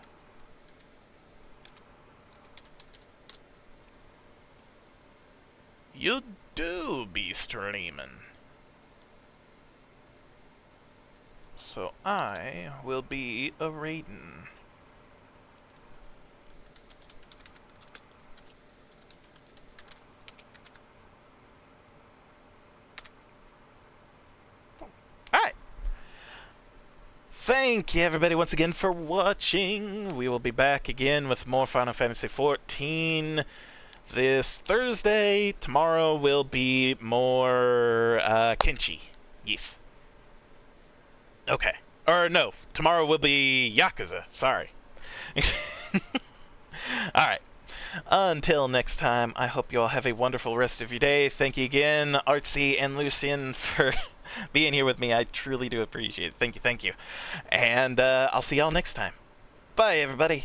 Speaker 2: You do be streaming. So I will be a raiden. Alright. Thank you everybody once again for watching. We will be back again with more Final Fantasy XIV this Thursday. Tomorrow will be more Kenshi. Yes. Okay. Or no, tomorrow will be Yakuza. Sorry. Alright. Until next time, I hope you all have a wonderful rest of your day. Thank you again, Artsy and Lucian, for being here with me. I truly do appreciate it. Thank you, thank you. And I'll see y'all next time. Bye, everybody.